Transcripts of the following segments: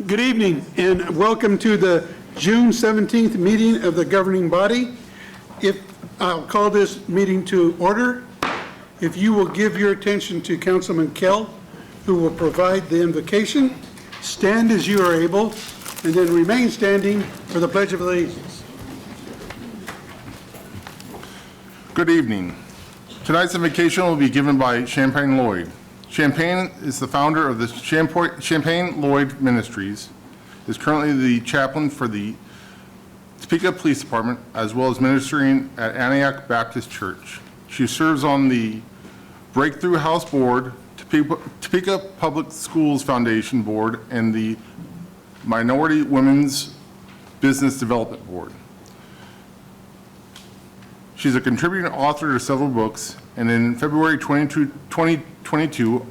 Good evening and welcome to the June 17th meeting of the governing body. I'll call this meeting to order. If you will give your attention to Councilman Kell, who will provide the invocation, stand as you are able, and then remain standing for the Pledge of Allegiance. Good evening. Tonight's invocation will be given by Champagne Lloyd. Champagne is the founder of the Champagne Lloyd Ministries, is currently the chaplain for the Topeka Police Department, as well as ministering at Antioch Baptist Church. She serves on the Breakthrough House Board, Topeka Public Schools Foundation Board, and the Minority Women's Business Development Board. She's a contributing author to several books, and in February 2022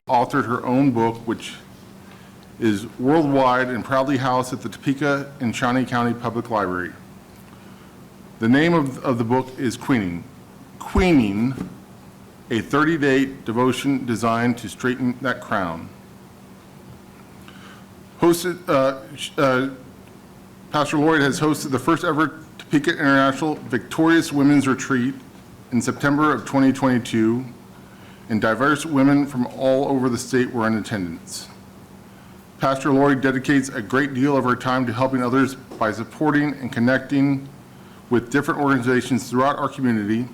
authored her own book, which is worldwide and proudly housed at the Topeka and Shawnee County Public Library. The name of the book is Queening, a 30-day devotion designed to straighten that crown. Pastor Lloyd has hosted the first ever Topeka International Victorious Women's Retreat in September of 2022, and diverse women from all over the state were in attendance. Pastor Lloyd dedicates a great deal of her time to helping others by supporting and connecting with different organizations throughout our community.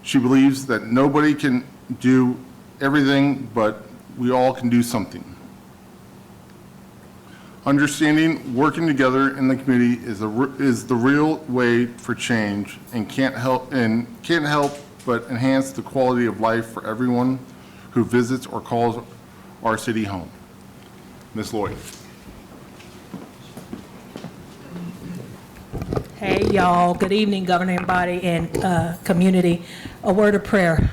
She believes that nobody can do everything, but we all can do something. Understanding working together in the community is the real way for change, and can't help but enhance the quality of life for everyone who visits or calls our city home. Ms. Lloyd. Hey, y'all. Good evening, governing body and community. A word of prayer.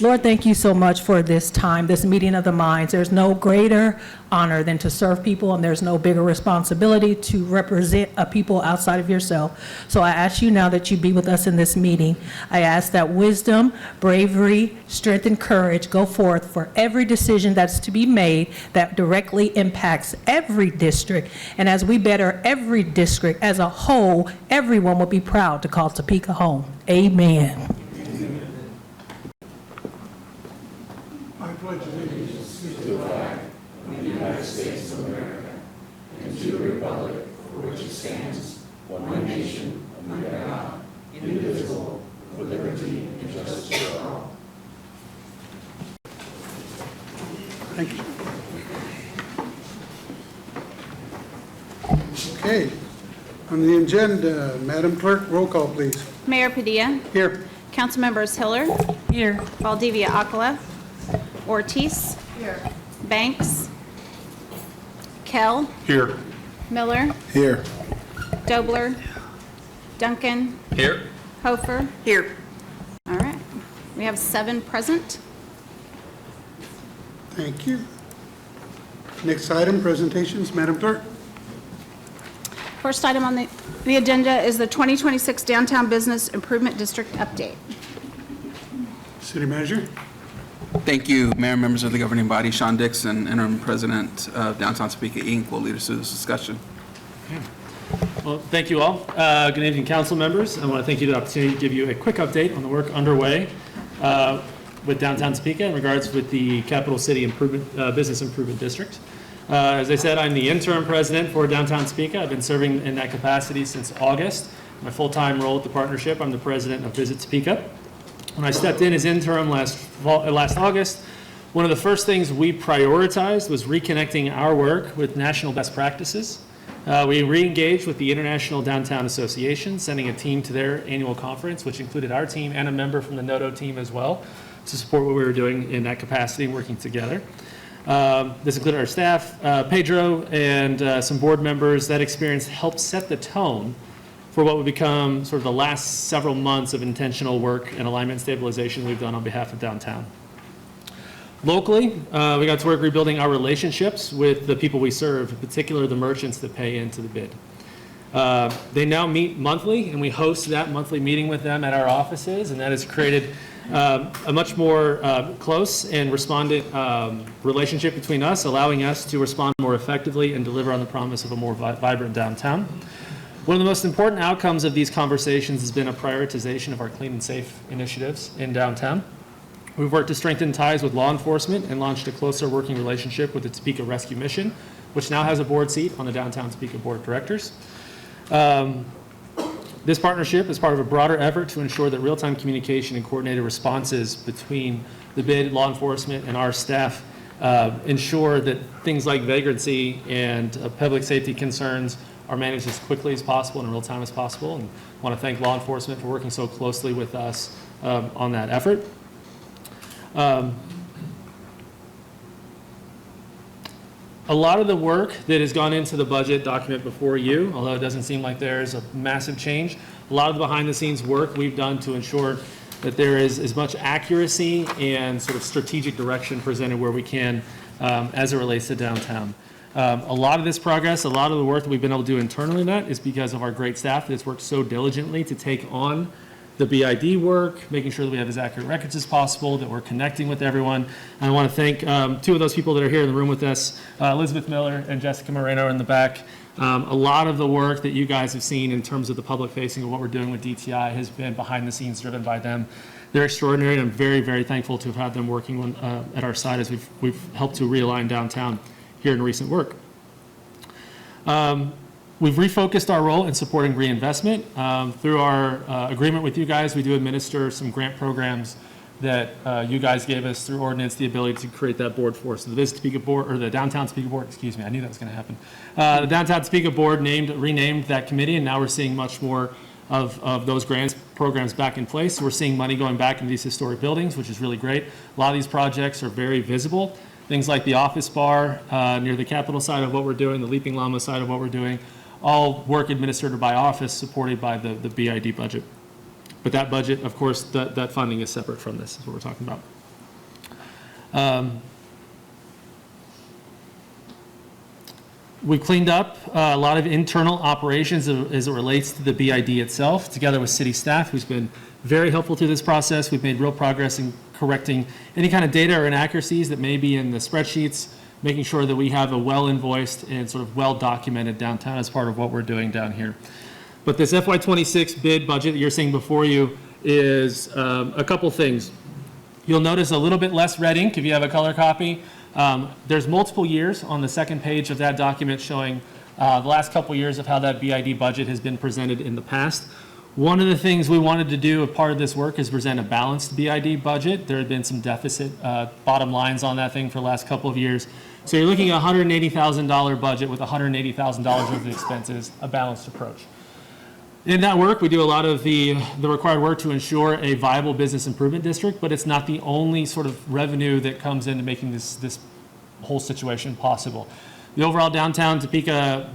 Lord, thank you so much for this time, this meeting of the minds. There's no greater honor than to serve people, and there's no bigger responsibility to represent a people outside of yourself. So I ask you now that you be with us in this meeting. I ask that wisdom, bravery, strength, and courage go forth for every decision that's to be made that directly impacts every district. And as we better every district as a whole, everyone will be proud to call Topeka home. Amen. I pledge allegiance to the flag of the United States of America and to the republic for which it stands, one nation, under God, indivisible, with liberty and justice for all. Thank you. Okay. On the agenda, Madam Clerk, roll call, please. Mayor Padilla. Here. Councilmembers Hiller. Here. Valdivia Acala. Ortiz. Here. Banks. Kell. Here. Miller. Here. Dobler. Duncan. Here. Hofer. Here. All right. We have 7 present. Thank you. Next item, presentations, Madam Clerk. First item on the agenda is the 2026 Downtown Business Improvement District update. City Manager. Thank you, Mayor and members of the governing body. Sean Dixon, interim president of Downtown Topeka, Inc., will lead us through this discussion. Well, thank you all. Good evening, council members. I want to thank you for the opportunity to give you a quick update on the work underway with Downtown Topeka in regards with the Capital City Business Improvement District. As I said, I'm the interim president for Downtown Topeka. I've been serving in that capacity since August. My full-time role at the partnership, I'm the president of Visit Topeka. When I stepped in as interim last August, one of the first things we prioritized was reconnecting our work with national best practices. We re-engaged with the International Downtown Association, sending a team to their annual conference, which included our team and a member from the NODO team as well, to support what we were doing in that capacity and working together. This included our staff, Pedro, and some board members. That experience helped set the tone for what would become sort of the last several months of intentional work and alignment stabilization we've done on behalf of downtown. Locally, we got to work rebuilding our relationships with the people we serve, in particular the merchants that pay into the bid. They now meet monthly, and we host that monthly meeting with them at our offices, and that has created a much more close and respondent relationship between us, allowing us to respond more effectively and deliver on the promise of a more vibrant downtown. One of the most important outcomes of these conversations has been a prioritization of our clean and safe initiatives in downtown. We've worked to strengthen ties with law enforcement and launched a closer working relationship with the Topeka Rescue Mission, which now has a board seat on the Downtown Topeka Board of Directors. This partnership is part of a broader effort to ensure that real-time communication and coordinated responses between the BID, law enforcement, and our staff ensure that things like vagrancy and public safety concerns are managed as quickly as possible and in real time as possible. And I want to thank law enforcement for working so closely with us on that effort. A lot of the work that has gone into the budget document before you, although it doesn't seem like there's a massive change, a lot of the behind-the-scenes work we've done to ensure that there is as much accuracy and sort of strategic direction presented where we can as it relates to downtown. A lot of this progress, a lot of the work that we've been able to do internally in that is because of our great staff that's worked so diligently to take on the BID work, making sure that we have as accurate records as possible, that we're connecting with everyone. And I want to thank two of those people that are here in the room with us, Elizabeth Miller and Jessica Moreno in the back. A lot of the work that you guys have seen in terms of the public facing of what we're doing with DTI has been behind the scenes driven by them. They're extraordinary, and I'm very, very thankful to have had them working at our side as we've helped to realign downtown here in recent work. We've refocused our role in supporting reinvestment. Through our agreement with you guys, we do administer some grant programs that you guys gave us through Ordinance the ability to create that board for us. So the Visit Topeka Board, or the Downtown Topeka Board, excuse me, I knew that was going to happen. The Downtown Topeka Board renamed that committee, and now we're seeing much more of those grants programs back in place. So we're seeing money going back into these historic buildings, which is really great. A lot of these projects are very visible. Things like the office bar near the Capitol side of what we're doing, the Leaping Llama side of what we're doing, all work administered by office, supported by the BID budget. But that budget, of course, that funding is separate from this, is what we're talking about. We cleaned up a lot of internal operations as it relates to the BID itself, together with city staff, who's been very helpful through this process. We've made real progress in correcting any kind of data or inaccuracies that may be in the spreadsheets, making sure that we have a well-invoiced and sort of well-documented downtown as part of what we're doing down here. But this FY26 bid budget that you're seeing before you is a couple things. You'll notice a little bit less red ink if you have a color copy. There's multiple years on the second page of that document showing the last couple years of how that BID budget has been presented in the past. One of the things we wanted to do as part of this work is present a balanced BID budget. There had been some deficit bottom lines on that thing for the last couple of years. So you're looking at a $180,000 budget with $180,000 worth of expenses, a balanced approach. In that work, we do a lot of the required work to ensure a viable business improvement district, but it's not the only sort of revenue that comes into making this whole situation possible. The overall downtown Topeka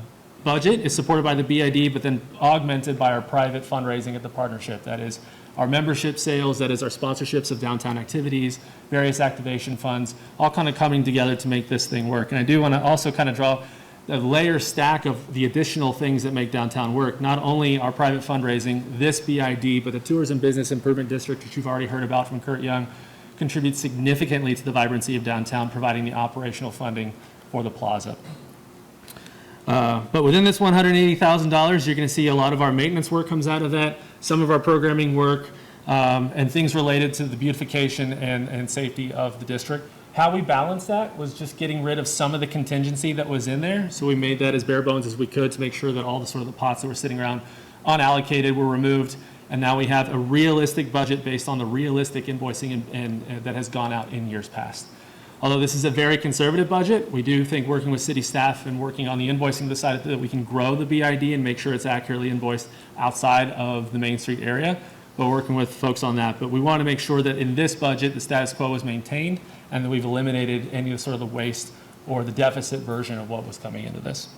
budget is supported by the BID, but then augmented by our private fundraising at the partnership. That is our membership sales, that is our sponsorships of downtown activities, various activation funds, all kind of coming together to make this thing work. And I do want to also kind of draw a layer stack of the additional things that make downtown work. Not only our private fundraising, this BID, but the Tourism Business Improvement District, which you've already heard about from Kurt Young, contributes significantly to the vibrancy of downtown, providing the operational funding for the plaza. But within this $180,000, you're going to see a lot of our maintenance work comes out of that, some of our programming work, and things related to the beautification and safety of the district. How we balanced that was just getting rid of some of the contingency that was in there. So we made that as bare bones as we could to make sure that all the sort of the pots that were sitting around unallocated were removed. And now we have a realistic budget based on the realistic invoicing and that has gone out in years past. Although this is a very conservative budget, we do think working with city staff and working on the invoicing side that we can grow the BID and make sure it's accurately invoiced outside of the Main Street area. We're working with folks on that. But we want to make sure that in this budget, the status quo is maintained and that we've eliminated any of sort of the waste or the deficit version of what was coming into this.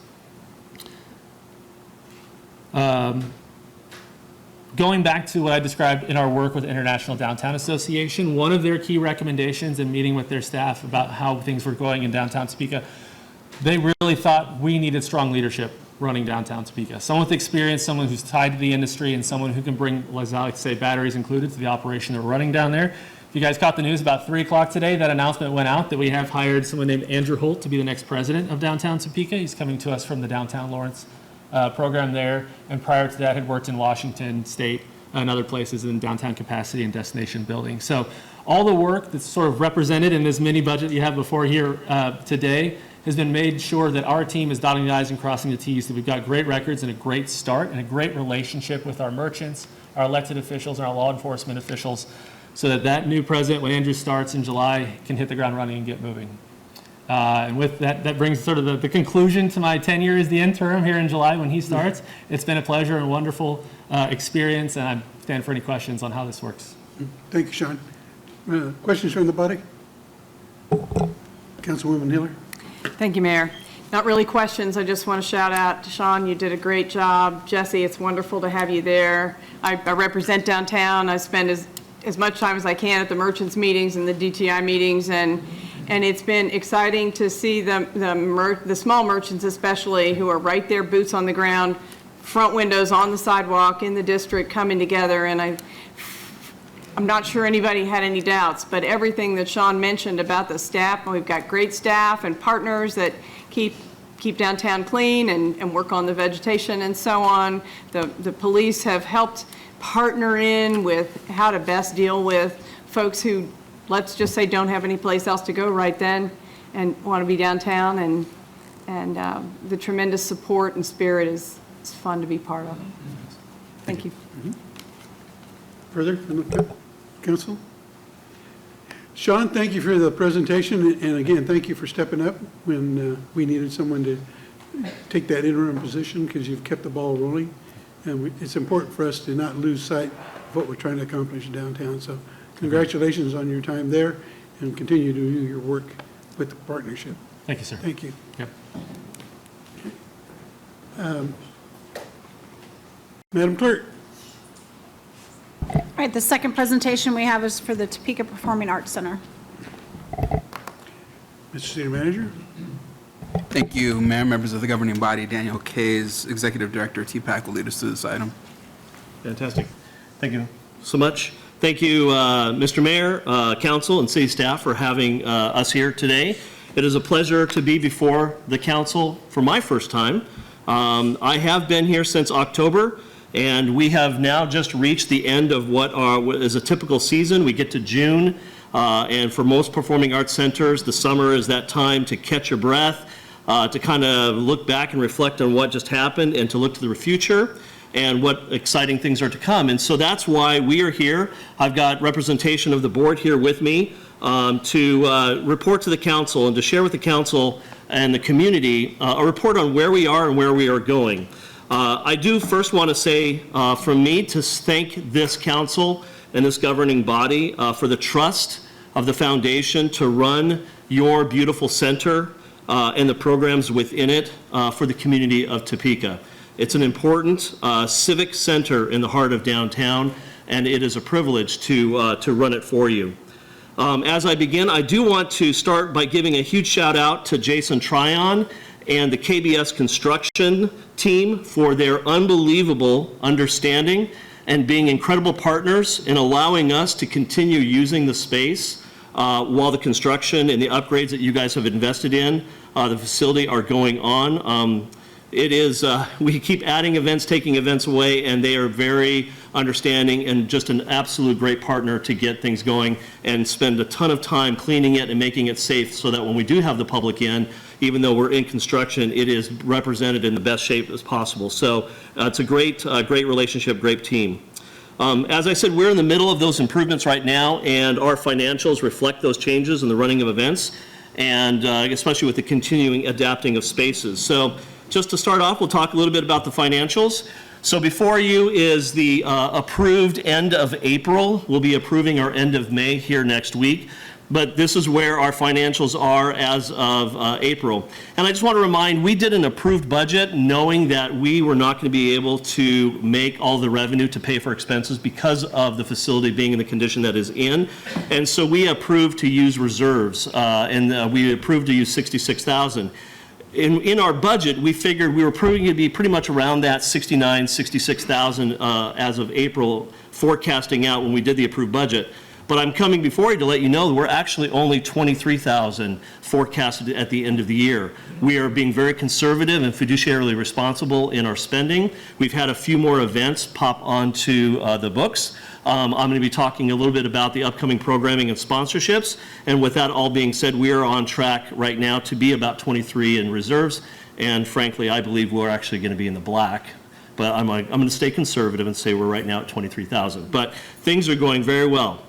Going back to what I described in our work with the International Downtown Association, one of their key recommendations in meeting with their staff about how things were going in downtown Topeka, they really thought we needed strong leadership running downtown Topeka. Someone with experience, someone who's tied to the industry, and someone who can bring, as I like to say, batteries included to the operation that we're running down there. If you guys caught the news about 3 o'clock today, that announcement went out that we have hired someone named Andrew Holt to be the next president of downtown Topeka. He's coming to us from the Downtown Lawrence program there, and prior to that had worked in Washington State and other places in downtown capacity and destination building. So all the work that's sort of represented in this mini budget you have before here today has been made sure that our team is dotting the i's and crossing the t's, that we've got great records and a great start and a great relationship with our merchants, our elected officials, and our law enforcement officials, so that that new president, when Andrew starts in July, can hit the ground running and get moving. And with that, that brings sort of the conclusion to my tenure as the interim here in July when he starts. It's been a pleasure and wonderful experience, and I stand for any questions on how this works. Thank you, Sean. Questions from the body? Councilwoman Hiller? Thank you, Mayor. Not really questions. I just want to shout out to Sean. You did a great job. Jesse, it's wonderful to have you there. I represent downtown. I spend as much time as I can at the merchants meetings and the DTI meetings, and it's been exciting to see the small merchants especially, who are right there, boots on the ground, front windows on the sidewalk in the district, coming together. And I'm not sure anybody had any doubts, but everything that Sean mentioned about the staff, and we've got great staff and partners that keep downtown clean and work on the vegetation and so on. The police have helped partner in with how to best deal with folks who, let's just say, don't have any place else to go right then and want to be downtown, and the tremendous support and spirit is fun to be part of. Thank you. Further from the council? Sean, thank you for the presentation, and again, thank you for stepping up when we needed someone to take that interim position, because you've kept the ball rolling. And it's important for us to not lose sight of what we're trying to accomplish in downtown. So congratulations on your time there, and continue to do your work with the partnership. Thank you, sir. Thank you. Yep. Madam Clerk? All right, the second presentation we have is for the Topeka Performing Arts Center. Mr. City Manager? Thank you, Mayor, members of the governing body. Daniel Kays, Executive Director, TPAC, will lead us through this item. Fantastic. Thank you so much. Thank you, Mr. Mayor, council, and city staff for having us here today. It is a pleasure to be before the council for my first time. I have been here since October, and we have now just reached the end of what is a typical season. We get to June, and for most performing arts centers, the summer is that time to catch your breath, to kind of look back and reflect on what just happened, and to look to the future and what exciting things are to come. And so that's why we are here. I've got representation of the board here with me to report to the council and to share with the council and the community a report on where we are and where we are going. I do first want to say from me to thank this council and this governing body for the trust of the foundation to run your beautiful center and the programs within it for the community of Topeka. It's an important civic center in the heart of downtown, and it is a privilege to run it for you. As I begin, I do want to start by giving a huge shout out to Jason Tryon and the KBS construction team for their unbelievable understanding and being incredible partners in allowing us to continue using the space while the construction and the upgrades that you guys have invested in the facility are going on. It is, we keep adding events, taking events away, and they are very understanding and just an absolute great partner to get things going and spend a ton of time cleaning it and making it safe so that when we do have the public in, even though we're in construction, it is represented in the best shape as possible. So it's a great relationship, great team. As I said, we're in the middle of those improvements right now, and our financials reflect those changes in the running of events, and especially with the continuing adapting of spaces. So just to start off, we'll talk a little bit about the financials. So before you is the approved end of April. We'll be approving our end of May here next week. But this is where our financials are as of April. And I just want to remind, we did an approved budget knowing that we were not going to be able to make all the revenue to pay for expenses because of the facility being in the condition that is in. And so we approved to use reserves, and we approved to use $66,000. in our budget, we figured we were going to be pretty much around that 69, 66,000 as of April, forecasting out when we did the approved budget. But I'm coming before you to let you know that we're actually only 23,000 forecasted at the end of the year. We are being very conservative and fiduciarily responsible in our spending. We've had a few more events pop onto the books. I'm going to be talking a little bit about the upcoming programming and sponsorships. And with that all being said, we are on track right now to be about 23 in reserves. And frankly, I believe we're actually going to be in the black. But I'm going to stay conservative and say we're right now at 23,000. But things are going very well.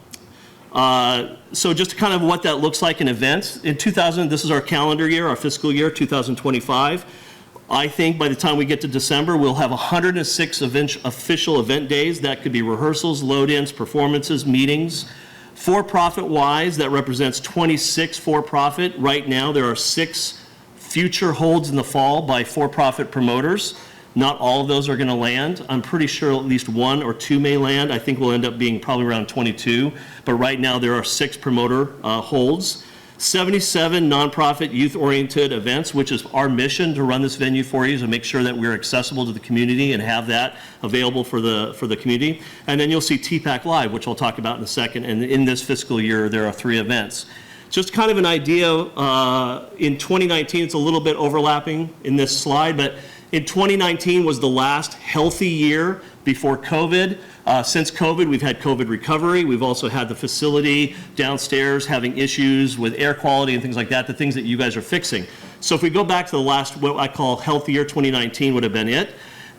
So just kind of what that looks like in events. In 2000, this is our calendar year, our fiscal year, 2025. I think by the time we get to December, we'll have 106 official event days. That could be rehearsals, load-ins, performances, meetings. For-profit-wise, that represents 26 for-profit. Right now, there are 6 future holds in the fall by for-profit promoters. Not all of those are going to land. I'm pretty sure at least 1 or 2 may land. I think we'll end up being probably around 22. But right now, there are 6 promoter holds. 77 nonprofit youth-oriented events, which is our mission to run this venue for you, to make sure that we're accessible to the community and have that available for the community. And then you'll see TPAC Live, which I'll talk about in a second. And in this fiscal year, there are 3 events. Just kind of an idea, in 2019, it's a little bit overlapping in this slide, but in 2019 was the last healthy year before COVID. Since COVID, we've had COVID recovery. We've also had the facility downstairs having issues with air quality and things like that, the things that you guys are fixing. So if we go back to the last, what I call healthy year, 2019 would have been it.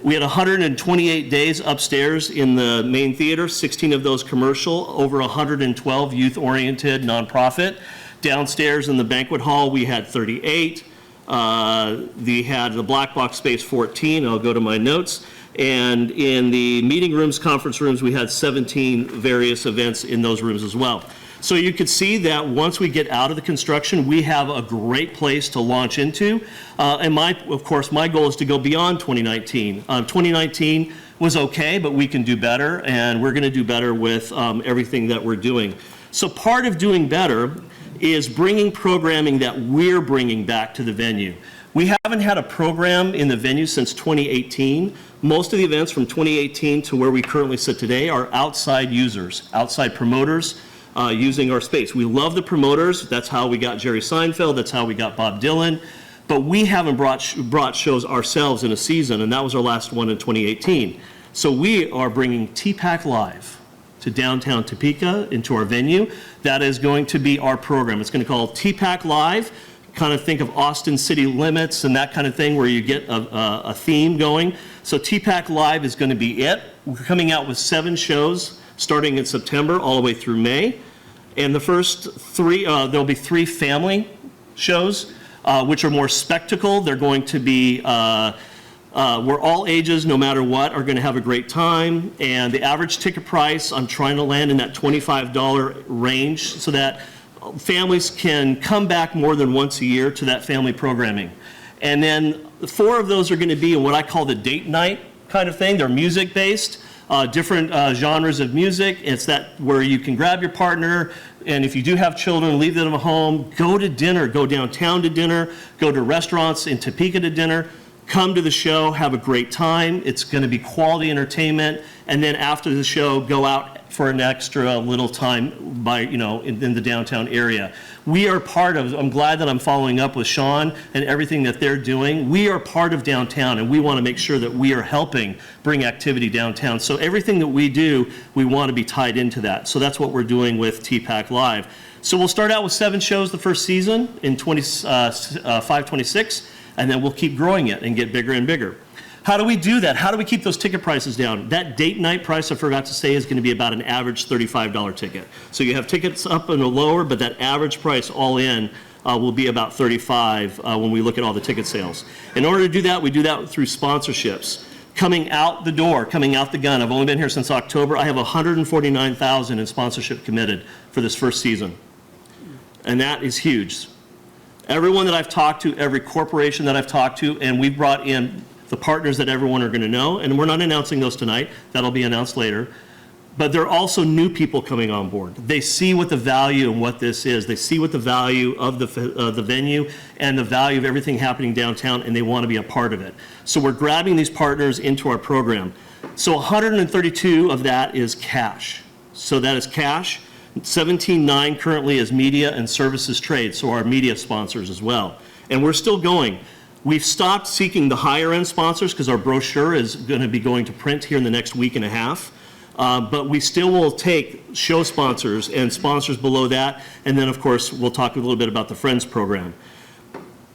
We had 128 days upstairs in the main theater, 16 of those commercial, over 112 youth-oriented nonprofit. Downstairs in the banquet hall, we had 38. We had the black box space 14. I'll go to my notes. And in the meeting rooms, conference rooms, we had 17 various events in those rooms as well. So you could see that once we get out of the construction, we have a great place to launch into. And of course, my goal is to go beyond 2019. 2019 was okay, but we can do better, and we're going to do better with everything that we're doing. So part of doing better is bringing programming that we're bringing back to the venue. We haven't had a program in the venue since 2018. Most of the events from 2018 to where we currently sit today are outside users, outside promoters using our space. We love the promoters. That's how we got Jerry Seinfeld. That's how we got Bob Dylan. But we haven't brought shows ourselves in a season, and that was our last one in 2018. So we are bringing TPAC Live to downtown Topeka into our venue. That is going to be our program. It's going to be called TPAC Live. Kind of think of Austin city limits and that kind of thing where you get a theme going. So TPAC Live is going to be it. We're coming out with 7 shows starting in September all the way through May. And the first 3, there'll be 3 family shows, which are more spectacle. They're going to be where all ages, no matter what, are going to have a great time. And the average ticket price, I'm trying to land in that $25 range so that families can come back more than once a year to that family programming. And then 4 of those are going to be in what I call the date night kind of thing. They're music-based, different genres of music. It's that where you can grab your partner, and if you do have children, leave them at home, go to dinner, go downtown to dinner, go to restaurants in Topeka to dinner, come to the show, have a great time. It's going to be quality entertainment. And then after the show, go out for an extra little time by, in the downtown area. We are part of, I'm glad that I'm following up with Sean and everything that they're doing. We are part of downtown, and we want to make sure that we are helping bring activity downtown. So everything that we do, we want to be tied into that. So that's what we're doing with TPAC Live. So we'll start out with 7 shows the first season in 5-26, and then we'll keep growing it and get bigger and bigger. How do we do that? How do we keep those ticket prices down? That date night price, I forgot to say, is going to be about an average $35 ticket. So you have tickets up and lower, but that average price all in will be about $35 when we look at all the ticket sales. In order to do that, we do that through sponsorships. Coming out the door, coming out the gun. I've only been here since October. I have $149,000 in sponsorship committed for this first season. And that is huge. Everyone that I've talked to, every corporation that I've talked to, and we've brought in the partners that everyone are going to know, and we're not announcing those tonight. That'll be announced later. but there are also new people coming on board. They see what the value and what this is. They see what the value of the venue and the value of everything happening downtown, and they want to be a part of it. So we're grabbing these partners into our program. So 132 of that is cash. So that is cash. 17.9 currently is media and services trade, so our media sponsors as well. And we're still going. We've stopped seeking the higher end sponsors because our brochure is going to be going to print here in the next week and a half. But we still will take show sponsors and sponsors below that. And then, of course, we'll talk a little bit about the Friends program.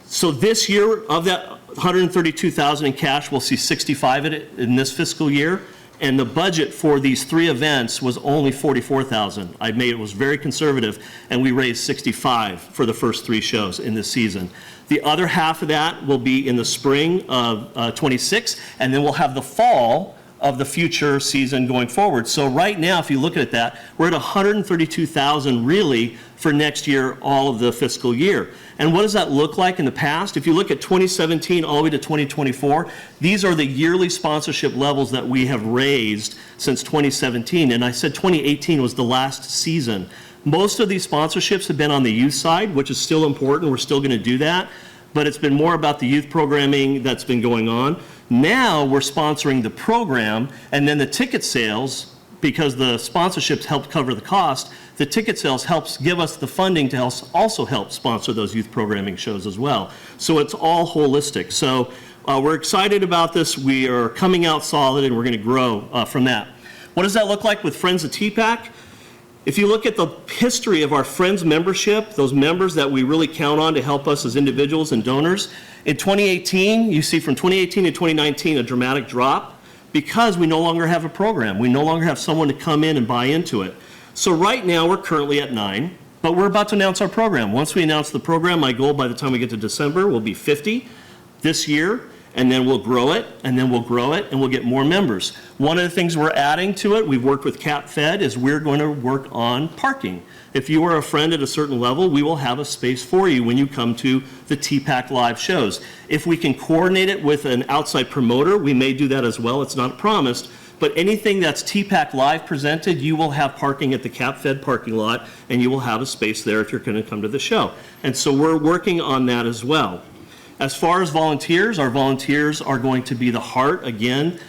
So this year, of that 132,000 in cash, we'll see 65 of it in this fiscal year. And the budget for these 3 events was only 44,000. It was very conservative, and we raised 65 for the first 3 shows in this season. The other half of that will be in the spring of 26, and then we'll have the fall of the future season going forward. So right now, if you look at that, we're at 132,000 really for next year, all of the fiscal year. And what does that look like in the past? If you look at 2017 all the way to 2024, these are the yearly sponsorship levels that we have raised since 2017. And I said 2018 was the last season. Most of these sponsorships have been on the youth side, which is still important. We're still going to do that. But it's been more about the youth programming that's been going on. Now we're sponsoring the program, and then the ticket sales, because the sponsorships help cover the cost, the ticket sales helps give us the funding to also help sponsor those youth programming shows as well. So it's all holistic. So we're excited about this. We are coming out solid, and we're going to grow from that. What does that look like with Friends of TPAC? If you look at the history of our Friends membership, those members that we really count on to help us as individuals and donors, in 2018, you see from 2018 to 2019 a dramatic drop because we no longer have a program. We no longer have someone to come in and buy into it. So right now we're currently at 9, but we're about to announce our program. Once we announce the program, my goal by the time we get to December will be 50 this year, and then we'll grow it, and then we'll grow it, and we'll get more members. One of the things we're adding to it, we've worked with Cap Fed, is we're going to work on parking. If you are a friend at a certain level, we will have a space for you when you come to the TPAC live shows. If we can coordinate it with an outside promoter, we may do that as well. It's not promised. But anything that's TPAC live presented, you will have parking at the Cap Fed parking lot, and you will have a space there if you're going to come to the show. And so we're working on that as well. As far as volunteers, our volunteers are going to be the heart. Again,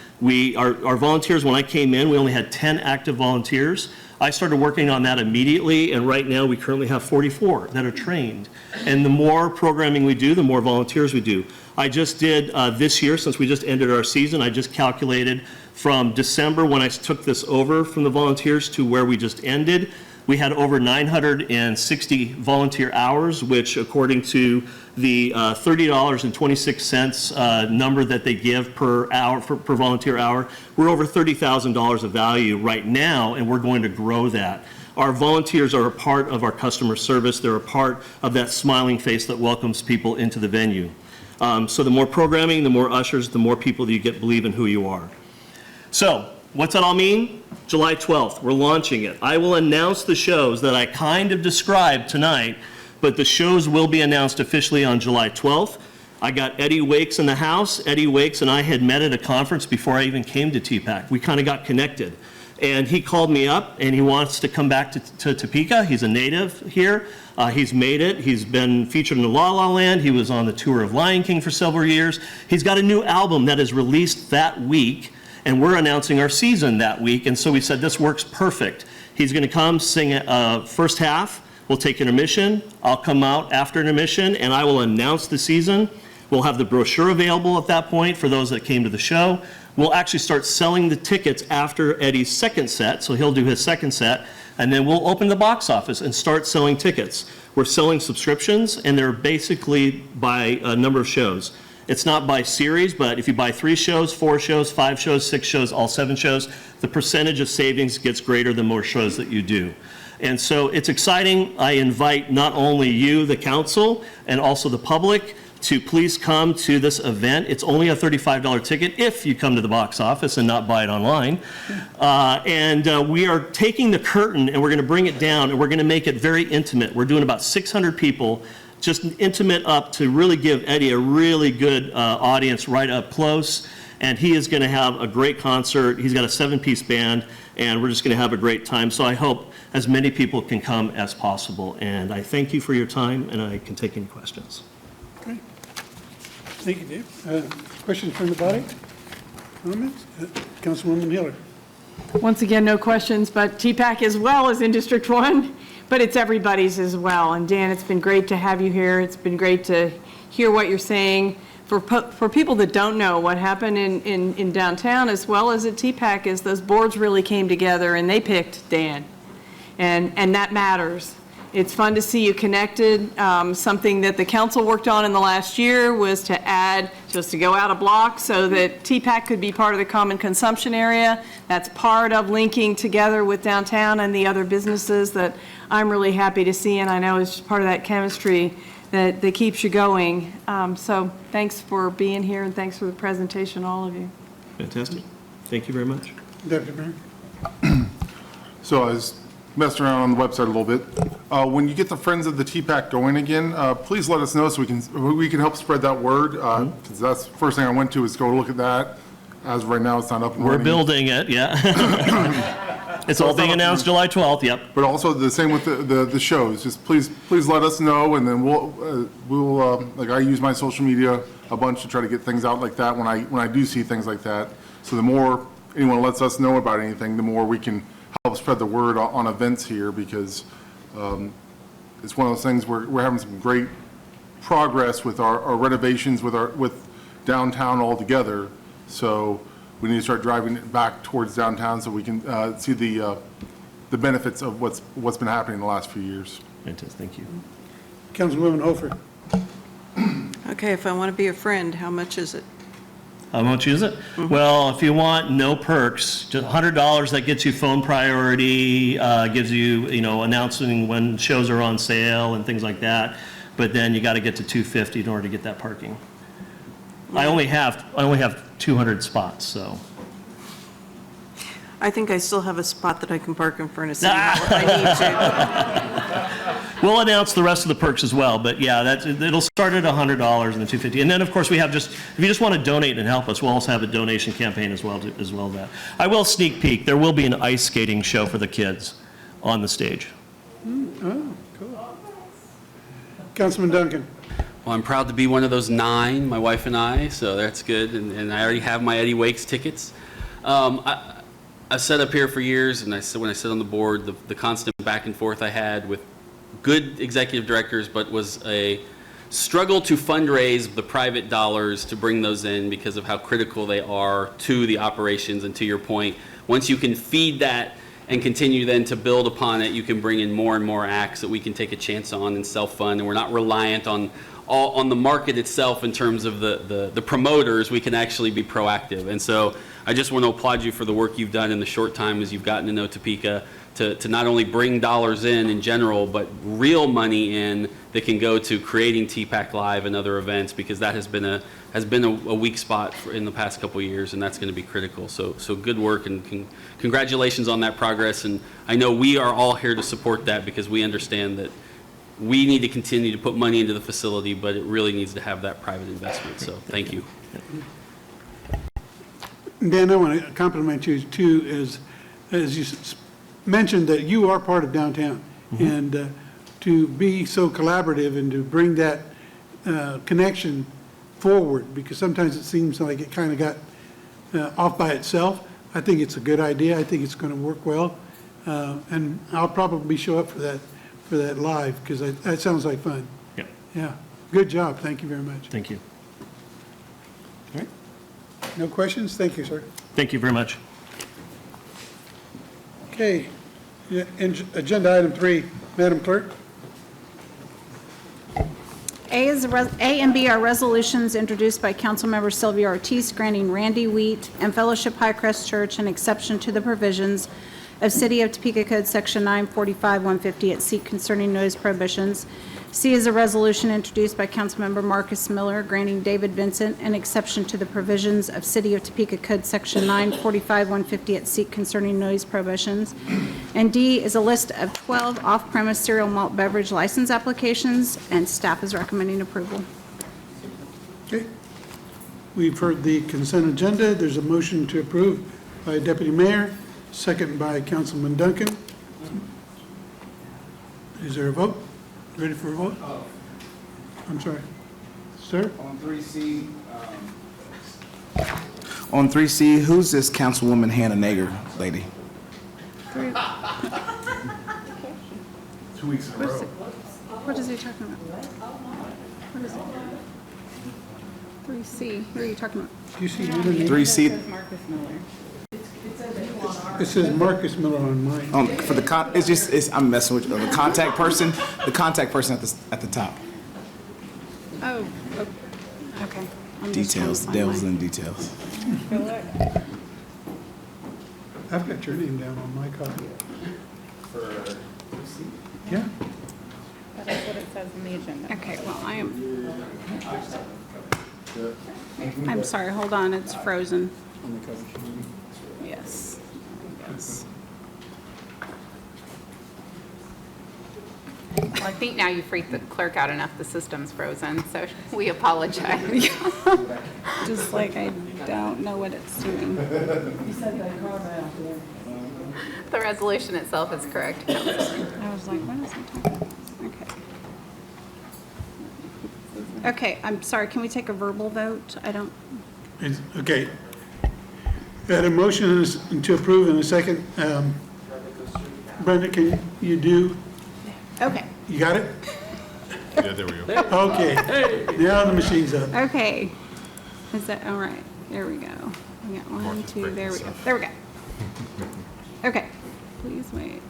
our volunteers, when I came in, we only had 10 active volunteers. I started working on that immediately, and right now we currently have 44 that are trained. And the more programming we do, the more volunteers we do. I just did this year, since we just ended our season, I just calculated from December when I took this over from the volunteers to where we just ended. We had over 960 volunteer hours, which according to the $30.26 number that they give per hour, per volunteer hour, we're over $30,000 of value right now, and we're going to grow that. Our volunteers are a part of our customer service. They're a part of that smiling face that welcomes people into the venue. So the more programming, the more ushers, the more people that you get believe in who you are. So what's that all mean? July 12th, we're launching it. I will announce the shows that I kind of described tonight, but the shows will be announced officially on July 12th. I got Eddie Wakes in the house. Eddie Wakes and I had met at a conference before I even came to TPAC. We kind of got connected. And he called me up, and he wants to come back to Topeka. He's a native here. He's made it. He's been featured in La La Land. He was on the tour of Lion King for several years. He's got a new album that is released that week, and we're announcing our season that week. And so we said, this works perfect. He's going to come sing first half. We'll take intermission. I'll come out after intermission, and I will announce the season. We'll have the brochure available at that point for those that came to the show. We'll actually start selling the tickets after Eddie's second set, so he'll do his second set, and then we'll open the box office and start selling tickets. We're selling subscriptions, and they're basically by a number of shows. It's not by series, but if you buy 3 shows, 4 shows, 5 shows, 6 shows, all 7 shows, the percentage of savings gets greater the more shows that you do. And so it's exciting. I invite not only you, the council, and also the public to please come to this event. It's only a $35 ticket if you come to the box office and not buy it online. We are taking the curtain and we're going to bring it down and we're going to make it very intimate. We're doing about 600 people, just intimate up to really give Eddie a really good audience right up close. And he is going to have a great concert. He's got a 7-piece band, and we're just going to have a great time. So I hope as many people can come as possible. And I thank you for your time, and I can take any questions. Great. Thank you, Dave. Questions from the body? Comments? Councilwoman Hiller. Once again, no questions, but TPAC as well is in District 1, but it's everybody's as well. And Dan, it's been great to have you here. It's been great to hear what you're saying. For people that don't know, what happened in downtown as well as at TPAC is those boards really came together and they picked Dan. And that matters. It's fun to see you connected. Something that the council worked on in the last year was to add, just to go out a block so that TPAC could be part of the common consumption area. That's part of linking together with downtown and the other businesses that I'm really happy to see, and I know it's just part of that chemistry that keeps you going. So thanks for being here, and thanks for the presentation, all of you. Fantastic. Thank you very much. Deputy Mayor. So I was messing around on the website a little bit. When you get the Friends of the TPAC going again, please let us know so we can help spread that word. Because that's the first thing I went to is go look at that. As of right now, it's not up and We're running. building it, yeah. It's all being announced July 12th, yep. But also the same with the shows. Just please let us know, and then we'll like I use my social media a bunch to try to get things out like that when I do see things like that. So the more anyone lets us know about anything, the more we can help spread the word on events here, because it's one of those things where we're having some great progress with our renovations with downtown altogether. So we need to start driving it back towards downtown so we can see the benefits of what's been happening in the last few years. Fantastic, thank you. Councilwoman Hofer. Okay, if I want to be a friend, how much is it? How much is it? Well, if you want no perks, just $100, that gets you phone priority, gives you, announcing when shows are on sale and things like that. But then you got to get to $250 in order to get that parking. I only have 200 spots, so. I think I still have a spot that I can park in front of City Hall if I need to. We'll announce the rest of the perks as well, but yeah, it'll start at $100 and then $250. And then, of course, we have if you just want to donate and help us, we'll also have a donation campaign as well. That I will sneak peek. There will be an ice skating show for the kids on the stage. Oh, cool. Councilman Duncan. Well, I'm proud to be one of those 9, my wife and I, so that's good. And I already have my Eddie Wakes tickets. I've sat up here for years, and when I sit on the board, the constant back and forth I had with good executive directors, but was a struggle to fundraise the private dollars to bring those in because of how critical they are to the operations. And to your point, once you can feed that and continue then to build upon it, you can bring in more and more acts that we can take a chance on and self-fund, and we're not reliant on the market itself in terms of the promoters. We can actually be proactive. And so I just want to applaud you for the work you've done in the short time as you've gotten to know Topeka, to not only bring dollars in general, but real money in that can go to creating TPAC Live and other events, because that has been a weak spot in the past couple of years, and that's going to be critical. So good work, and congratulations on that progress. And I know we are all here to support that, because we understand that we need to continue to put money into the facility, but it really needs to have that private investment. So thank you. Dan, I want to compliment you too, as you mentioned that you are part of downtown, and to be so collaborative and to bring that connection forward, because sometimes it seems like it kind of got off by itself. I think it's a good idea. I think it's going to work well, and I'll probably show up for that live, because that sounds like fun. Yeah. Yeah. Good job. Thank you very much. Thank you. All right. No questions? Thank you, sir. Thank you very much. Okay. Yeah, agenda item 3, Madam Clerk. A and B are resolutions introduced by Councilmember Sylvia Ortiz granting Randy Wheat and Fellowship Highcrest Church an exception to the provisions of City of Topeka Code Section 945-150 at seat concerning noise prohibitions. C is a resolution introduced by Councilmember Marcus Miller granting David Vincent an exception to the provisions of City of Topeka Code Section 945-150 at seat concerning noise prohibitions. And D is a list of 12 off-premise cereal malt beverage license applications, and staff is recommending approval. Okay. We've heard the consent agenda. There's a motion to approve by Deputy Mayor, second by Councilman Duncan. Is there a vote? Ready for a vote? I'm sorry. Sir? On 3C, who's this Councilwoman Hannah Nager lady? 2 weeks in a row. What is he talking about? What is it? 3C, what are you talking about? Do you see your name? 3C, It says Marcus Miller on mine. for the I'm messing with you. The contact person at the top. Oh, okay. I'm just trying to Details, find devils mine. in details. I've got your name down on my copy. Yeah. That's what it says in the agenda. Okay, well, I'm sorry, hold on, it's frozen. Yes. Yes. Well, I think now you freaked the clerk out enough, the system's frozen, so we apologize. Just like I don't know what it's doing. The resolution itself is correct. I was like, what is he talking about? Okay. Okay, I'm sorry, can we take a verbal vote? I don't, Okay. Got a motion to approve in a second. Brenda, can you do, okay, you got it? Yeah, there we go. Okay. Now the machine's up. okay. Is that, all right, there we go. We got one, two, there we go. There we go. Okay, please wait.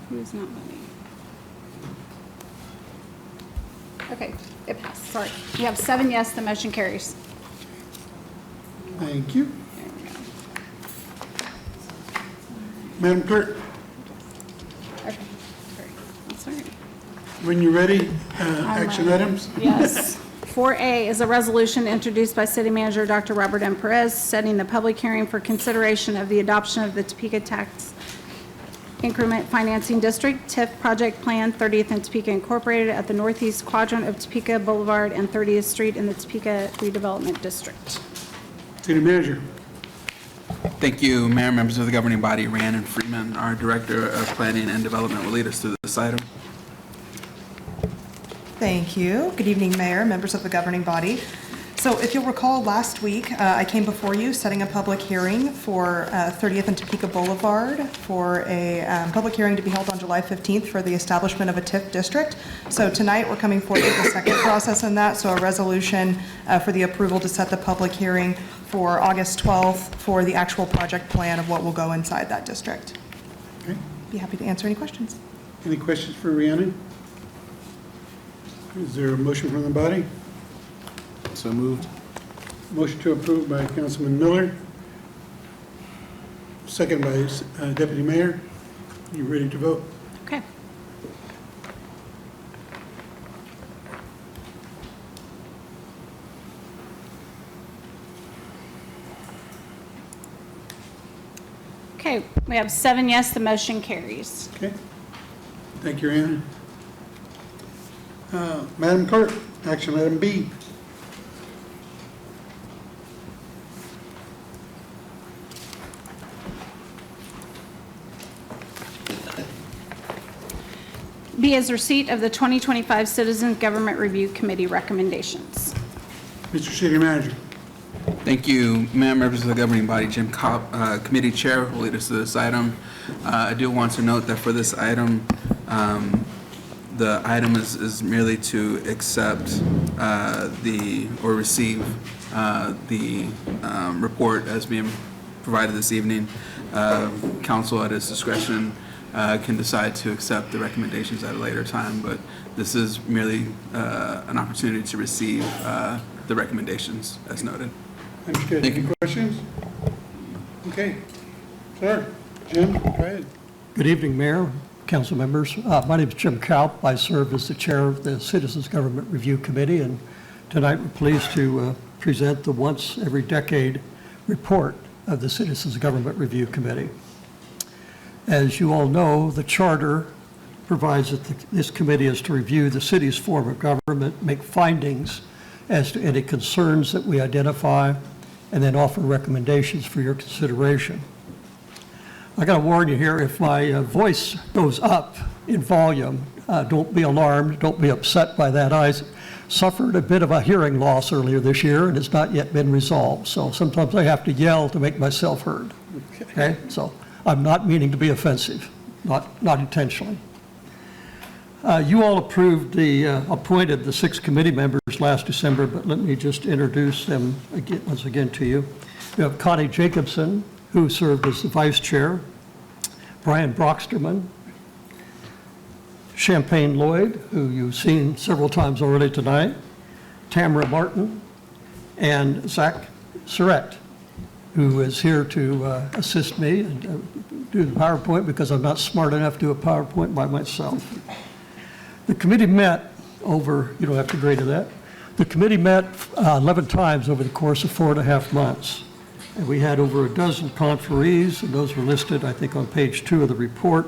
Who's not voting? Okay, it passed, sorry. We have 7 yes, the motion carries. Thank you. There we go. Madam Clerk, Okay, great. That's all right. when you're ready, action items? Yes. 4A is a resolution introduced by City Manager Dr. Robert M. Perez, setting the public hearing for consideration of the adoption of the Topeka Tax Increment Financing District, TIF Project Plan, 30th and Topeka Incorporated at the northeast quadrant of Topeka Boulevard and 30th Street in the Topeka Redevelopment District. City Manager. Thank you, Mayor, members of the governing body. Rhiannon Freeman, our Director of Planning and Development, will lead us through this item. Thank you. Good evening, Mayor, members of the governing body. So if you'll recall, last week, I came before you setting a public hearing for 30th and Topeka Boulevard for a public hearing to be held on July 15th for the establishment of a TIF district. So tonight, we're coming forward with the second process in that, so a resolution for the approval to set the public hearing for August 12th for the actual project plan of what will go inside that district. Okay. Be happy to answer any questions. Any questions for Rhiannon? Is there a motion from the body? So moved. Motion to approve by Councilman Miller. Second by Deputy Mayor. You ready to vote? Okay. Okay, we have 7 yes, the motion carries. Okay. Thank you, Rhiannon. Madam Clerk, action item B. B is receipt of the 2025 Citizen Government Review Committee recommendations. Mr. City Manager. Thank you, Mayor, members of the governing body. Jim Cobb, Committee Chair, will lead us to this item. I do want to note that for this item, the item is merely to accept or receive the report as being provided this evening. Council, at its discretion, can decide to accept the recommendations at a later time, but this is merely an opportunity to receive the recommendations as noted. Understood. Thank Any you. questions? Okay. Sir, Jim, go ahead. Good evening, Mayor, council members. My name is Jim Kaup. I serve as the chair of the Citizens Government Review Committee, and tonight we're pleased to present the once every decade report of the Citizens Government Review Committee. As you all know, the charter provides that this committee is to review the city's form of government, make findings, as to any concerns that we identify, and then offer recommendations for your consideration. I got to warn you here, if my voice goes up in volume, don't be alarmed, don't be upset by that. I suffered a bit of a hearing loss earlier this year, and it's not yet been resolved. So sometimes I have to yell to make myself heard. Okay? So I'm not meaning to be offensive, not intentionally. You all appointed the 6 committee members last December, but let me just introduce them once again to you. We have Connie Jacobson, who served as the vice chair, Brian Brocksterman, Champagne Lloyd, who you've seen several times already tonight, Tamara Martin, and Zach Surratt, who is here to assist me and do the PowerPoint because I'm not smart enough to do a PowerPoint by myself. The committee met over, you don't have to agree to that, the committee met 11 times over the course of 4.5 months. And we had over a dozen conferees, and those were listed, I think, on page 2 of the report.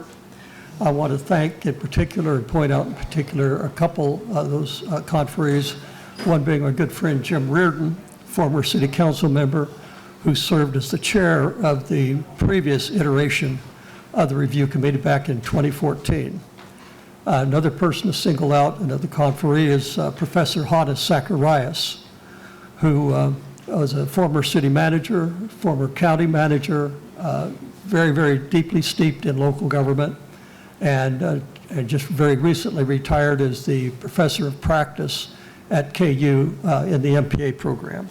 I want to thank in particular and point out in particular a couple of those conferees, one being our good friend Jim Reardon, former city council member, who served as the chair of the previous iteration of the review committee back in 2014. Another person to single out, another conferee, is Professor Hannes Zacharias, who was a former city manager, former county manager, very, very deeply steeped in local government, and just very recently retired as the professor of practice at KU in the MPA program.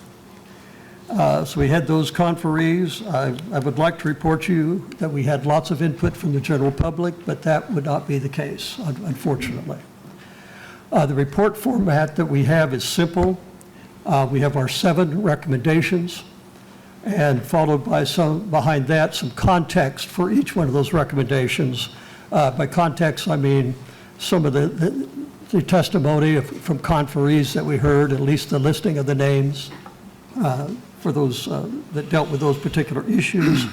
So we had those conferees. I would like to report to you that we had lots of input from the general public, but that would not be the case, unfortunately. The report format that we have is simple. We have our 7 recommendations, and followed by behind that, some context for each one of those recommendations. By context, I mean some of the testimony from conferees that we heard, at least the listing of the names for those that dealt with those particular issues,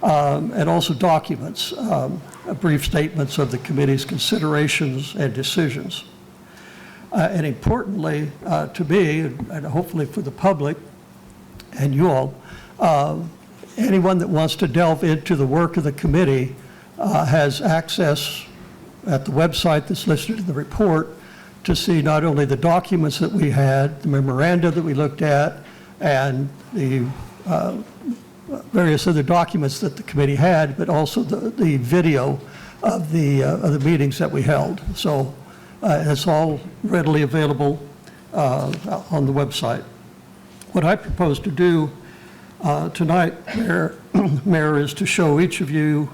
and also documents, brief statements of the committee's considerations and decisions. And importantly, to me, and hopefully for the public and you all, anyone that wants to delve into the work of the committee has access at the website that's listed in the report to see not only the documents that we had, the memoranda that we looked at, and the various other documents that the committee had, but also the video of the meetings that we held. So it's all readily available on the website. What I propose to do tonight, Mayor, is to show each of you,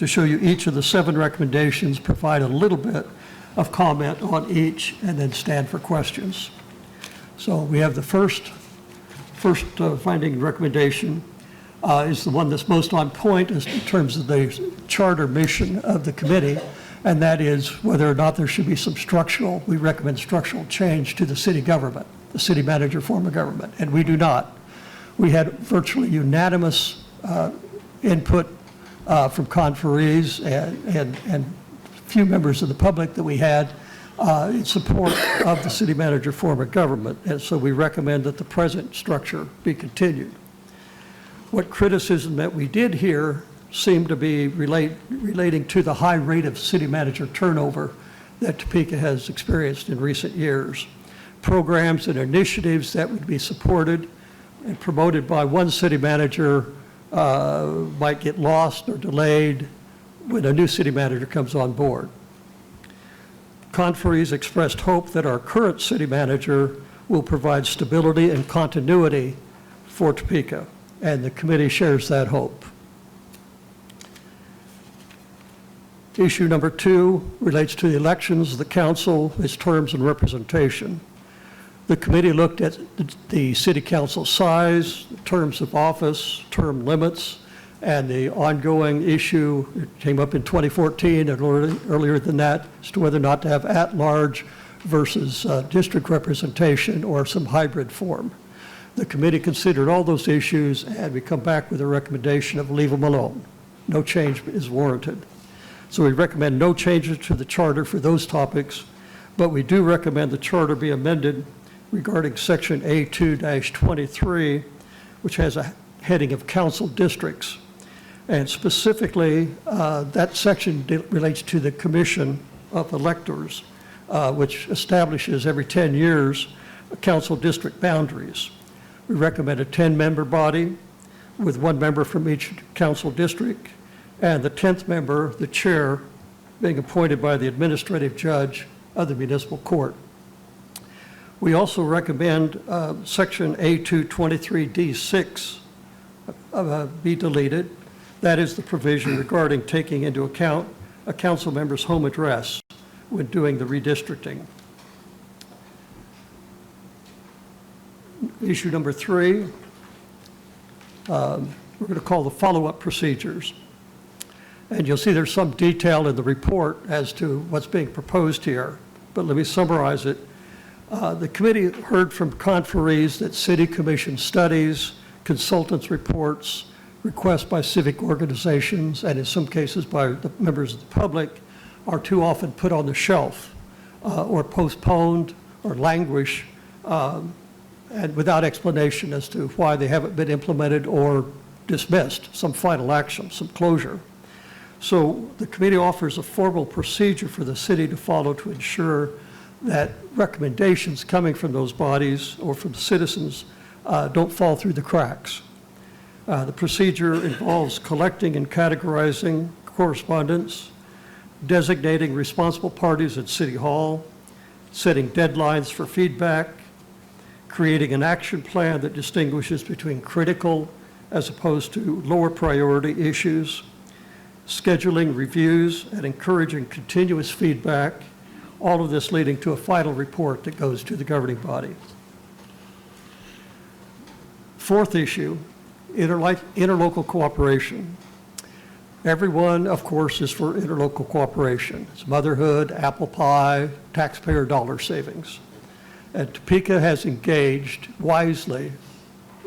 each of the 7 recommendations, provide a little bit of comment on each, and then stand for questions. So we have the first finding and recommendation is the one that's most on point in terms of the charter mission of the committee, and that is whether or not there should be some we recommend structural change to the city government, the city manager form of government, and we do not. We had virtually unanimous input from conferees and few members of the public that we had in support of the city manager form of government, and so we recommend that the present structure be continued. What criticism that we did hear seemed to be relating to the high rate of city manager turnover that Topeka has experienced in recent years. Programs and initiatives that would be supported and promoted by one city manager might get lost or delayed when a new city manager comes on board. Conferees expressed hope that our current city manager will provide stability and continuity for Topeka, and the committee shares that hope. Issue number 2 relates to the elections of the council, its terms and representation. The committee looked at the city council size, terms of office, term limits, and the ongoing issue, it came up in 2014 and earlier than that, as to whether or not to have at-large versus district representation or some hybrid form. The committee considered all those issues, and we come back with a recommendation of leave them alone. No change is warranted. So we recommend no changes to the charter for those topics, but we do recommend the charter be amended regarding Section A2-23, which has a heading of council districts. And specifically, that section relates to the Commission of Electors, which establishes every 10 years council district boundaries. We recommend a 10-member body with 1 member from each council district, and the 10th member, the chair, being appointed by the administrative judge of the municipal court. We also recommend Section A223D6 be deleted. That is the provision regarding taking into account a council member's home address when doing the redistricting. Issue number 3, we're going to call the follow-up procedures. And you'll see there's some detail in the report as to what's being proposed here, but let me summarize it. The committee heard from conferees that city commission studies, consultants' reports, requests by civic organizations, and in some cases by the members of the public, are too often put on the shelf or postponed or languish and without explanation as to why they haven't been implemented or dismissed, some final action, some closure. So the committee offers a formal procedure for the city to follow to ensure that recommendations coming from those bodies or from citizens don't fall through the cracks. The procedure involves collecting and categorizing correspondence, designating responsible parties at City Hall, setting deadlines for feedback, creating an action plan that distinguishes between critical as opposed to lower priority issues, scheduling reviews and encouraging continuous feedback, all of this leading to a final report that goes to the governing body. Fourth issue, interlocal cooperation. Everyone, of course, is for interlocal cooperation. It's motherhood, apple pie, taxpayer dollar savings. And Topeka has engaged wisely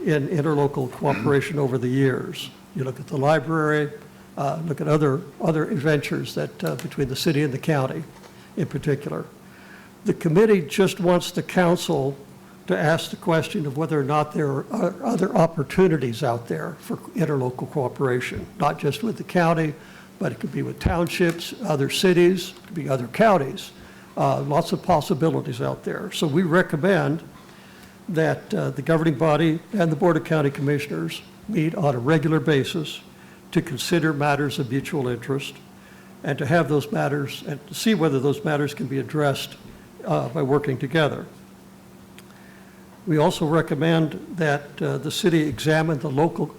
in interlocal cooperation over the years. You look at the library, look at other ventures that between the city and the county in particular. The committee just wants the council to ask the question of whether or not there are other opportunities out there for interlocal cooperation, not just with the county, but it could be with townships, other cities, it could be other counties. Lots of possibilities out there. So we recommend that the governing body and the Board of County Commissioners meet on a regular basis to consider matters of mutual interest and to have those matters and to see whether those matters can be addressed by working together. We also recommend that the city examine the local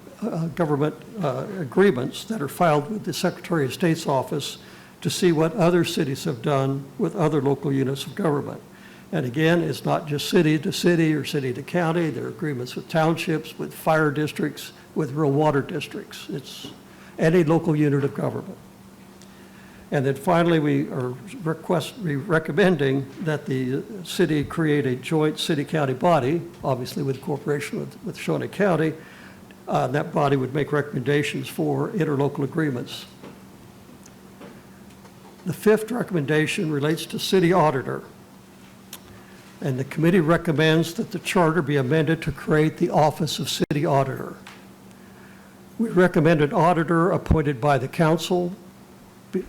government agreements that are filed with the Secretary of State's office to see what other cities have done with other local units of government. And again, it's not just city to city or city to county. There are agreements with townships, with fire districts, with rural water districts. It's any local unit of government. And then finally, we are recommending that the city create a joint city-county body, obviously with cooperation with Shawnee County. That body would make recommendations for interlocal agreements. The fifth recommendation relates to city auditor. And the committee recommends that the charter be amended to create the office of city auditor. We recommend an auditor appointed by the council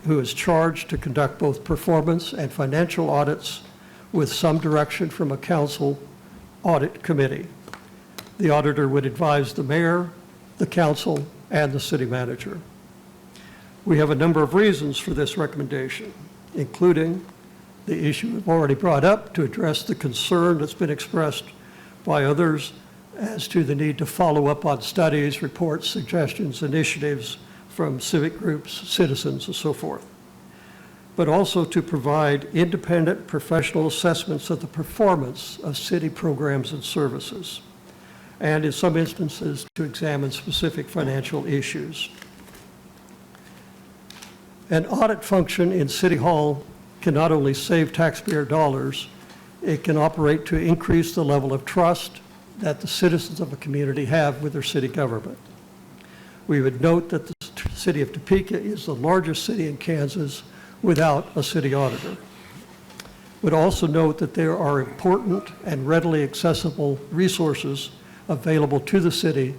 who is charged to conduct both performance and financial audits with some direction from a council audit committee. The auditor would advise the mayor, the council, and the city manager. We have a number of reasons for this recommendation, including the issue we've already brought up to address the concern that's been expressed by others as to the need to follow up on studies, reports, suggestions, initiatives from civic groups, citizens, and so forth, but also to provide independent professional assessments of the performance of city programs and services, and in some instances to examine specific financial issues. An audit function in City Hall can not only save taxpayer dollars, it can operate to increase the level of trust that the citizens of a community have with their city government. We would note that the city of Topeka is the largest city in Kansas without a city auditor. Would also note that there are important and readily accessible resources available to the city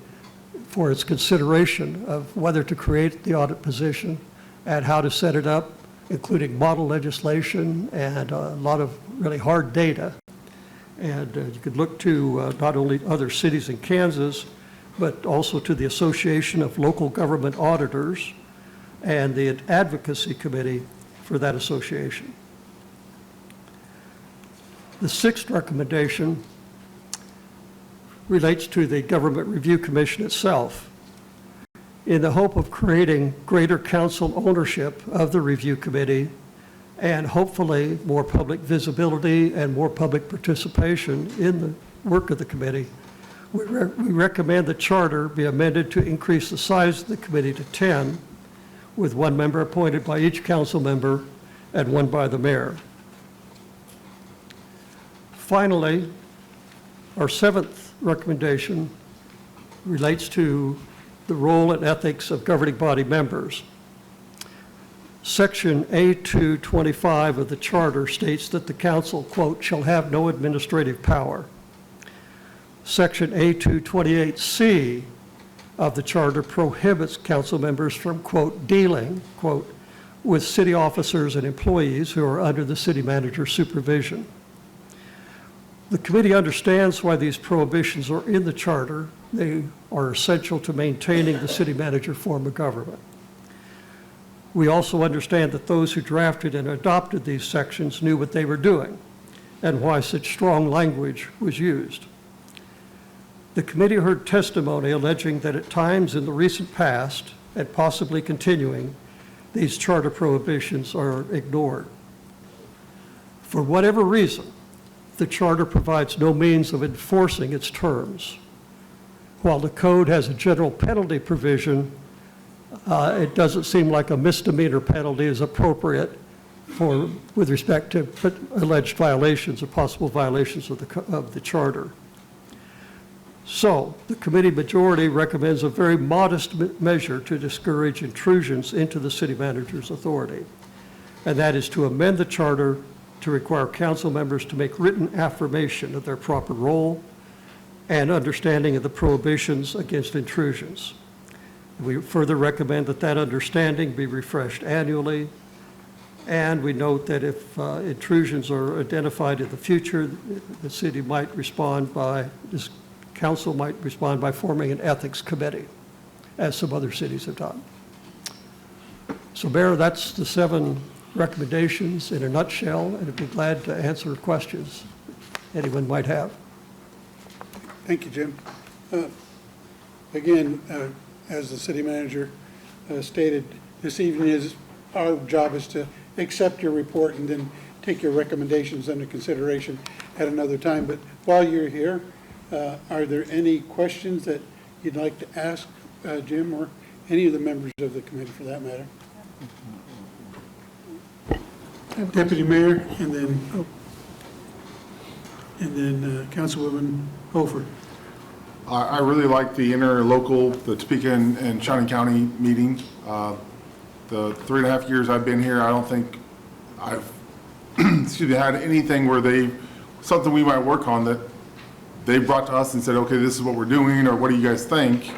for its consideration of whether to create the audit position and how to set it up, including model legislation and a lot of really hard data. And you could look to not only other cities in Kansas, but also to the Association of Local Government Auditors and the Advocacy Committee for that association. The sixth recommendation relates to the Government Review Commission itself. In the hope of creating greater council ownership of the review committee and hopefully more public visibility and more public participation in the work of the committee, we recommend the charter be amended to increase the size of the committee to 10, with one member appointed by each council member and one by the mayor. Finally, our seventh recommendation relates to the role and ethics of governing body members. Section A225 of the charter states that the council, quote, shall have no administrative power. Section A228C of the charter prohibits council members from, quote, dealing, quote, with city officers and employees who are under the city manager's supervision. The committee understands why these prohibitions are in the charter. They are essential to maintaining the city manager form of government. We also understand that those who drafted and adopted these sections knew what they were doing and why such strong language was used. The committee heard testimony alleging that at times in the recent past, and possibly continuing, these charter prohibitions are ignored. For whatever reason, the charter provides no means of enforcing its terms. While the code has a general penalty provision, it doesn't seem like a misdemeanor penalty is appropriate with respect to alleged violations or possible violations of the charter. So the committee majority recommends a very modest measure to discourage intrusions into the city manager's authority, and that is to amend the charter to require council members to make written affirmation of their proper role and understanding of the prohibitions against intrusions. We further recommend that that understanding be refreshed annually, and we note that if intrusions are identified in the future, the city might respond by, this council might respond by forming an ethics committee, as some other cities have done. So Mayor, that's the 7 recommendations in a nutshell, and I'd be glad to answer questions anyone might have. Thank you, Jim. Again, as the city manager stated, this evening our job is to accept your report and then take your recommendations under consideration at another time. But while you're here, are there any questions that you'd like to ask Jim or any of the members of the committee for that matter? Deputy Mayor, and then Councilwoman Hofer. I really like the interlocal, the Topeka and Shawnee County meeting. The 3.5 years I've been here, I don't think I've had anything where something we might work on that they brought to us and said, okay, this is what we're doing, or what do you guys think?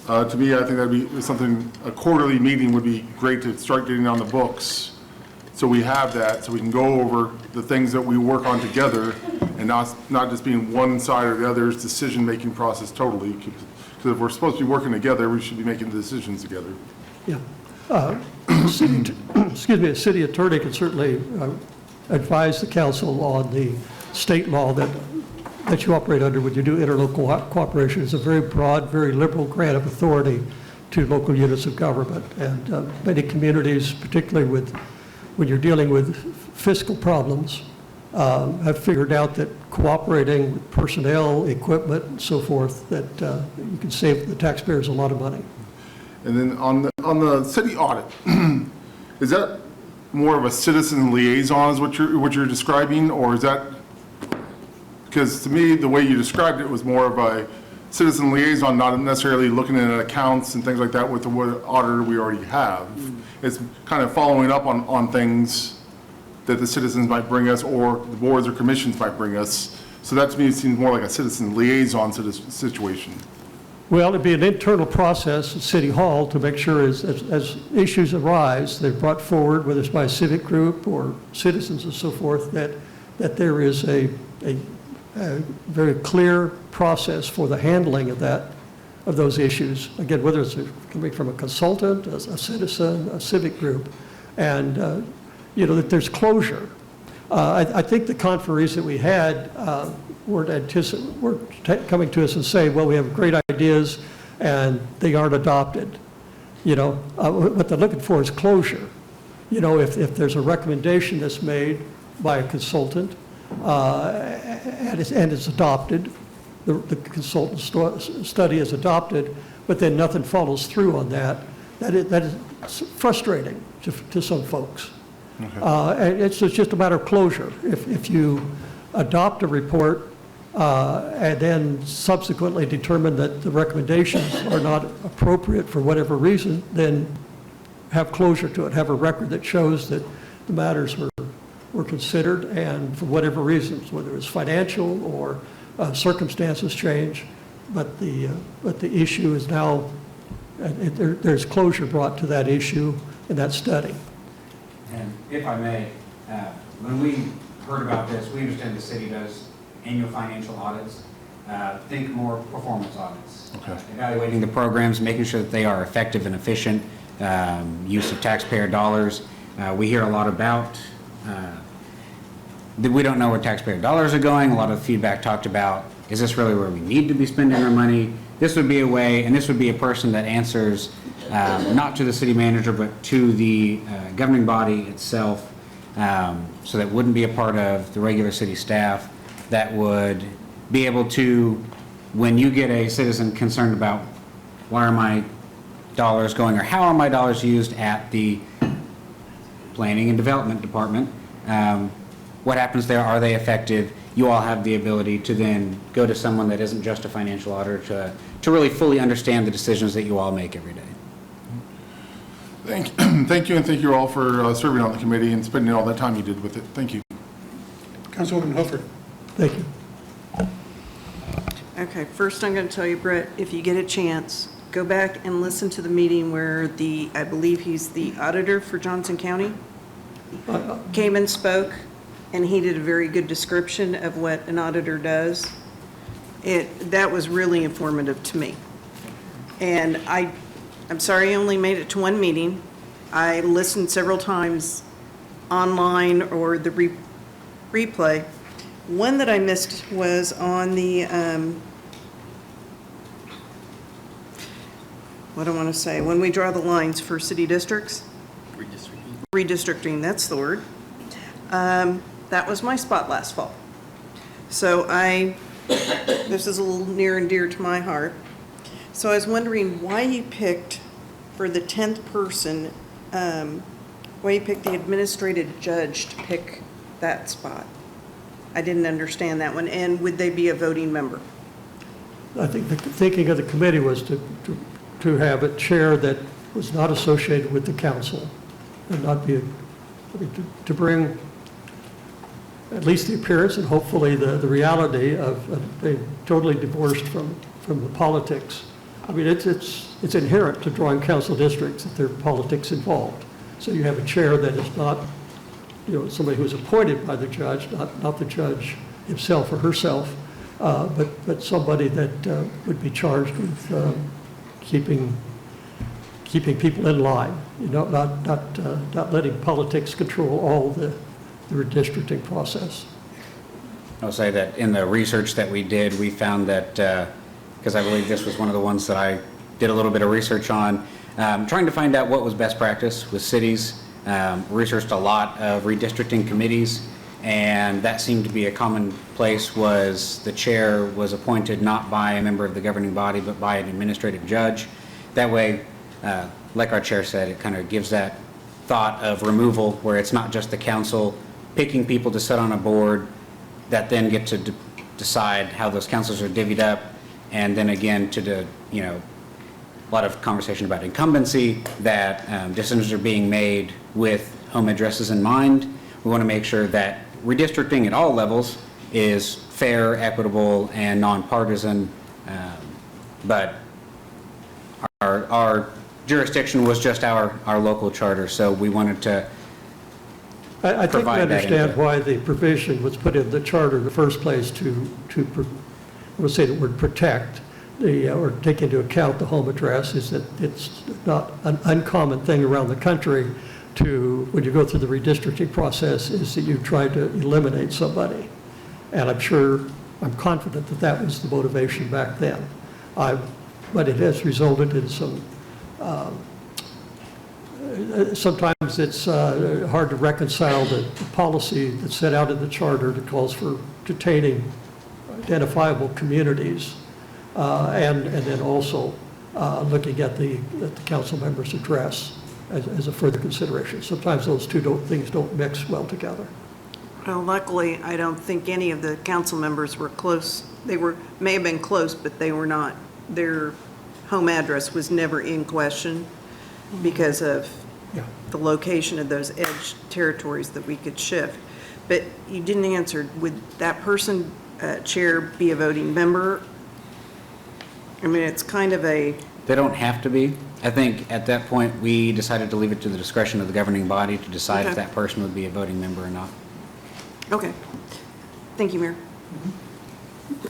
To me, I think that'd be something, a quarterly meeting would be great to start getting on the books. So we have that, so we can go over the things that we work on together and not just being one side or the other's decision-making process totally. Because if we're supposed to be working together, we should be making decisions together. Yeah. The city attorney can certainly advise the council on the state law that you operate under when you do interlocal cooperation. It's a very broad, very liberal grant of authority to local units of government. And many communities, particularly when you're dealing with fiscal problems, have figured out that cooperating with personnel, equipment, and so forth, that you can save the taxpayers a lot of money. And then on the city audit, is that more of a citizen liaison is what you're describing, or is that, because to me, the way you described it was more of a citizen liaison, not necessarily looking at accounts and things like that with the auditor we already have. It's kind of following up on things that the citizens might bring us, or the boards or commissions might bring us. So that to me seems more like a citizen liaison to this situation. Well, it'd be an internal process at City Hall to make sure as issues arise, they're brought forward, whether it's by a civic group or citizens and so forth, that there is a very clear process for the handling of those issues. Again, whether it's coming from a consultant, a citizen, a civic group, and that there's closure. I think the conferees that we had were coming to us and saying, well, we have great ideas and they aren't adopted. What they're looking for is closure. If there's a recommendation that's made by a consultant and it's adopted, the consultant study is adopted, but then nothing follows through on that is frustrating to some folks. And it's just a matter of closure. If you adopt a report and then subsequently determine that the recommendations are not appropriate for whatever reason, then have closure to it, have a record that shows that the matters were considered, and for whatever reasons, whether it's financial or circumstances change, but the issue is now, there's closure brought to that issue in that study. And if I may, when we heard about this, we understand the city does annual financial audits. Think more performance audits. Okay. Evaluating the programs, making sure that they are effective and efficient, use of taxpayer dollars. We hear a lot about that we don't know where taxpayer dollars are going. A lot of feedback talked about, is this really where we need to be spending our money? This would be a way, and this would be a person that answers not to the city manager, but to the governing body itself, so that wouldn't be a part of the regular city staff, that would be able to, when you get a citizen concerned about why are my dollars going, or how are my dollars used at the planning and development department, what happens there, are they effective? You all have the ability to then go to someone that isn't just a financial auditor to really fully understand the decisions that you all make every day. Thank you, and thank you all for serving on the committee and spending all that time you did with it. Thank you. Councilwoman Hofer. Thank you. Okay, first I'm going to tell you, Brett, if you get a chance, go back and listen to the meeting where I believe he's the auditor for Johnson County, came and spoke, and he did a very good description of what an auditor does. That was really informative to me. And I'm sorry I only made it to one meeting. I listened several times online or the replay. One that I missed was on the, what do I want to say? When we draw the lines for city districts? Redistricting, that's the word. That was my spot last fall. So this is a little near and dear to my heart. So I was wondering why you picked, for the 10th person, why you picked the administrative judge to pick that spot. I didn't understand that one. And would they be a voting member? I think the thinking of the committee was to have a chair that was not associated with the council and not be, to bring at least the appearance and hopefully the reality of being totally divorced from the politics. I mean, it's inherent to drawing council districts that there are politics involved. So you have a chair that is not, somebody who's appointed by the judge, not the judge himself or herself, but somebody that would be charged with keeping people in line, not letting politics control all the redistricting process. I'll say that in the research that we did, we found that, because I believe this was one of the ones that I did a little bit of research on, trying to find out what was best practice with cities, researched a lot of redistricting committees, and that seemed to be a common place. Was the chair was appointed not by a member of the governing body, but by an administrative judge. That way, like our chair said, it kind of gives that thought of removal where it's not just the council picking people to sit on a board that then get to decide how those councils are divvied up, and then again a lot of conversation about incumbency, that decisions are being made with home addresses in mind, We want to make sure that redistricting at all levels is fair, equitable, and nonpartisan. But our jurisdiction was just our local charter, so we wanted to I think we provide that understand input. why the provision was put in the charter in the first place to I would say the word protect, or take into account the home address, is that it's not an uncommon thing around the country to, when you go through the redistricting process, is that you try to eliminate somebody. And I'm confident that that was the motivation back then. But it has resulted in some, sometimes it's hard to reconcile the policy that's set out in the charter that calls for detaining identifiable communities, and then also looking at the council member's address as a further consideration. Sometimes those things don't mix well together. Well, luckily, I don't think any of the council members were close. They may have been close, but they were not. Their home address was never in question because of the location of those edge territories that we could shift. But you didn't answer, would that person, chair, be a voting member? I mean, it's kind of a... They don't have to be. I think at that point, we decided to leave it to the discretion of the governing body to decide if that person would be a voting member or not. Okay. Thank you, Mayor.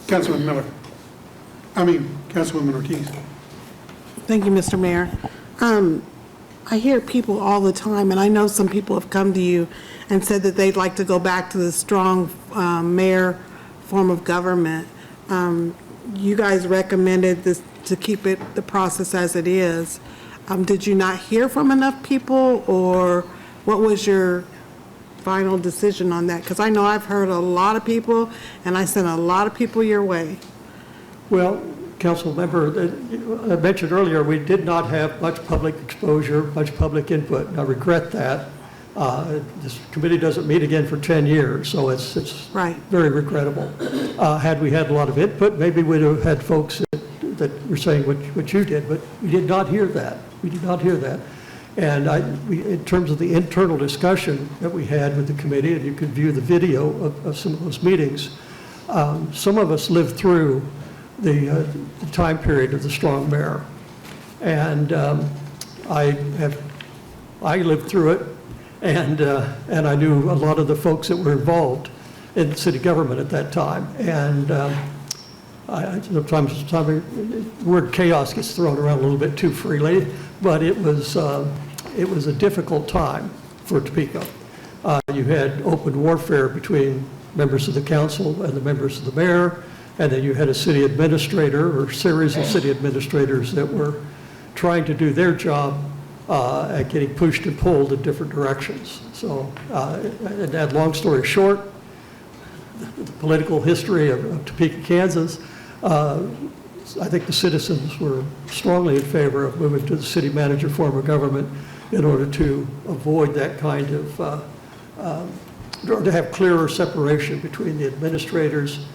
Councilman Miller. Councilwoman Ortiz. Thank you, Mr. Mayor. I hear people all the time, and I know some people have come to you and said that they'd like to go back to the strong mayor form of government. You guys recommended this to keep the process as it is. Did you not hear from enough people, or what was your final decision on that? Because I know I've heard a lot of people, and I sent a lot of people your way. Well, Council member, I mentioned earlier, we did not have much public exposure, much public input, and I regret that. This committee doesn't meet again for 10 years, so it's very regrettable. Had we had a lot of input, maybe we'd have had folks that were saying what you did, but we did not hear that. We did not hear that. And in terms of the internal discussion that we had with the committee, and you can view the video of some of those meetings, some of us lived through the time period of the strong mayor. And I lived through it, and I knew a lot of the folks that were involved in city government at that time. And sometimes the word chaos gets thrown around a little bit too freely, but it was a difficult time for Topeka. You had open warfare between members of the council and the members of the mayor, and then you had a city administrator or series of city administrators that were trying to do their job at getting pushed and pulled in different directions. So, and that long story short, the political history of Topeka, Kansas, I think the citizens were strongly in favor of moving to the city manager form of government in order to avoid that kind of, or to have clearer separation between the administrators'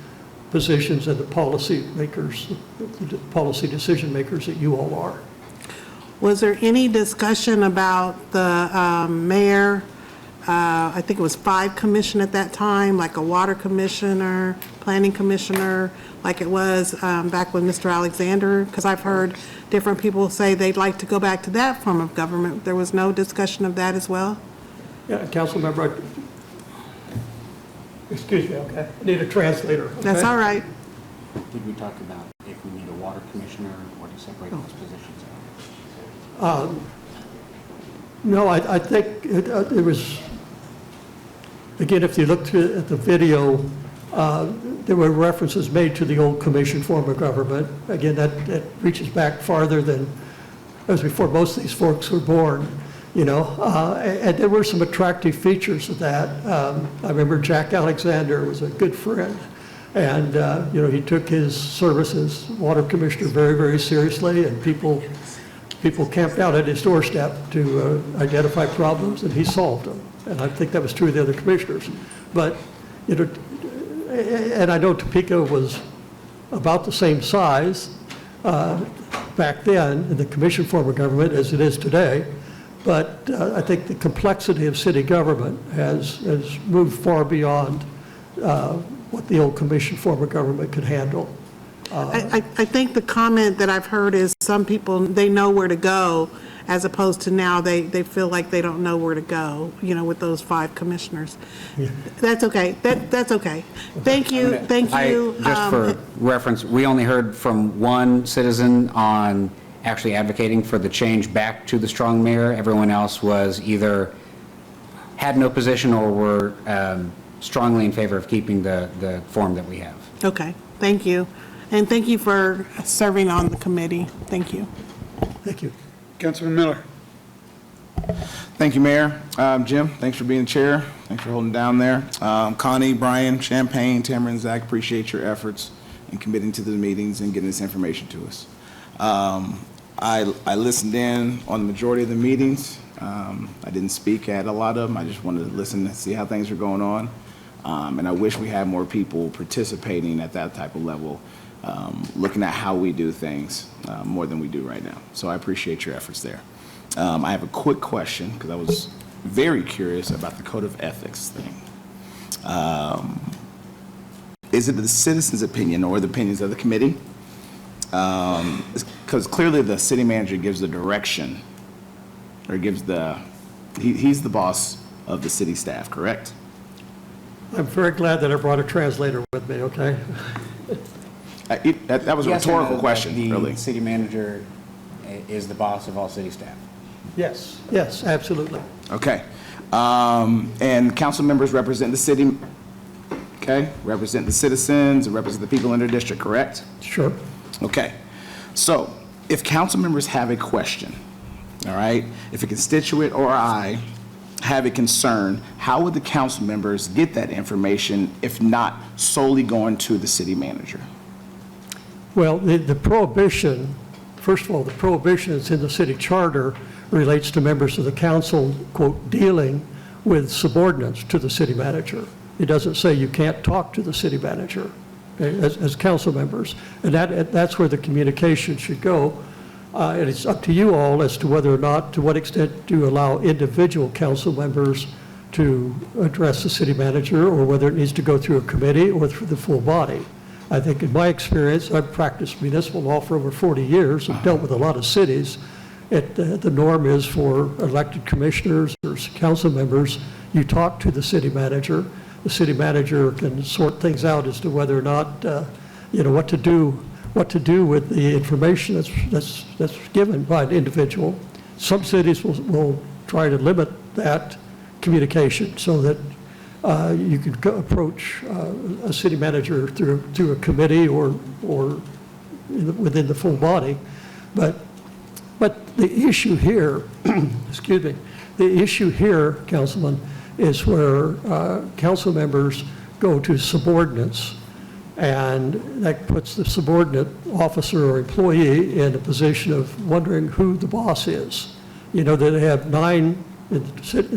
positions and the policy makers, the policy decision makers that you all are. Was there any discussion about the mayor, I think it was 5 commission at that time, like a water commissioner, planning commissioner, like it was back with Mr. Alexander? Because I've heard different people say they'd like to go back to that form of government. There was no discussion of that as well? Yeah, council member, excuse me, okay, I need a translator. Okay? That's all right. Did we talk about if we need a water commissioner or to separate those positions out? No, I think it was, again, if you look at the video, there were references made to the old commission form of government. Again, that reaches back farther than, that was before most of these folks were born, you know, and there were some attractive features of that. I remember Jack Alexander was a good friend, and, you know, he took his service as water commissioner very, very seriously, and people camped out at his doorstep to identify problems, and he solved them. And I think that was true of the other commissioners. But, you know, and I know Topeka was about the same size back then in the commission form of government as it is today. But I think the complexity of city government has moved far beyond what the old commission form of government could handle. I think the comment that I've heard is some people, they know where to go, as opposed to now they feel like they don't know where to go, with those 5 commissioners. Yeah. That's okay. That's okay. Thank you, thank you. Just for reference, we only heard from one citizen on actually advocating for the change back to the strong mayor. Everyone else was either had no position or were strongly in favor of keeping the form that we have. Okay, thank you. And thank you for serving on the committee. Thank you. Thank you. Councilman Miller. Thank you, Mayor. Jim, thanks for being the chair. Thanks for holding down there. Connie, Brian, Champagne, Tamara, and Zach, appreciate your efforts in committing to the meetings and getting this information to us. I listened in on the majority of the meetings. I didn't speak at a lot of them. I just wanted to listen and see how things are going on. And I wish we had more people participating at that type of level, looking at how we do things more than we do right now. So I appreciate your efforts there. I have a quick question because I was very curious about the code of ethics thing. Is it the citizens' opinion or the opinions of the committee? Because clearly the city manager gives the direction or gives he's the boss of the city staff, correct? I'm very glad that I brought a translator with me, okay? That was a Yes or no, retourical that question, really. The city manager is the boss of all city staff. Yes, yes, absolutely. Okay. And council members represent the city, okay? Represent the citizens and represent the people in their district, correct? Sure. Okay. So if council members have a question, all right, if a constituent or I have a concern, how would the council members get that information if not solely going to the city manager? Well, the prohibition, first of all, the prohibition that's in the city charter relates to members of the council, quote, dealing with subordinates to the city manager. It doesn't say you can't talk to the city manager, okay, as council members. And that's where the communication should go. And it's up to you all as to whether or not, to what extent do you allow individual council members to address the city manager, or whether it needs to go through a committee or through the full body. I think in my experience, I've practiced municipal law for over 40 years and dealt with a lot of cities. The norm is for elected commissioners or council members, you talk to the city manager. The city manager can sort things out as to whether or not, what to do with the information that's given by an individual. Some cities will try to limit that communication so that you can approach a city manager through a committee or within the full body. But the issue here, excuse me, the issue here, Councilman, is where council members go to subordinates, and that puts the subordinate officer or employee in a position of wondering who the boss is. You know, they have 9, in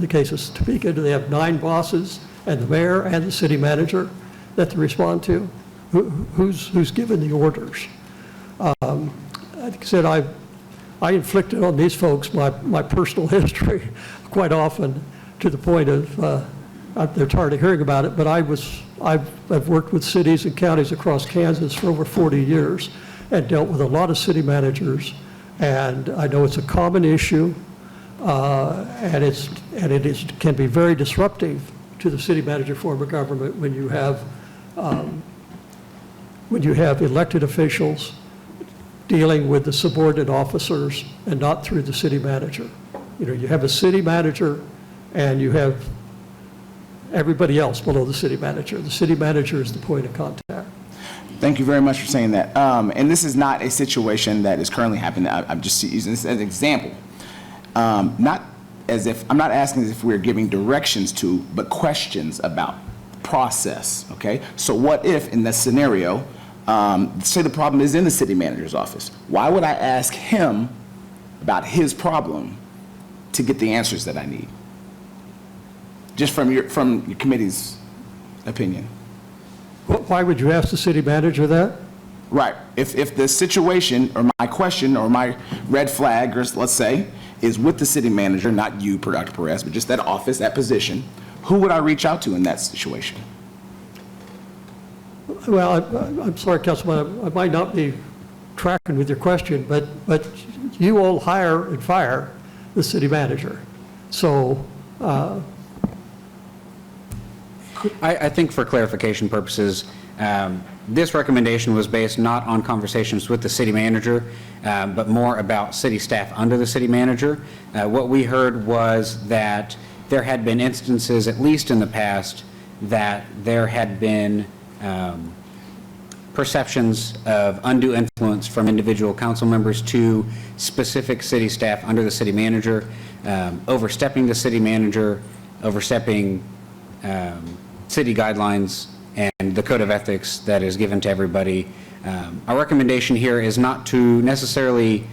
the case of Topeka, do they have 9 bosses, and the mayor and the city manager that they respond to? Who's given the orders? Like I said, I inflicted on these folks my personal history quite often, to the point of they're tired of hearing about it, but I've worked with cities and counties across Kansas for over 40 years and dealt with a lot of city managers, and I know it's a common issue, and it can be very disruptive to the city manager form of government when you have elected officials dealing with the subordinate officers and not through the city manager. You know, you have a city manager and you have everybody else below the city manager. The city manager is the point of contact. Thank you very much for saying that. And this is not a situation that is currently happening. I'm just using this as an example. I'm not asking as if we're giving directions to, but questions about process, okay? So what if, in this scenario, say the problem is in the city manager's office. Why would I ask him about his problem to get the answers that I need? Just from your committee's opinion. Why would you ask the city manager that? Right. If the situation or my question or my red flag, or let's say, is with the city manager, not you, Dr. Perez, but just that office, that position, who would I reach out to in that situation? Well, I'm sorry, Councilman, I might not be tracking with your question, but you all hire and fire the city manager. So I think for clarification purposes, this recommendation was based not on conversations with the city manager, but more about city staff under the city manager. What we heard was that there had been instances, at least in the past, that there had been perceptions of undue influence from individual council members to specific city staff under the city manager, overstepping the city manager, overstepping city guidelines and the code of ethics that is given to everybody. Our recommendation here is not to necessarily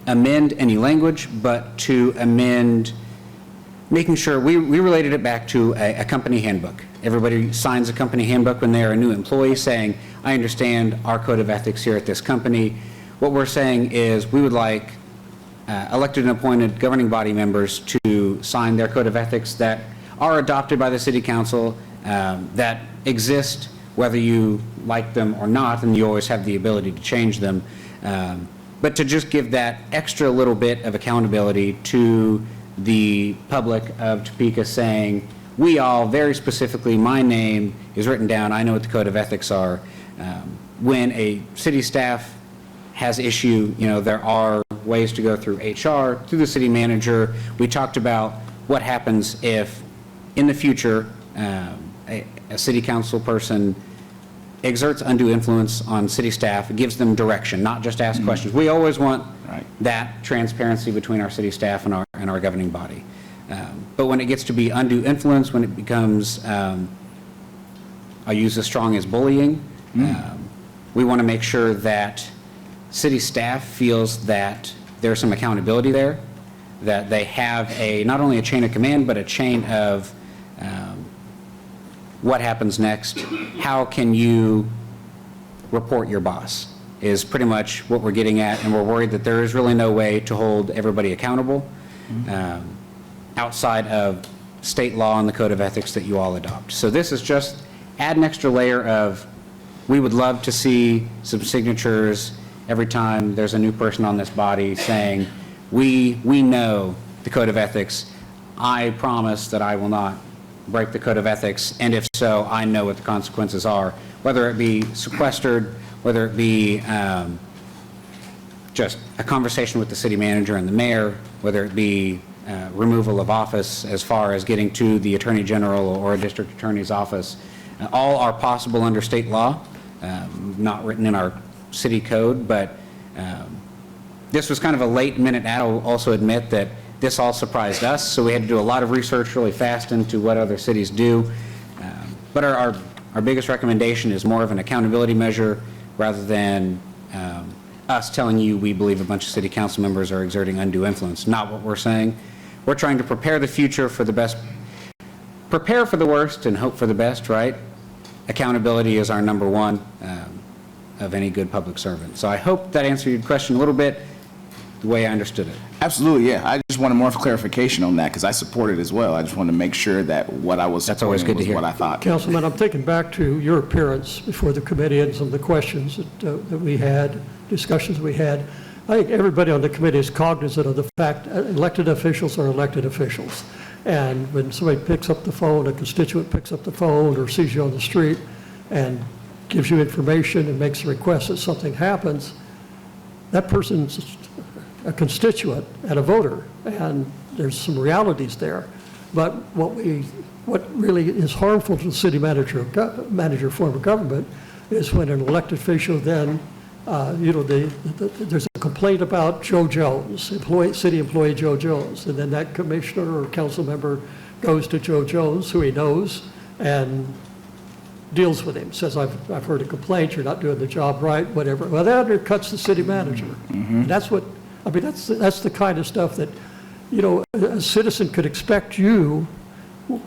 amend any language, but to amend, making sure, we related it back to a company handbook. Everybody signs a company handbook when they're a new employee saying, I understand our code of ethics here at this company. What we're saying is we would like elected and appointed governing body members to sign their code of ethics that are adopted by the city council, that exist whether you like them or not, and you always have the ability to change them. But to just give that extra little bit of accountability to the public of Topeka, saying, we all, very specifically, my name is written down, I know what the code of ethics are. When a city staff has issue, there are ways to go through HR, through the city manager. We talked about what happens if, in the future, a city council person exerts undue influence on city staff, gives them direction, not just ask questions. We always want that transparency between our city staff and our governing body. But when it gets to be undue influence, when it becomes, I'll use as strong as bullying, we want to make sure that city staff feels that there's some accountability there, that they have not only a chain of command, but a chain of what happens next, how can you report your boss, is pretty much what we're getting at, and we're worried that there is really no way to hold everybody accountable outside of state law and the code of ethics that you all adopt. So this is just add an extra layer of, we would love to see some signatures every time there's a new person on this body saying, we know the code of ethics, I promise that I will not break the code of ethics, and if so, I know what the consequences are, whether it be sequestered, whether it be just a conversation with the city manager and the mayor, whether it be removal of office as far as getting to the attorney general or a district attorney's office. All are possible under state law, not written in our city code, but this was kind of a late minute add. I'll also admit that this all surprised us, so we had to do a lot of research really fast into what other cities do. But our biggest recommendation is more of an accountability measure rather than us telling you we believe a bunch of city council members are exerting undue influence. Not what we're saying. We're trying to prepare the future for the best, prepare for the worst and hope for the best, right? Accountability is our number one of any good public servant. So I hope that answered your question a little bit the way I understood it. Absolutely, yeah. I just wanted more clarification on that because I support it as well. I just wanted to make sure that what I was That's always good to hear. What I thought. Councilman, I'm thinking back to your appearance before the committee and some of the questions that we had, discussions we had. I think everybody on the committee is cognizant of the fact elected officials are elected officials. And when somebody picks up the phone, a constituent picks up the phone or sees you on the street and gives you information and makes a request that something happens, that person's a constituent and a voter, and there's some realities there. But what really is harmful to the city manager form of government is when an elected official then, there's a complaint about Joe Jones, city employee Joe Jones, and then that commissioner or council member goes to Joe Jones, who he knows, and deals with him, says, I've heard a complaint, you're not doing the job right, whatever. Well, that undercuts the city manager. And that's the kind of stuff that, a citizen could expect you,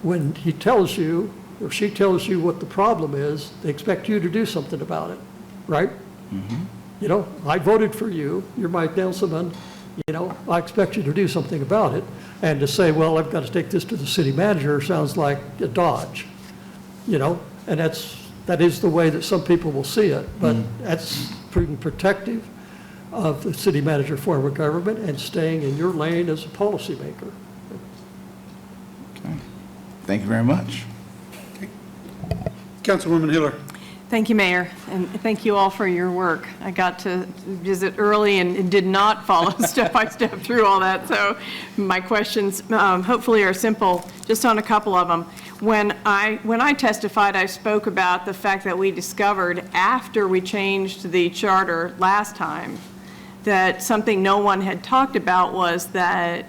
when he tells you, or she tells you what the problem is, they expect you to do something about it. right? You know, I voted for you, you're my councilman, you know, I expect you to do something about it. And to say, well, I've got to take this to the city manager sounds like a dodge, you know? And that is the way that some people will see it, but that's being protective of the city manager form of government and staying in your lane as a policymaker. Okay. Thank you very much. Councilwoman Hiller. Thank you, Mayor, and thank you all for your work. I got to visit early and did not follow step by step through all that, so my questions hopefully are simple, just on a couple of them. When I testified, I spoke about the fact that we discovered after we changed the charter last time that something no one had talked about was that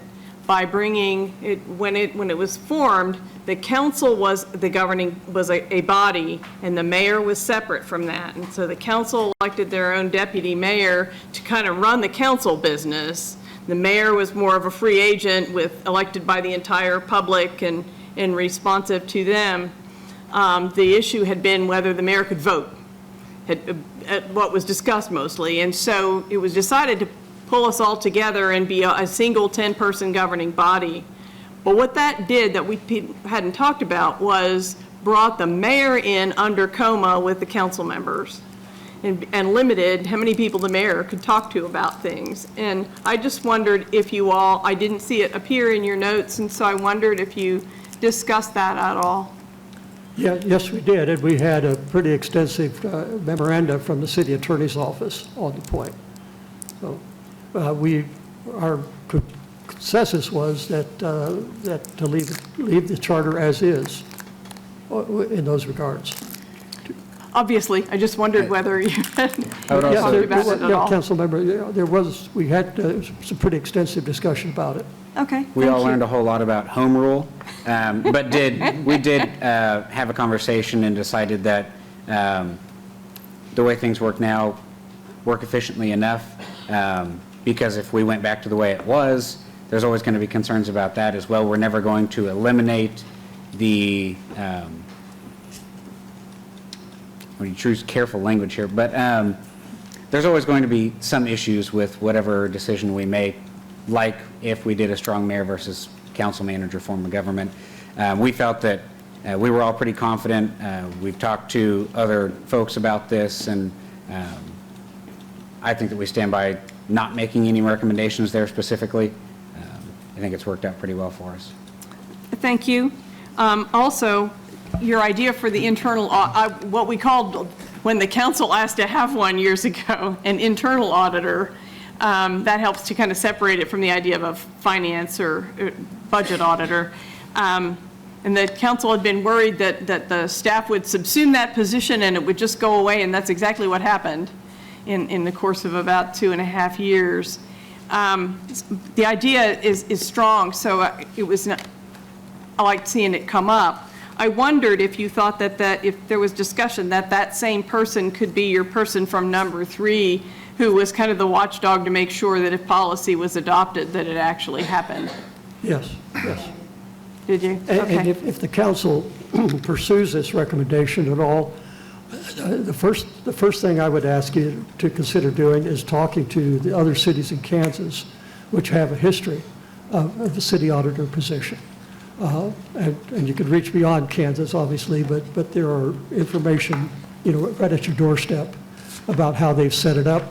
by bringing it, when it was formed, the council was a body, and the mayor was separate from that. And so the council elected their own deputy mayor to kind of run the council business. The mayor was more of a free agent elected by the entire public and responsive to them. The issue had been whether the mayor could vote, what was discussed mostly. And so it was decided to pull us all together and be a single 10-person governing body. But what that did that we hadn't talked about was brought the mayor in under coma with the council members and limited how many people the mayor could talk to about things. And I just wondered if you all, I didn't see it appear in your notes, and so I wondered if you discussed that at all. Yeah, yes, we did, and we had a pretty extensive memoranda from the city attorney's office on the point. So our consensus was that to leave the charter as is in those regards. Obviously, I just wondered whether you had talked about it at all. Council member, we had some pretty extensive discussion about it. Okay. We all learned a whole lot about home rule, but we did have a conversation and decided that the way things work now work efficiently enough, because if we went back to the way it was, there's always going to be concerns about that as well. We're never going to eliminate the, when you choose careful language here, but there's always going to be some issues with whatever decision we make, like if we did a strong mayor versus council manager form of government. We felt that we were all pretty confident. We've talked to other folks about this, and I think that we stand by not making any recommendations there specifically. I think it's worked out pretty well for us. Thank you. Also, your idea for the internal, what we called, when the council asked to have one years ago, an internal auditor, that helps to kind of separate it from the idea of a finance or budget auditor. And the council had been worried that the staff would subsume that position and it would just go away, and that's exactly what happened in the course of about 2.5 years. The idea is strong, so it was not, I liked seeing it come up. I wondered if you thought that if there was discussion that same person could be your person from number 3, who was kind of the watchdog to make sure that if policy was adopted, that it actually happened. Yes, yes. Did you? And Okay. if the council pursues this recommendation at all, the first thing I would ask you to consider doing is talking to the other cities in Kansas which have a history of the city auditor position. And you could reach beyond Kansas, obviously, but there are information, right at your doorstep about how they've set it up,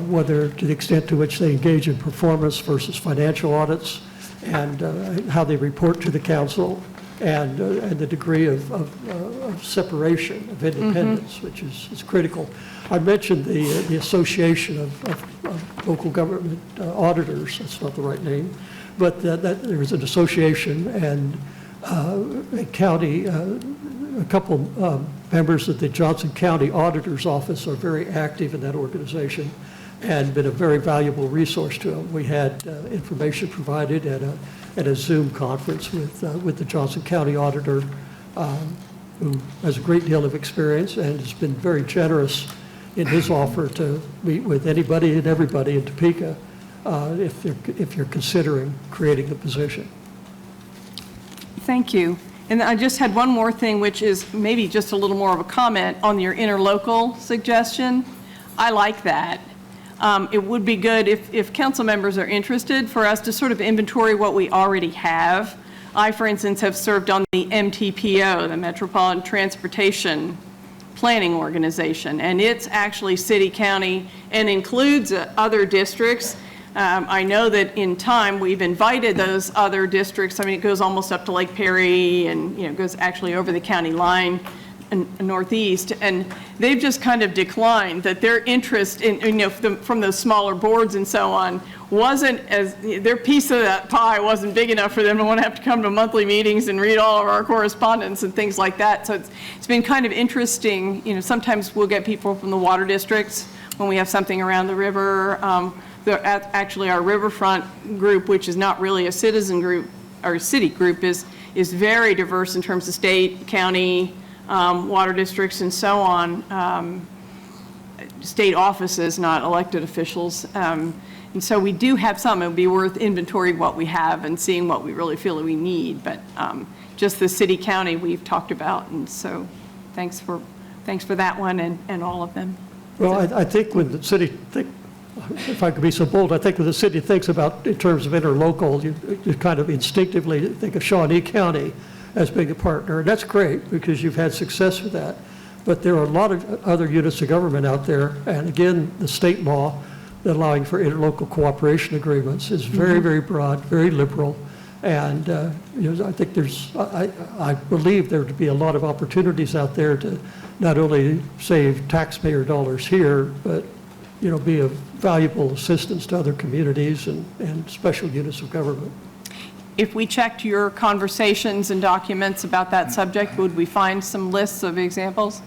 whether to the extent to which they engage in performance versus financial audits, and how they report to the council, and the degree of separation, of independence, which is critical. I mentioned the Association of Local Government Auditors, that's not the right name, but that there is an association, and a county, a couple members of the Johnson County Auditor's Office are very active in that organization and been a very valuable resource to them. We had information provided at a Zoom conference with the Johnson County Auditor, who has a great deal of experience and has been very generous in his offer to meet with anybody and everybody in Topeka if you're considering creating the position. Thank you. And I just had one more thing, which is maybe just a little more of a comment on your interlocal suggestion. I like that. It would be good if council members are interested for us to sort of inventory what we already have. I, for instance, have served on the MTPO, the Metropolitan Transportation Planning Organization, and it's actually city, county, and includes other districts. I know that in time, we've invited those other districts. I mean, it goes almost up to Lake Perry and, you know, goes actually over the county line and northeast, and they've just kind of declined that their interest in, you know, from those smaller boards and so on wasn't as, their piece of that pie wasn't big enough for them to want to have to come to monthly meetings and read all of our correspondence and things like that. So it's been kind of interesting. You know, sometimes we'll get people from the water districts when we have something around the river. Actually, our riverfront group, which is not really a citizen group, our city group, is very diverse in terms of state, county, water districts, and so on. State offices, not elected officials. And so we do have some. It would be worth inventorying what we have and seeing what we really feel that we need. But just the city, county we've talked about. And so thanks for that one and all of them. Well, I think when the city, if I could be so bold, I think when the city thinks about, in terms of interlocal, you kind of instinctively think of Shawnee County as being a partner. And that's great because you've had success with that. But there are a lot of other units of government out there. And again, the state law allowing for interlocal cooperation agreements is very, very broad, very liberal. And you know, I think I believe there to be a lot of opportunities out there to not only save taxpayer dollars here, but you know, be of valuable assistance to other communities and special units of government. If we checked your conversations and documents about that subject, would we find some lists of examples?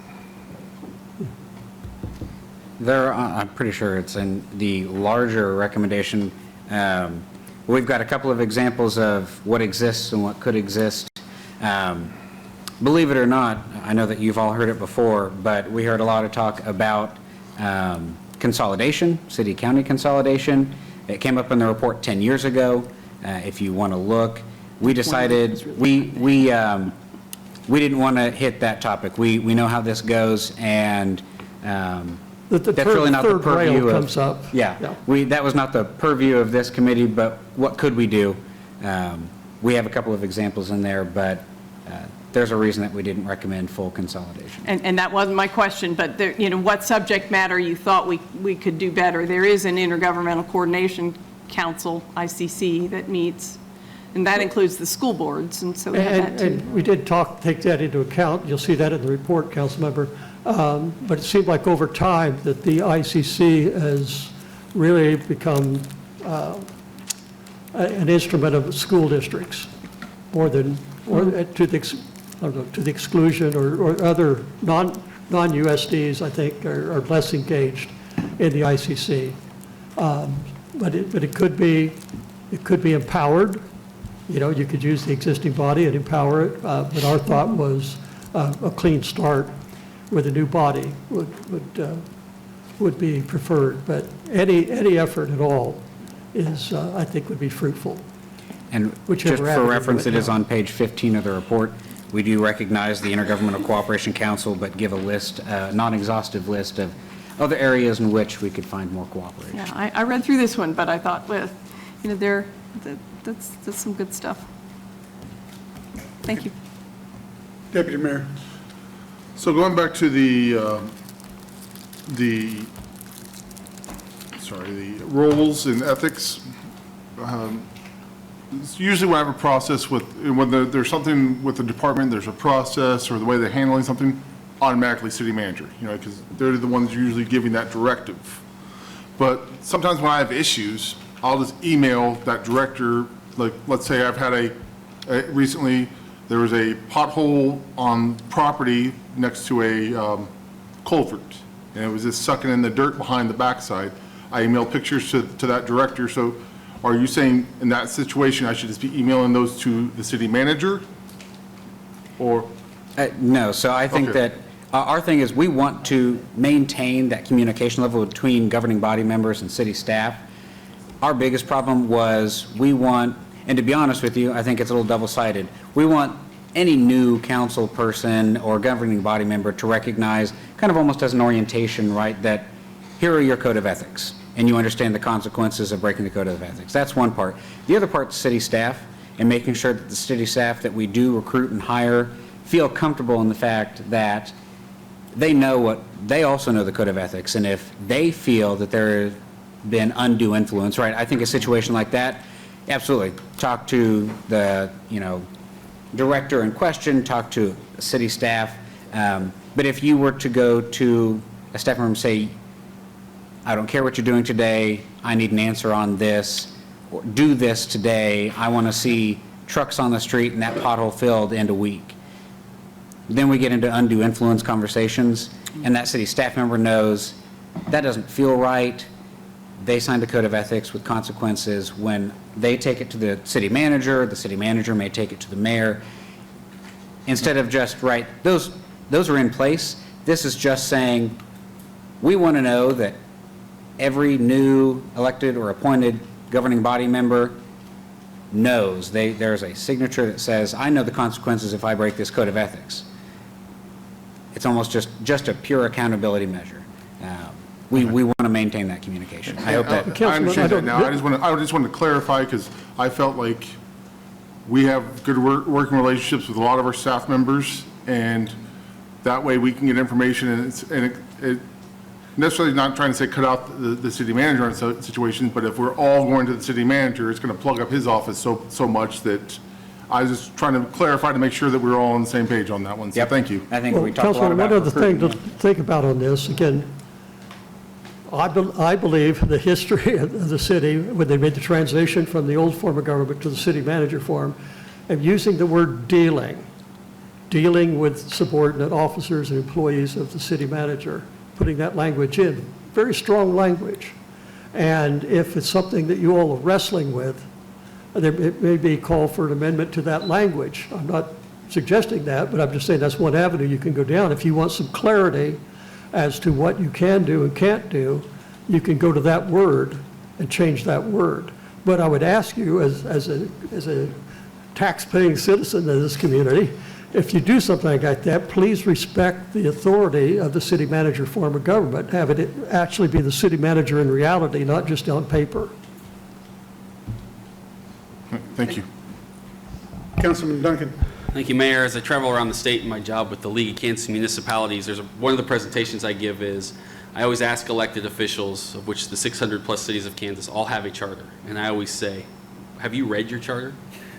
I'm pretty sure it's in the larger recommendation. We've got a couple of examples of what exists and what could exist. Believe it or not, I know that you've all heard it before, but we heard a lot of talk about consolidation, city-county consolidation. It came up in the report 10 years ago. If you want to look, we decided we didn't want to hit that topic. We know how this goes, and that's really not the purview of. Comes up. Yeah. That was not the purview of this committee. But what could we do? We have a couple of examples in there, but there's a reason that we didn't recommend full consolidation. And that wasn't my question, but there, you know, what subject matter you thought we could do better? There is an Intergovernmental Coordination Council, ICC, that meets, and that includes the school boards, and so we have that too. And we did take that into account. You'll see that in the report, council member. But it seemed like over time that the ICC has really become an instrument of school districts more than, to the exclusion or other non-USDs, I think, are less engaged in the ICC. But it could be empowered. You know, you could use the existing body and empower it. But our thought was a clean start with a new body would be preferred. But any effort at all is, I think, would be fruitful. And just for reference, it is on page 15 of the report. We do recognize the Intergovernmental Cooperation Council, but give a list, non-exhaustive list of other areas in which we could find more cooperation. Yeah, I read through this one, but I thought, well, you know, that's some good stuff. Thank you. Deputy Mayor. So going back to the rules and ethics, it's usually when I have a process when there's something with the department, there's a process or the way they're handling something, automatically city manager, you know, because they're the ones usually giving that directive. But sometimes when I have issues, I'll just email that director. Like, let's say I've had recently there was a pothole on property next to a culvert, and it was just sucking in the dirt behind the backside. I emailed pictures to that director. So are you saying in that situation I should just be emailing those to the city manager? Or? No, so I think that our thing is we want to maintain that communication level between governing body members and city staff. Our biggest problem was we want, and to be honest with you, I think it's a little double-sided. We want any new council person or governing body member to recognize, kind of almost as an orientation, right, that here are your code of ethics, and you understand the consequences of breaking the code of ethics. That's one part. The other part is city staff, and making sure that the city staff that we do recruit and hire feel comfortable in the fact that they also know the code of ethics, and if they feel that there has been undue influence, right, I think a situation like that, absolutely, talk to the, director in question, talk to city staff, but if you were to go to a staff member and say, I don't care what you're doing today, I need an answer on this, or do this today, I want to see trucks on the street and that pothole filled in a week. Then we get into undue influence conversations, and that city staff member knows that doesn't feel right. They signed a code of ethics with consequences. When they take it to the city manager may take it to the mayor. Instead of just, right, those are in place. This is just saying, we want to know that every new elected or appointed governing body member knows. There's a signature that says, I know the consequences if I break this code of ethics. It's almost just a pure accountability measure. We want to maintain that communication. I hope that. I understand that now. I just wanted to clarify, because I felt like we have good working relationships with a lot of our staff members, and that way we can get information, and it necessarily not trying to say cut out the city manager in situations, but if we're all going to the city manager, it's going to plug up his office so much that I was just trying to clarify to make sure that we're all on the same page on that one. So thank you. I think we talked a lot Councilman, about one other thing to recruitment. think about on this, again, I believe the history of the city, when they made the transition from the old form of government to the city manager form, of using the word dealing with subordinate officers and employees of the city manager, putting that language in, very strong language. And if it's something that you all are wrestling with, it may be a call for an amendment to that language. I'm not suggesting that, but I'm just saying that's one avenue you can go down. If you want some clarity as to what you can do and can't do, you can go to that word and change that word. But I would ask you, as a tax-paying citizen of this community, if you do something like that, please respect the authority of the city manager form of government. Have it actually be the city manager in reality, not just on paper. Thank you. Councilman Duncan. Thank you, Mayor. As I travel around the state in my job with the League of Kansas Municipalities, one of the presentations I give is I always ask elected officials, of which the 600-plus cities of Kansas all have a charter, and I always say, have you read your charter?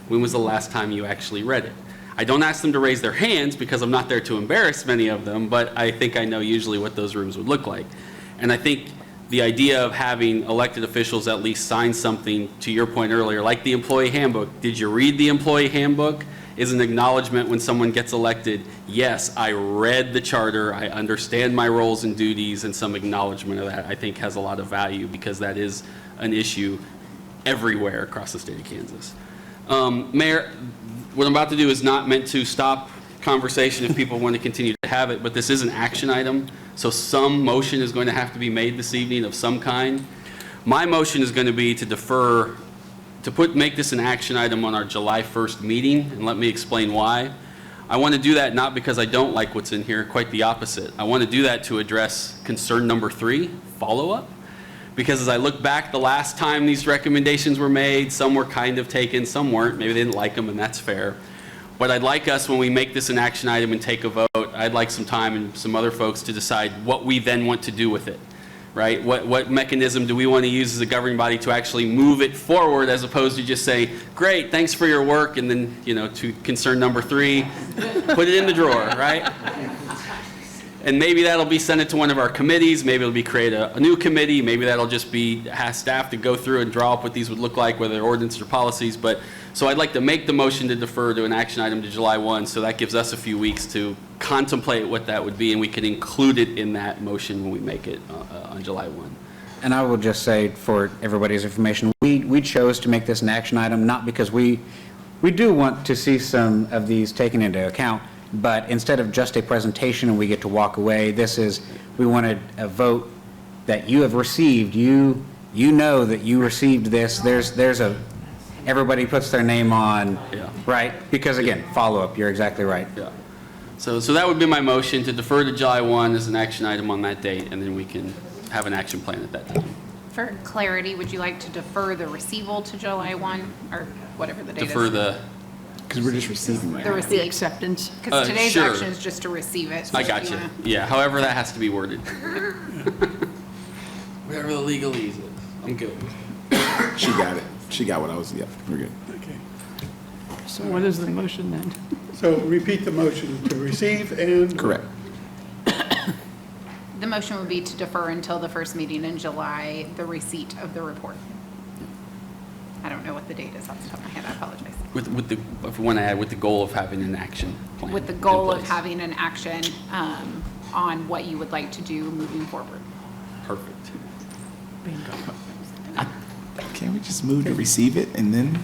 When was the last time you actually read it? I don't ask them to raise their hands because I'm not there to embarrass many of them, but I think I know usually what those rooms would look like. And I think the idea of having elected officials at least sign something, to your point earlier, like the employee handbook. Did you read the employee handbook? Is an acknowledgement when someone gets elected, yes, I read the charter, I understand my roles and duties, and some acknowledgement of that I think has a lot of value, because that is an issue everywhere across the state of Kansas. Mayor, what I'm about to do is not meant to stop conversation if people want to continue to have it, but this is an action item, so some motion is going to have to be made this evening of some kind. My motion is going to be to defer, make this an action item on our July 1st meeting, and let me explain why. I want to do that not because I don't like what's in here, quite the opposite. I want to do that to address concern number 3, follow-up. Because as I look back the last time these recommendations were made, some were kind of taken, some weren't. Maybe they didn't like them, and that's fair. But I'd like us, when we make this an action item and take a vote, I'd like some time and some other folks to decide what we then want to do with it, right? What mechanism do we want to use as a governing body to actually move it forward, as opposed to just say, great, thanks for your work, and then, to concern number 3, put it in the drawer, right? And maybe that'll be sent it to one of our committees, maybe it'll be create a new committee, maybe that'll just be have staff to go through and draw up what these would look like, whether they're ordinance or policies. But so I'd like to make the motion to defer to an action item to July 1, so that gives us a few weeks to contemplate what that would be, and we can include it in that motion when we make it on July 1. And I will just say, for everybody's information, we chose to make this an action item, not because we do want to see some of these taken into account, but instead of just a presentation and we get to walk away, we wanted a vote that you have received. You know that you received this. There's a everybody puts their name on, Yeah. right? Because again, follow-up, you're exactly right. Yeah. So that would be my motion, to defer to July 1 as an action item on that date, and then we can have an action plan at that time. For clarity, would you like to defer the receival to July 1, or whatever the date is? Defer the, Because we're just receiving right The now. receipt. Acceptance. Because today's sure. action is just to receive it. so I if got you. wanna- Yeah, however that has to be worded. Whatever the legalese is, I'm good. She got it. She got what I was, yep, we're good. Okay. So what is the motion then? So repeat the motion to receive and. Correct. The motion would be to defer until the first meeting in July, the receipt of the report. I don't know what the date is off the top of my head, I apologize. With the, if we want to add, with the goal of having an action plan. With the in goal of place. having an action on what you would like to do moving forward. Perfect. Can't we just move to receive it and then?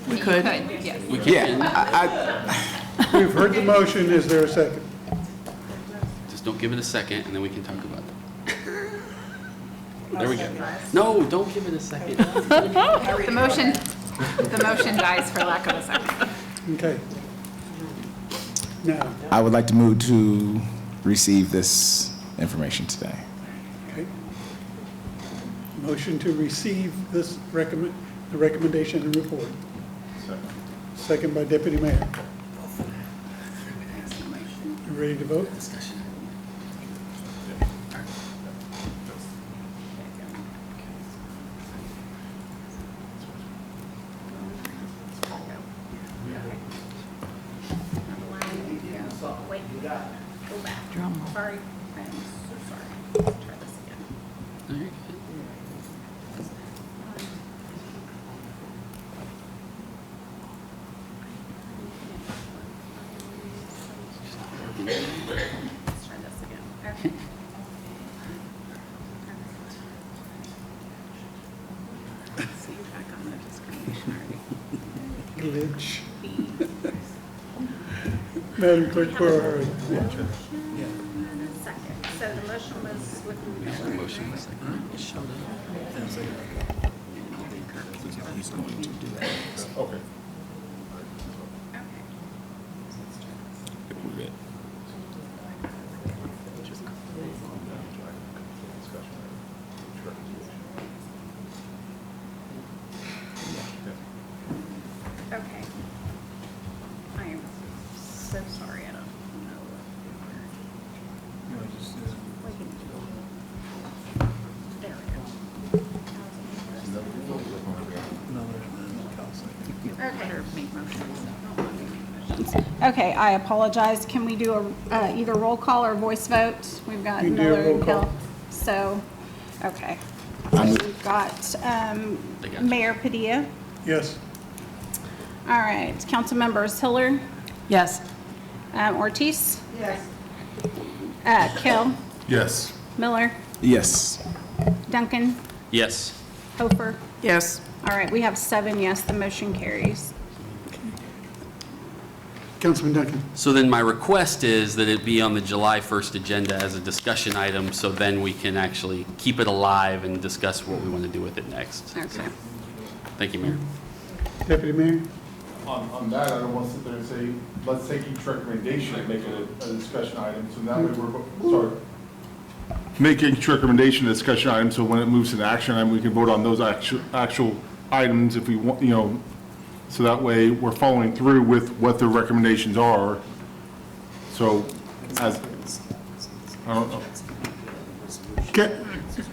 We could. Yes. We can, We've heard the motion, is there a second? just don't give it a second, and then we can talk about it. There we go. No, don't give it a second. The motion dies for lack of a second. Okay. Now, I would like to move to receive this information today. okay. Motion to receive this the recommendation and report. Second by Deputy Mayor. You ready to vote? Sorry, I am so sorry. Try this again. No, you're good. Let's try this again. Okay. See you back on the discrimination already. Glitch. Madam Clerk, where are we? Second. So the motion was with. Motion was like, shut up. Okay. We're good. Okay. I am so sorry, I don't know. There we go. Okay, I apologize. Can we do either roll call or voice vote? We've got You can do a Miller roll and call. Hill. So, okay. So we've got Mayor Padilla. Yes. All right, council members Hiller, Yes. Ortiz. Yes. Kill, Yes. Miller, Yes. Duncan, Yes. Hofer. Yes. All right, we have 7 yes, the motion carries. Councilman Duncan. So then my request is that it be on the July 1st agenda as a discussion item, so then we can actually keep it alive and discuss what we want to do with it next. Okay. Thank you, Mayor. Deputy Mayor? On that, I don't want to sit there and say, let's take each recommendation and make it a discussion item, so that way we're, sorry. Make each recommendation a discussion item, so when it moves to the action item, we can vote on those actual items if we want, you know, so that way we're following through with what the recommendations are. So, as, I don't know,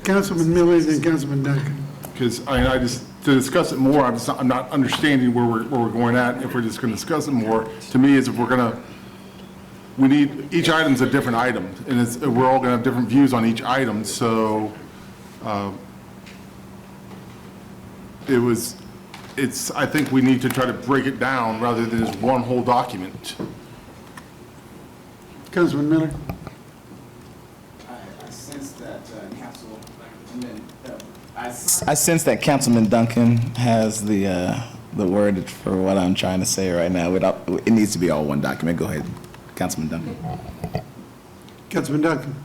Councilman Miller and Councilman Duncan. because I just, to discuss it more, I'm not understanding where we're going at, if we're just going to discuss it more. To me, is if we're going to, we need, each item's a different item, and it's, we're all going to have different views on each item, so I think we need to try to break it down rather than as one whole document. Councilman Miller? I sense that Councilman Duncan has the word for what I'm trying to say right now. It needs to be all one document. Go ahead, Councilman Duncan. Councilman Duncan?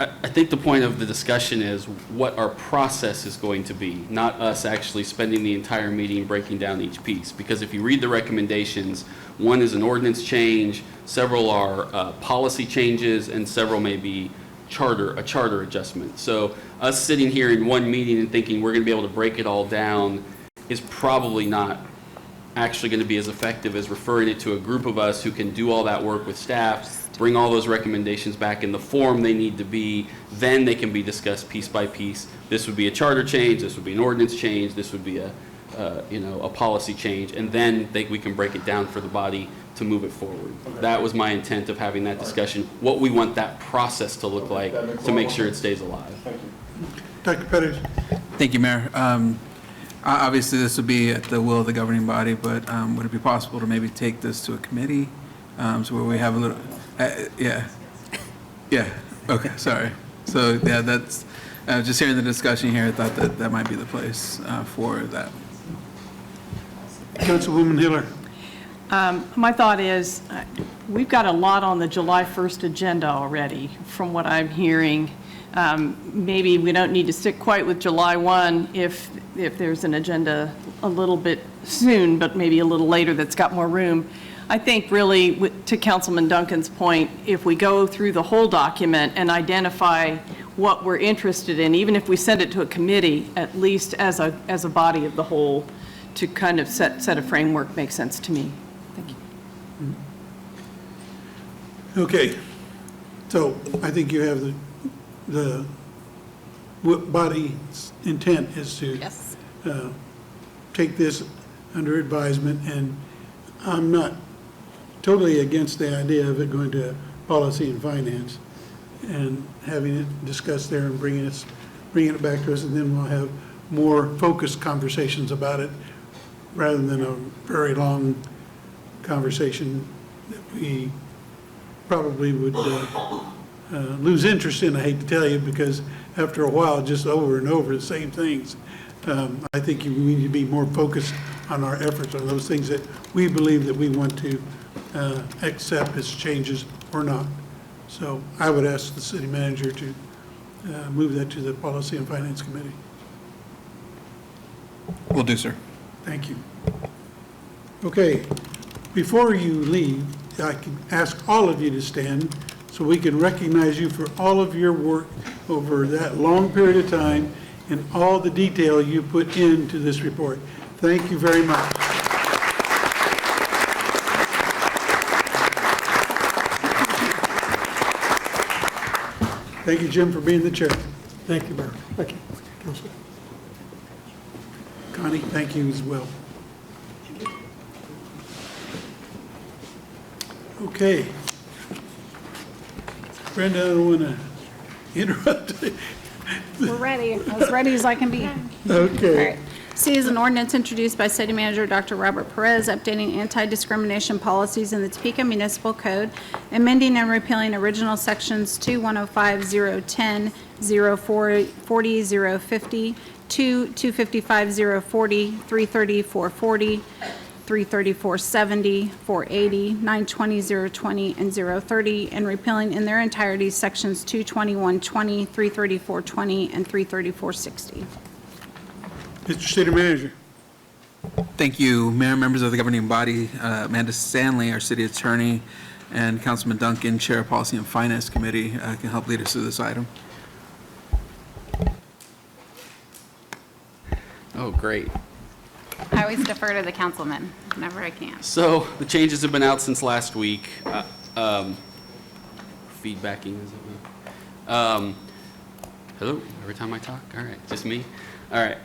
I think the point of the discussion is what our process is going to be, not us actually spending the entire meeting breaking down each piece. Because if you read the recommendations, one is an ordinance change, several are policy changes, and several may be a charter adjustment. So us sitting here in one meeting and thinking we're going to be able to break it all down is probably not actually going to be as effective as referring it to a group of us who can do all that work with staff, bring all those recommendations back in the form they need to be, then they can be discussed piece by piece. This would be a charter change, this would be an ordinance change, this would be a policy change, and then we can break it down for the body to move it forward. Okay. That was my intent of having that discussion, what we want that process to look like to make sure it stays alive. Thank you. Dr. Pettis. Thank you, Mayor. Obviously, this would be at the will of the governing body, but would it be possible to maybe take this to a committee, so where we have a little, yeah, okay, sorry. So, yeah, that's, just hearing the discussion here, I thought that might be the place for that. Councilwoman Hiller. My thought is, we've got a lot on the July 1st agenda already, from what I'm hearing. Maybe we don't need to stick quite with July 1 if there's an agenda a little bit soon, but maybe a little later that's got more room. I think really, to Councilman Duncan's point, if we go through the whole document and identify what we're interested in, even if we send it to a committee, at least as a body of the whole, to kind of set a framework makes sense to me. Thank you. Okay, so I think you have the body's intent is to Yes. take this under advisement, and I'm not totally against the idea of it going to policy and finance and having it discussed there and bringing it back to us, and then we'll have more focused conversations about it rather than a very long conversation that we probably would lose interest in, I hate to tell you, because after a while, just over and over the same things. I think we need to be more focused on our efforts on those things that we believe that we want to accept as changes or not. So I would ask the city manager to move that to the Policy and Finance Committee. Will do, sir. Thank you. Okay, before you leave, I can ask all of you to stand so we can recognize you for all of your work over that long period of time and all the detail you put into this report. Thank you very much. Thank you, Jim, for being the chair. Thank you, Mayor. Thank you, Council. Connie, thank you as well. Okay. Brenda, I don't want to interrupt. We're ready, as ready as I can be. Okay. All right. C is an ordinance introduced by City Manager Dr. Robert Perez, updating anti-discrimination policies in the Topeka Municipal Code, amending and repealing original sections 2105-010, 040, 050, 255-040, 330-440, 334-70, 480, 920-020, and 030, and repealing in their entirety sections 221-20, 334-20, and 334-60. Mr. City Manager. Thank you, Mayor, members of the governing body, Amanda Stanley, our city attorney, and Councilman Duncan, Chair of Policy and Finance Committee, can help lead us through this item. Oh, great. I always defer to the councilman whenever I can. So the changes have been out since last week. Feedbacking, is it? Hello, every time I talk? All right, just me? All right.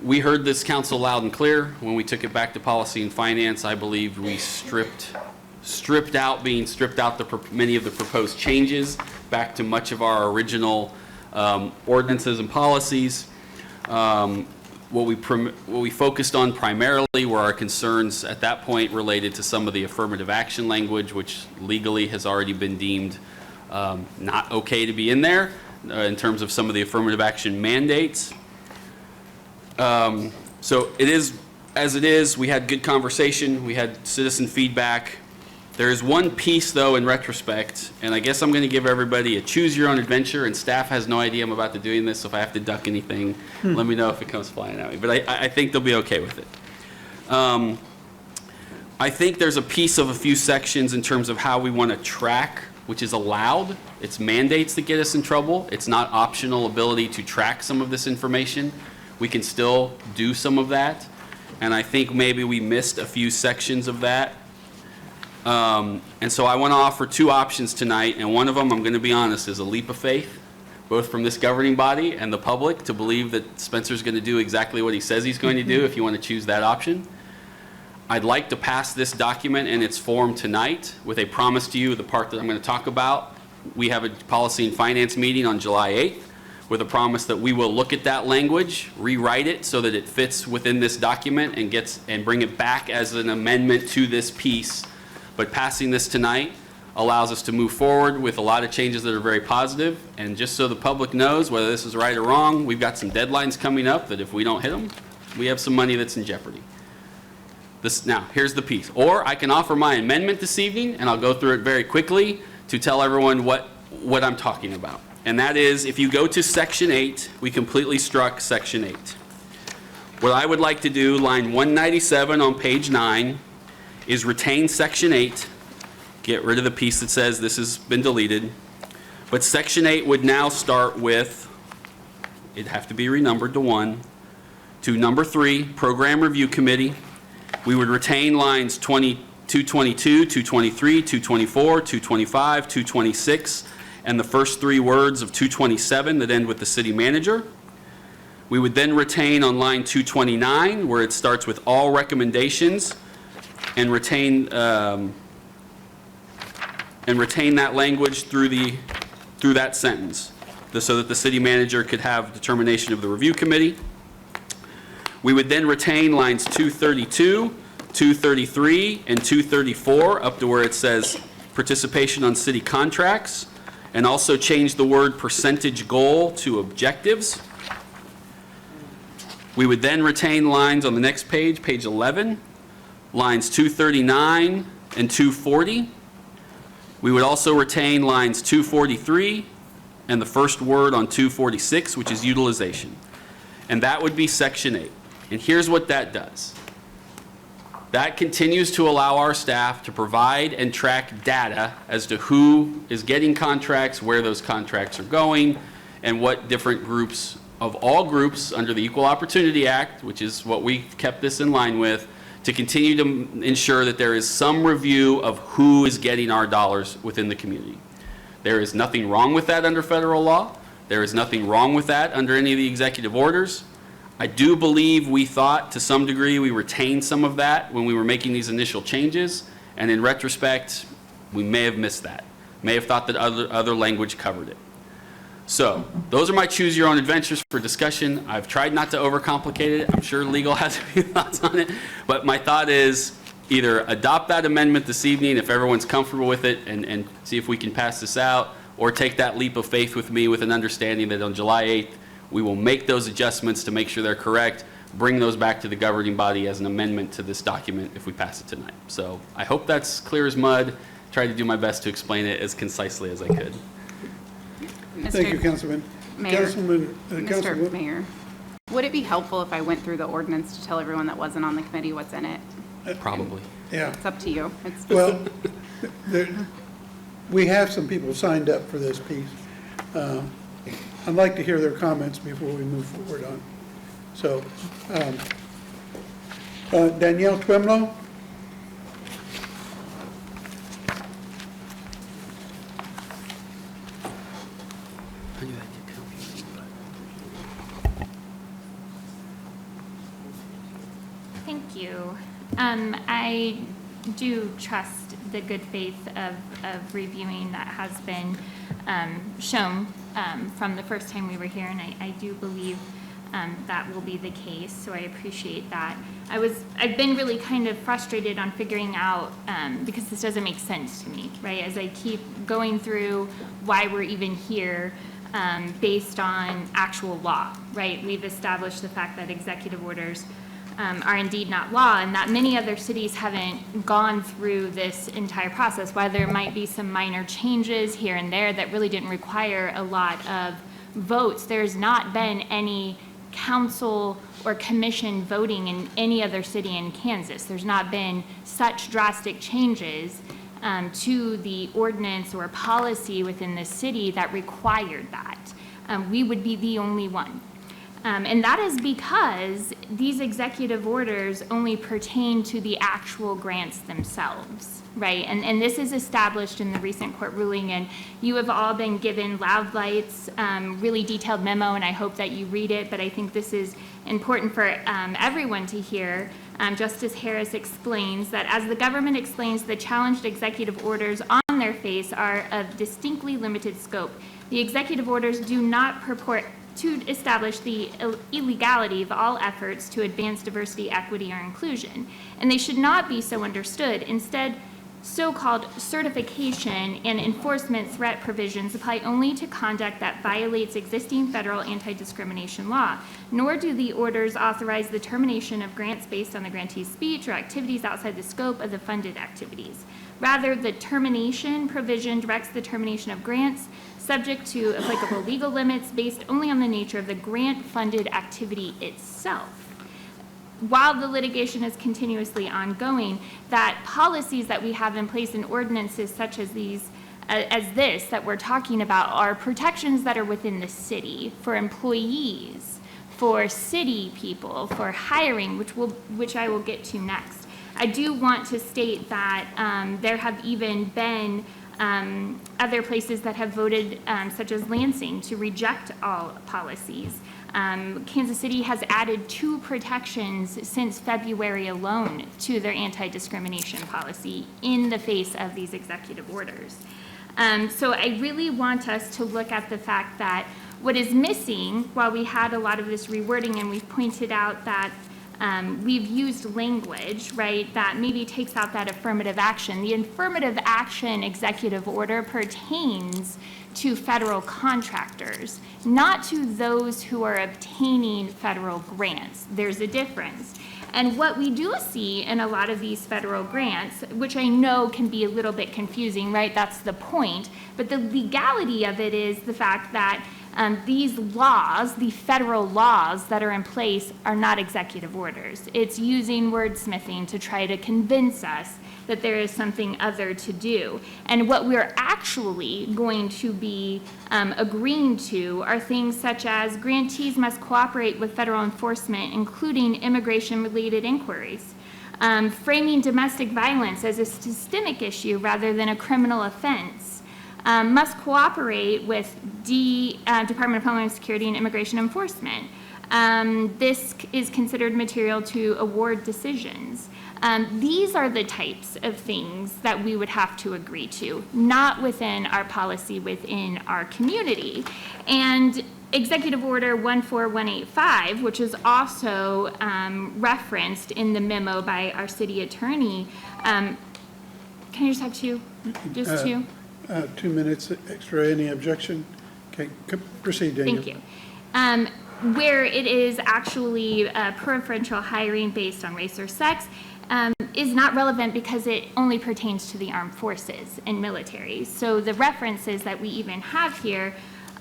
We heard this council loud and clear. When we took it back to Policy and Finance, I believe we stripped out many of the proposed changes back to much of our original ordinances and policies. What we focused on primarily were our concerns at that point related to some of the affirmative action language, which legally has already been deemed not okay to be in there in terms of some of the affirmative action mandates. So it is as it is. We had good conversation. We had citizen feedback. There is one piece, though, in retrospect, and I guess I'm going to give everybody a choose-your-own-adventure, and staff has no idea I'm about to doing this, so if I have to duck anything, let me know if it comes flying at me. But I think they'll be okay with it. I think there's a piece of a few sections in terms of how we want to track, which is allowed. It's mandates that get us in trouble. It's not optional ability to track some of this information. We can still do some of that. And I think maybe we missed a few sections of that. And so I want to offer two options tonight, and one of them, I'm going to be honest, is a leap of faith, both from this governing body and the public, to believe that Spencer's going to do exactly what he says he's going to do, if you want to choose that option. I'd like to pass this document in its form tonight with a promise to you, the part that I'm going to talk about. We have a policy and finance meeting on July 8th with a promise that we will look at that language, rewrite it so that it fits within this document and bring it back as an amendment to this piece. But passing this tonight allows us to move forward with a lot of changes that are very positive. And just so the public knows whether this is right or wrong, we've got some deadlines coming up that if we don't hit them, we have some money that's in jeopardy. Now, here's the piece. Or I can offer my amendment this evening, and I'll go through it very quickly to tell everyone what I'm talking about. And that is, if you go to Section 8, we completely struck Section 8. What I would like to do, line 197 on page 9, is retain Section 8, get rid of the piece that says this has been deleted. But Section 8 would now start with, it'd have to be renumbered to 1, to number 3, Program Review Committee. We would retain lines 222, 223, 224, 225, 226, and the first 3 words of 227 that end with the city manager. We would then retain on line 229, where it starts with all recommendations, and retain that language through that sentence, so that the city manager could have determination of the review committee. We would then retain lines 232, 233, and 234 up to where it says participation on city contracts, and also change the word percentage goal to objectives. We would then retain lines on the next page, page 11, lines 239 and 240. We would also retain lines 243 and the first word on 246, which is utilization. And that would be Section 8. And here's what that does. That continues to allow our staff to provide and track data as to who is getting contracts, where those contracts are going, and what different groups, of all groups under the Equal Opportunity Act, which is what we kept this in line with, to continue to ensure that there is some review of who is getting our dollars within the community. There is nothing wrong with that under federal law. There is nothing wrong with that under any of the executive orders. I do believe we thought to some degree we retained some of that when we were making these initial changes, and in retrospect, we may have missed that. May have thought that other language covered it. So those are my choose your own adventures for discussion. I've tried not to overcomplicate it. I'm sure legal has a few thoughts on it, but my thought is either adopt that amendment this evening if everyone's comfortable with it and see if we can pass this out, or take that leap of faith with me with an understanding that on July 8th, we will make those adjustments to make sure they're correct, bring those back to the governing body as an amendment to this document if we pass it tonight. So I hope that's clear as mud. Try to do my best to explain it as concisely as I could. Thank you, Councilman. Mr. Mayor, would it be helpful if I went through the ordinance to tell everyone that wasn't on the committee what's in it? Probably. Yeah. It's up to you. Well, we have some people signed up for this piece. I'd like to hear their comments before we move forward on. So, Danielle Twemlow? Thank you. I do trust the good faith of reviewing that has been shown from the first time we were here, and I do believe that will be the case, so I appreciate that. I've been really kind of frustrated on figuring out, because this doesn't make sense to me, right? As I keep going through why we're even here, based on actual law, right? We've established the fact that executive orders are indeed not law, and that many other cities haven't gone through this entire process. While there might be some minor changes here and there that really didn't require a lot of votes, there's not been any council or commission voting in any other city in Kansas. There's not been such drastic changes to the ordinance or policy within the city that required that. We would be the only one. And that is because these executive orders only pertain to the actual grants themselves, right? And this is established in the recent court ruling, and you have all been given Loud Light's really detailed memo, and I hope that you read it, but I think this is important for everyone to hear. Justice Harris explains that as the government explains, the challenged executive orders on their face are of distinctly limited scope. The executive orders do not purport to establish the illegality of all efforts to advance diversity, equity, or inclusion, and they should not be so understood. Instead, so-called certification and enforcement threat provisions apply only to conduct that violates existing federal anti-discrimination law, nor do the orders authorize the termination of grants based on the grantee's speech or activities outside the scope of the funded activities. Rather, the termination provision directs the termination of grants subject to applicable legal limits based only on the nature of the grant-funded activity itself. While the litigation is continuously ongoing, that policies that we have in place in ordinances such as these, as this that we're talking about, are protections that are within the city for employees, for city people, for hiring, which I will get to next. I do want to state that there have even been other places that have voted, such as Lansing, to reject all policies. Kansas City has added 2 protections since February alone to their anti-discrimination policy in the face of these executive orders. So I really want us to look at the fact that what is missing, while we had a lot of this rewording and we've pointed out that we've used language, right, that maybe takes out that affirmative action. The affirmative action executive order pertains to federal contractors, not to those who are obtaining federal grants. There's a difference. And what we do see in a lot of these federal grants, which I know can be a little bit confusing, right? That's the point. But the legality of it is the fact that these laws, the federal laws that are in place, are not executive orders. It's using wordsmithing to try to convince us that there is something other to do. And what we're actually going to be agreeing to are things such as grantees must cooperate with federal enforcement, including immigration-related inquiries, framing domestic violence as a systemic issue rather than a criminal offense, must cooperate with Department of Homeland Security and Immigration Enforcement. This is considered material to award decisions. These are the types of things that we would have to agree to, not within our policy within our community. And Executive Order 14185, which is also referenced in the memo by our city attorney, can I just have 2? Just 2? 2 minutes extra. Any objection? Okay, proceed, Daniel. Thank you. Where it is actually preferential hiring based on race or sex, is not relevant because it only pertains to the armed forces and military. So the references that we even have here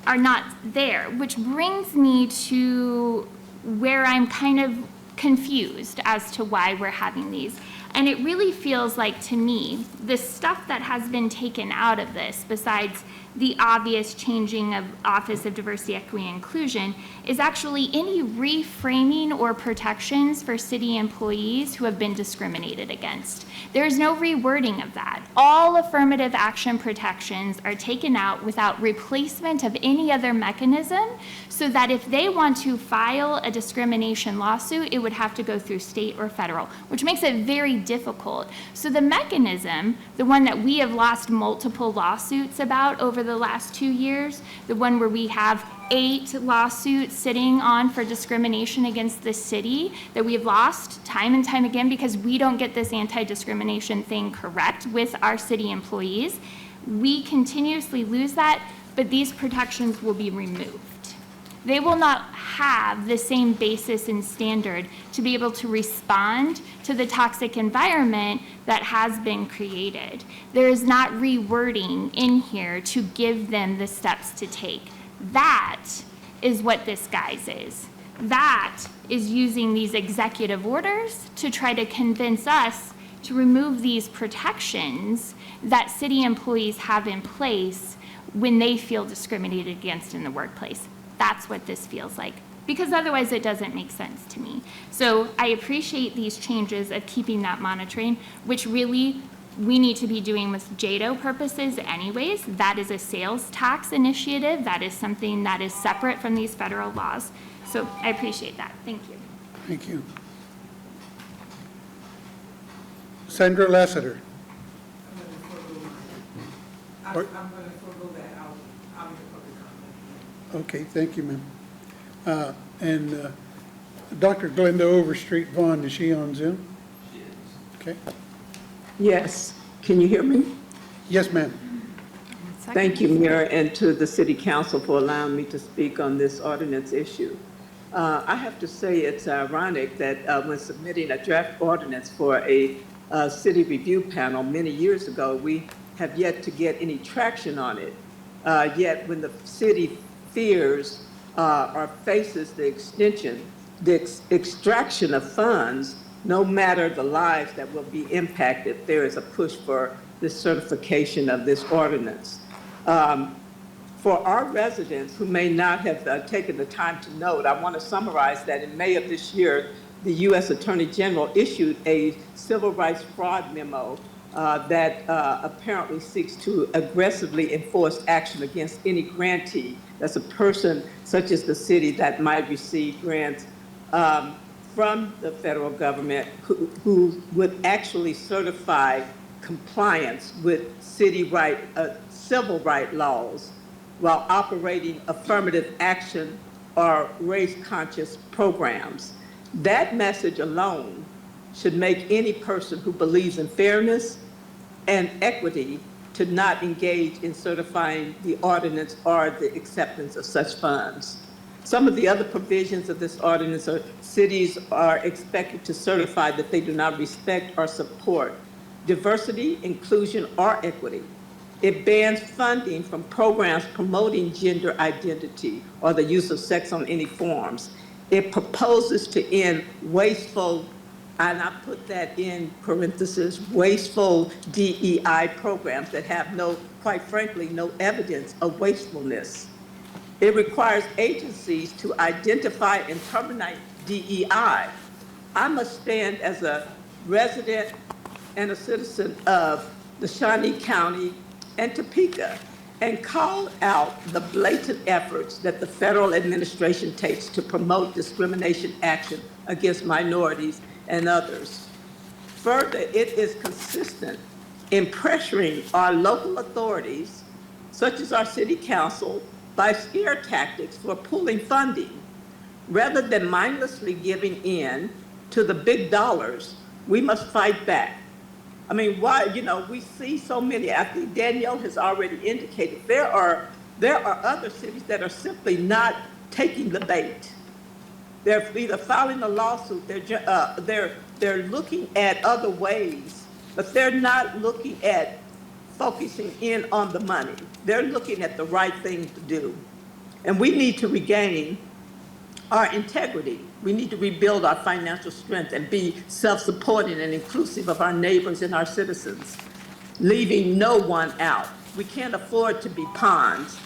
are not there, which brings me to where I'm kind of confused as to why we're having these. And it really feels like, to me, the stuff that has been taken out of this, besides the obvious changing of Office of Diversity, Equity, and Inclusion, is actually any reframing or protections for city employees who have been discriminated against. There is no rewording of that. All affirmative action protections are taken out without replacement of any other mechanism, so that if they want to file a discrimination lawsuit, it would have to go through state or federal, which makes it very difficult. So the mechanism, the one that we have lost multiple lawsuits about over the last 2 years, the one where we have 8 lawsuits sitting on for discrimination against the city that we have lost time and time again because we don't get this anti-discrimination thing correct with our city employees. We continuously lose that, but these protections will be removed. They will not have the same basis and standard to be able to respond to the toxic environment that has been created. There is not rewording in here to give them the steps to take. That is what this guise is. That is using these executive orders to try to convince us to remove these protections that city employees have in place when they feel discriminated against in the workplace. That's what this feels like, because otherwise it doesn't make sense to me. So I appreciate these changes of keeping that monitoring, which really we need to be doing with JADO purposes anyways. That is a sales tax initiative. That is something that is separate from these federal laws. So I appreciate that. Thank you. Thank you. Sandra Lassiter. I'm going to forego that. I'll make a public comment. Okay, thank you, ma'am. And Dr. Glenda Overstreet Vaughn, is she on Zoom? She is. Okay. Yes. Can you hear me? Yes, ma'am. Thank you, Mayor, and to the City Council for allowing me to speak on this ordinance issue. I have to say it's ironic that when submitting a draft ordinance for a city review panel many years ago, we have yet to get any traction on it. Yet when the city fears or faces the extraction of funds, no matter the lives that will be impacted, there is a push for the certification of this ordinance. For our residents who may not have taken the time to note, I want to summarize that in May of this year, the U.S. Attorney General issued a civil rights fraud memo that apparently seeks to aggressively enforce action against any grantee. That's a person such as the city that might receive grants from the federal government who would actually certify compliance with civil right laws while operating affirmative action or race-conscious programs. That message alone should make any person who believes in fairness and equity to not engage in certifying the ordinance or the acceptance of such funds. Some of the other provisions of this ordinance are cities are expected to certify that they do not respect or support diversity, inclusion, or equity. It bans funding from programs promoting gender identity or the use of sex on any forms. It proposes to end wasteful, and I put that in parentheses, wasteful DEI programs that have quite frankly, no evidence of wastefulness. It requires agencies to identify and terminate DEI. I must stand as a resident and a citizen of the Shawnee County and Topeka and call out the blatant efforts that the federal administration takes to promote discrimination action against minorities and others. Further, it is consistent in pressuring our local authorities, such as our city council, by scare tactics for pooling funding. Rather than mindlessly giving in to the big dollars, we must fight back. I mean, why, we see so many, I think Danielle has already indicated, there are other cities that are simply not taking the bait. They're either filing a lawsuit, they're looking at other ways, but they're not looking at focusing in on the money. They're looking at the right thing to do. And we need to regain our integrity. We need to rebuild our financial strength and be self-supporting and inclusive of our neighbors and our citizens, leaving no one out. We can't afford to be pawns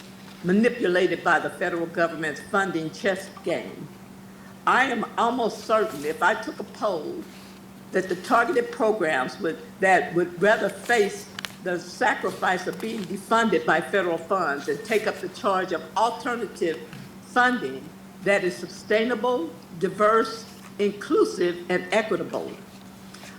manipulated by the federal government's funding chess game. I am almost certain if I took a poll that the targeted programs that would rather face the sacrifice of being defunded by federal funds and take up the charge of alternative funding that is sustainable, diverse, inclusive, and equitable.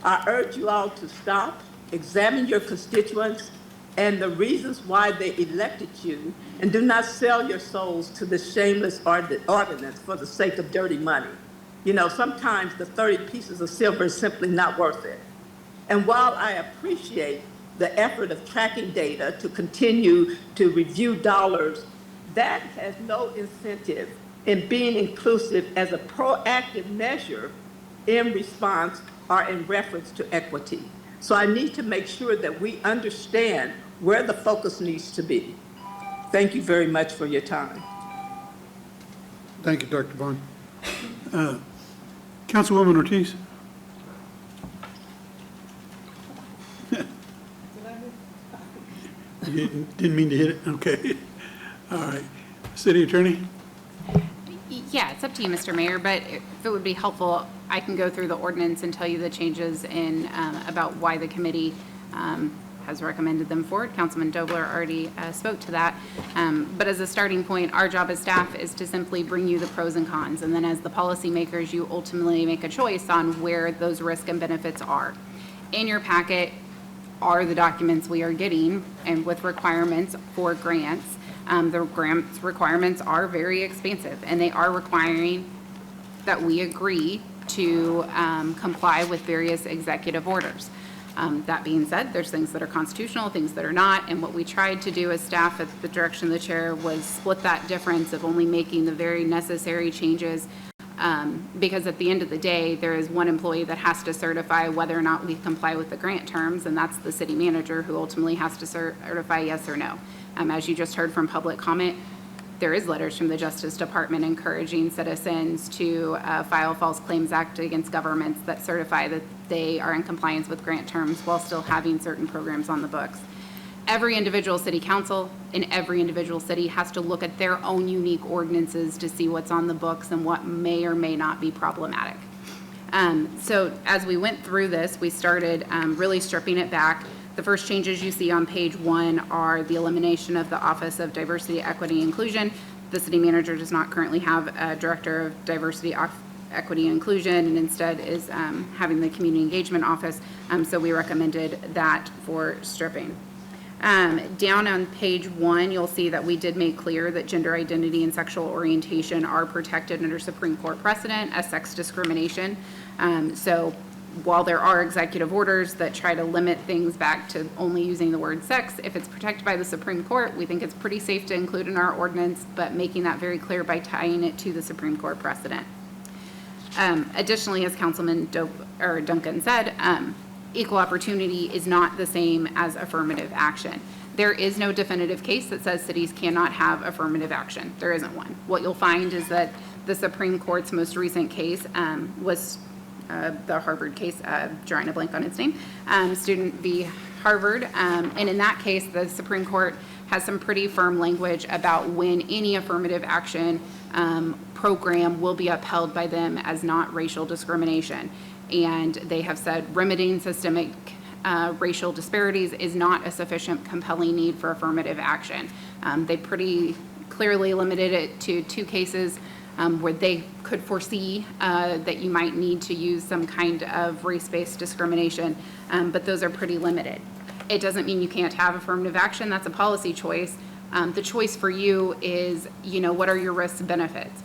I urge you all to stop, examine your constituents and the reasons why they elected you, and do not sell your souls to the shameless ordinance for the sake of dirty money. Sometimes the 30 pieces of silver is simply not worth it. And while I appreciate the effort of tracking data to continue to review dollars, that has no incentive and being inclusive as a proactive measure in response or in reference to equity. So I need to make sure that we understand where the focus needs to be. Thank you very much for your time. Thank you, Dr. Vaughn. Councilwoman Ortiz? You didn't mean to hit it? Okay. All right. City Attorney? Yeah, it's up to you, Mr. Mayor, but if it would be helpful, I can go through the ordinance and tell you the changes in, about why the committee has recommended them forward. Councilman Dobler already spoke to that. But as a starting point, our job as staff is to simply bring you the pros and cons. And then as the policymakers, you ultimately make a choice on where those risks and benefits are. In your packet are the documents we are getting and with requirements for grants. The grants requirements are very expansive, and they are requiring that we agree to comply with various executive orders. That being said, there's things that are constitutional, things that are not, and what we tried to do as staff at the direction of the chair was split that difference of only making the very necessary changes, because at the end of the day, there is one employee that has to certify whether or not we comply with the grant terms, and that's the city manager who ultimately has to certify yes or no. As you just heard from public comment, there is letters from the Justice Department encouraging citizens to file False Claims Act against governments that certify that they are in compliance with grant terms while still having certain programs on the books. Every individual city council in every individual city has to look at their own unique ordinances to see what's on the books and what may or may not be problematic. So as we went through this, we started really stripping it back. The first changes you see on page 1 are the elimination of the Office of Diversity, Equity, Inclusion. The city manager does not currently have a director of diversity, equity, and inclusion, and instead is having the community engagement office. So we recommended that for stripping. Down on page 1, you'll see that we did make clear that gender identity and sexual orientation are protected under Supreme Court precedent as sex discrimination. So while there are executive orders that try to limit things back to only using the word sex, if it's protected by the Supreme Court, we think it's pretty safe to include in our ordinance, but making that very clear by tying it to the Supreme Court precedent. Additionally, as Councilman Duncan said, equal opportunity is not the same as affirmative action. There is no definitive case that says cities cannot have affirmative action. There isn't one. What you'll find is that the Supreme Court's most recent case was the Harvard case, drawing a blank on its name, Student v. Harvard. And in that case, the Supreme Court has some pretty firm language about when any affirmative action program will be upheld by them as not racial discrimination. And they have said remedying systemic racial disparities is not a sufficient compelling need for affirmative action. They pretty clearly limited it to 2 cases where they could foresee that you might need to use some kind of race-based discrimination, but those are pretty limited. It doesn't mean you can't have affirmative action. That's a policy choice. The choice for you is, what are your risks and benefits?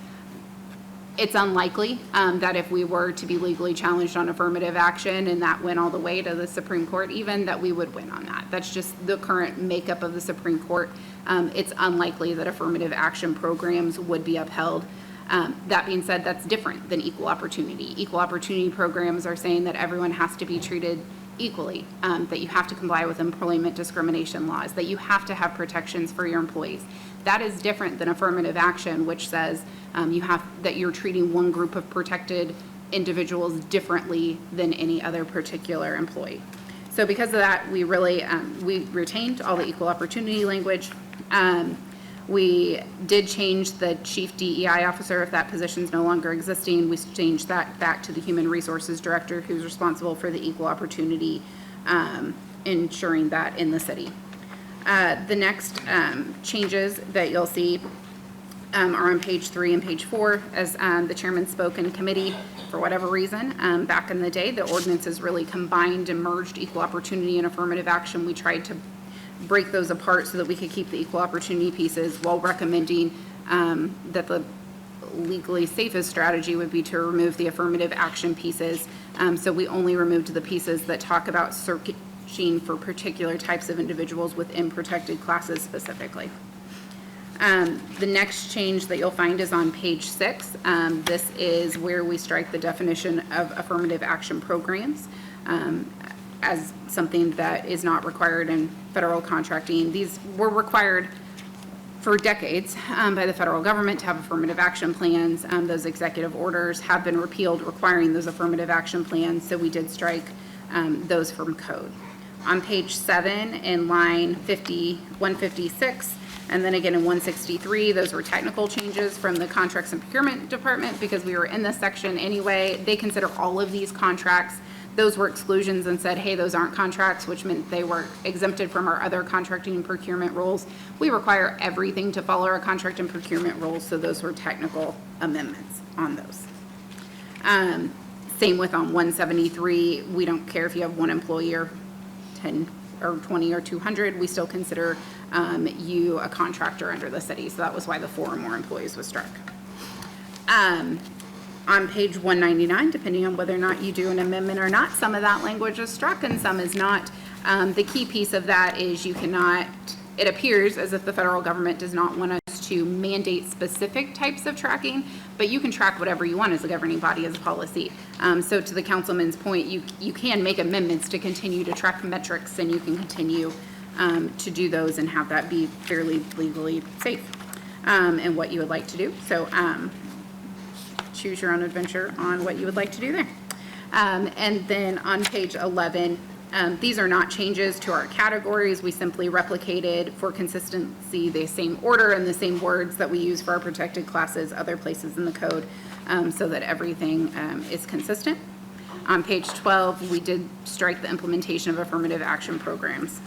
It's unlikely that if we were to be legally challenged on affirmative action and that went all the way to the Supreme Court even, that we would win on that. That's just the current makeup of the Supreme Court. It's unlikely that affirmative action programs would be upheld. That being said, that's different than equal opportunity. Equal opportunity programs are saying that everyone has to be treated equally, that you have to comply with employment discrimination laws, that you have to have protections for your employees. That is different than affirmative action, which says that you're treating one group of protected individuals differently than any other particular employee. So because of that, we really, we retained all the equal opportunity language. We did change the chief DEI officer if that position is no longer existing. We changed that back to the human resources director who's responsible for the equal opportunity, ensuring that in the city. The next changes that you'll see are on page 3 and page 4. As the chairman spoke in committee, for whatever reason, back in the day, the ordinances really combined and merged equal opportunity and affirmative action. We tried to break those apart so that we could keep the equal opportunity pieces while recommending that the legally safest strategy would be to remove the affirmative action pieces. So we only removed the pieces that talk about searching for particular types of individuals within protected classes specifically. The next change that you'll find is on page 6. This is where we strike the definition of affirmative action programs as something that is not required in federal contracting. These were required for decades by the federal government to have affirmative action plans. Those executive orders have been repealed requiring those affirmative action plans, so we did strike those from code. On page 7 in line 156, and then again in 163, those were technical changes from the Contracts and Procurement Department because we were in this section anyway. They consider all of these contracts. Those were exclusions and said, hey, those aren't contracts, which meant they were exempted from our other contracting and procurement rules. We require everything to follow our contract and procurement rules, so those were technical amendments on those. Same with on 173, we don't care if you have one employee or 10 or 20 or 200, we still consider you a contractor under the city, so that was why the 4 or more employees was struck. On page 199, depending on whether or not you do an amendment or not, some of that language is struck and some is not. The key piece of that is you cannot, it appears as if the federal government does not want us to mandate specific types of tracking, but you can track whatever you want as a governing body, as a policy. So to the councilman's point, you can make amendments to continue to track metrics and you can continue to do those and have that be fairly legally safe in what you would like to do. So choose your own adventure on what you would like to do there. And then on page 11, these are not changes to our categories. We simply replicated for consistency the same order and the same words that we use for our protected classes other places in the code so that everything is consistent. On page 12, we did strike the implementation of affirmative action programs.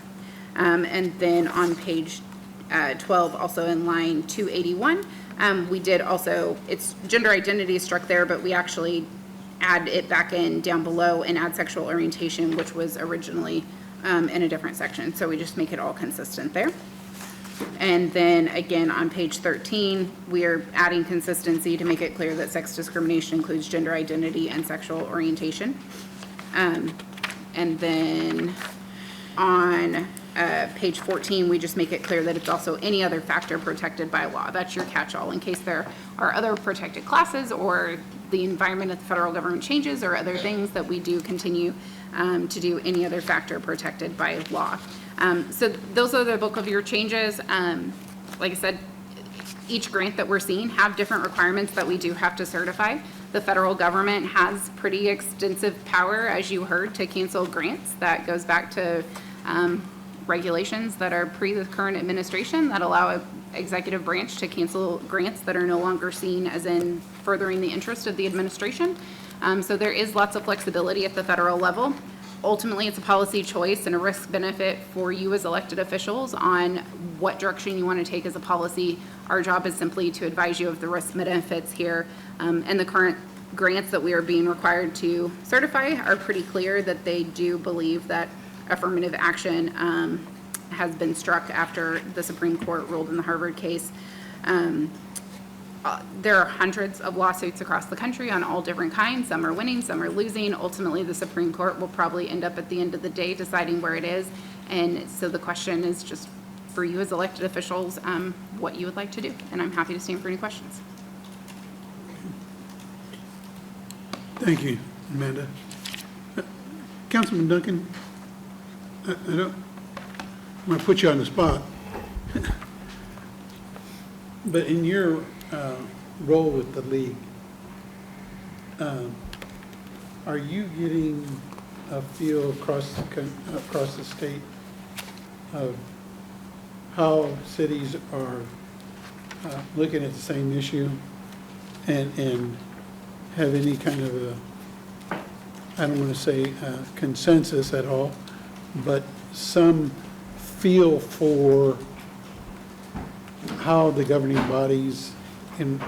And then on page 12, also in line 281, we did also, it's gender identity is struck there, but we actually add it back in down below and add sexual orientation, which was originally in a different section. So we just make it all consistent there. And then again, on page 13, we are adding consistency to make it clear that sex discrimination includes gender identity and sexual orientation. And then on page 14, we just make it clear that it's also any other factor protected by law. That's your catch-all in case there are other protected classes or the environment of the federal government changes or other things that we do continue to do any other factor protected by law. So those are the bulk of your changes. Like I said, each grant that we're seeing have different requirements that we do have to certify. The federal government has pretty extensive power, as you heard, to cancel grants. That goes back to regulations that are pre the current administration that allow an executive branch to cancel grants that are no longer seen as in furthering the interest of the administration. So there is lots of flexibility at the federal level. Ultimately, it's a policy choice and a risk benefit for you as elected officials on what direction you want to take as a policy. Our job is simply to advise you of the risk benefits here. And the current grants that we are being required to certify are pretty clear that they do believe that affirmative action has been struck after the Supreme Court ruled in the Harvard case. There are hundreds of lawsuits across the country on all different kinds. Some are winning, some are losing. Ultimately, the Supreme Court will probably end up at the end of the day deciding where it is. And so the question is just for you as elected officials, what you would like to do. And I'm happy to stand for any questions. Thank you, Amanda. Councilman Duncan, I'm going to put you on the spot. But in your role with the league, are you getting a feel across the state of how cities are looking at the same issue and have any kind of a, I don't want to say consensus at all, but some feel for how the governing bodies in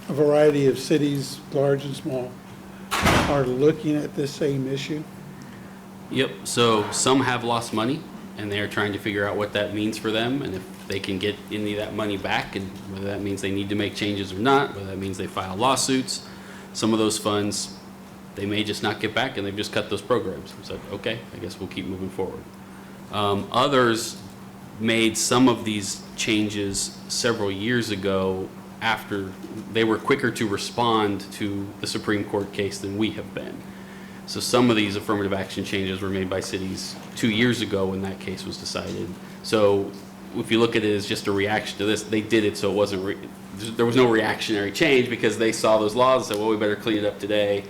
a variety of cities, large and small, are looking at this same issue? Yep, so some have lost money and they're trying to figure out what that means for them and if they can get any of that money back and whether that means they need to make changes or not, whether that means they file lawsuits. Some of those funds they may just not get back and they've just cut those programs. So, okay, I guess we'll keep moving forward. Others made some of these changes several years ago after they were quicker to respond to the Supreme Court case than we have been. So some of these affirmative action changes were made by cities 2 years ago when that case was decided. So if you look at it as just a reaction to this, they did it so it wasn't, there was no reactionary change because they saw those laws and said, well, we better clean it up today.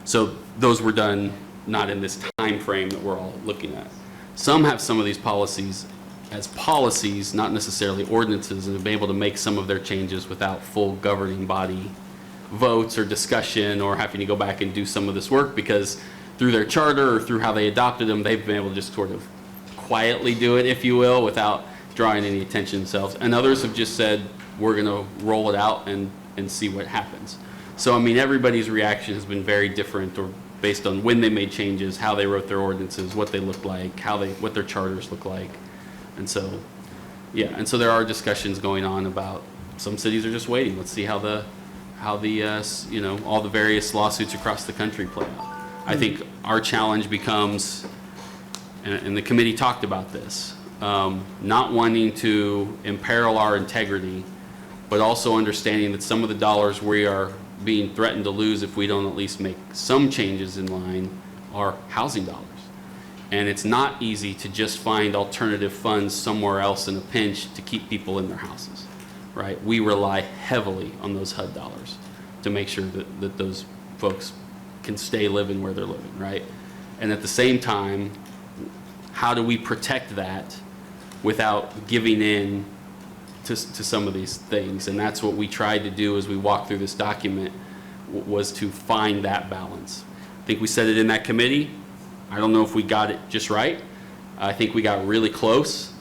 So those were done not in this time frame that we're all looking at. Some have some of these policies as policies, not necessarily ordinances, and have been able to make some of their changes without full governing body votes or discussion or having to go back and do some of this work because through their charter or through how they adopted them, they've been able to just sort of quietly do it, if you will, without drawing any attention themselves. And others have just said, we're going to roll it out and see what happens. So, I mean, everybody's reaction has been very different or based on when they made changes, how they wrote their ordinances, what they looked like, what their charters look like. And so, yeah, and so there are discussions going on about some cities are just waiting. Let's see how the you know, all the various lawsuits across the country play out. I think our challenge becomes, and the committee talked about this, not wanting to imperil our integrity, but also understanding that some of the dollars we are being threatened to lose if we don't at least make some changes in line are housing dollars. And it's not easy to just find alternative funds somewhere else in a pinch to keep people in their houses, right? We rely heavily on those HUD dollars to make sure that those folks can stay living where they're living, right? And at the same time, how do we protect that without giving in to some of these things? And that's what we tried to do as we walked through this document, was to find that balance. I think we said it in that committee. I don't know if we got it just right. I think we got really close,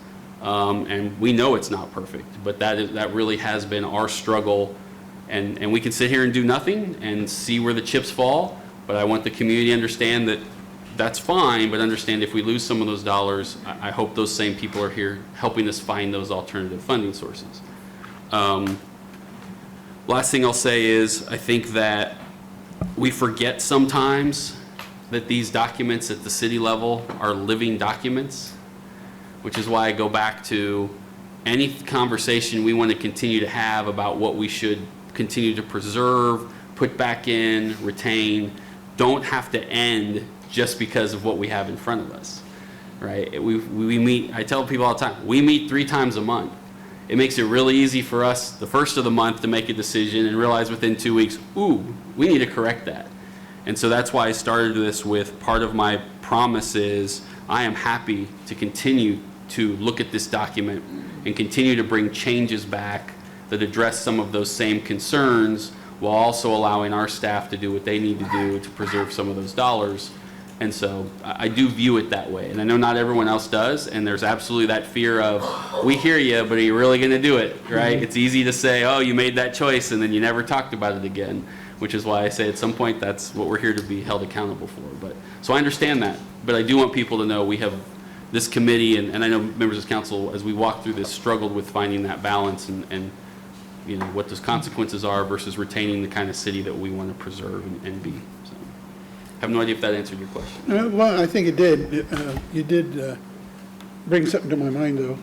and we know it's not perfect, but that really has been our struggle, and we can sit here and do nothing and see where the chips fall, but I want the community to understand that that's fine, but understand if we lose some of those dollars, I hope those same people are here helping us find those alternative funding sources. Last thing I'll say is I think that we forget sometimes that these documents at the city level are living documents, which is why I go back to any conversation we want to continue to have about what we should continue to preserve, put back in, retain, don't have to end just because of what we have in front of us, right? We meet, I tell people all the time, we meet 3 times a month. It makes it really easy for us the first of the month to make a decision and realize within 2 weeks, ooh, we need to correct that. And so that's why I started this with part of my promise is I am happy to continue to look at this document and continue to bring changes back that address some of those same concerns while also allowing our staff to do what they need to do to preserve some of those dollars. And so I do view it that way. And I know not everyone else does, and there's absolutely that fear of, we hear you, but are you really going to do it, right? It's easy to say, oh, you made that choice, and then you never talked about it again, which is why I say at some point that's what we're here to be held accountable for. But so I understand that, but I do want people to know we have this committee, and I know members of council, as we walk through this, struggled with finding that balance and you know, what those consequences are versus retaining the kind of city that we want to preserve and be. So I have no idea if that answered your question. Well, I think it did. You did bring something to my mind, though.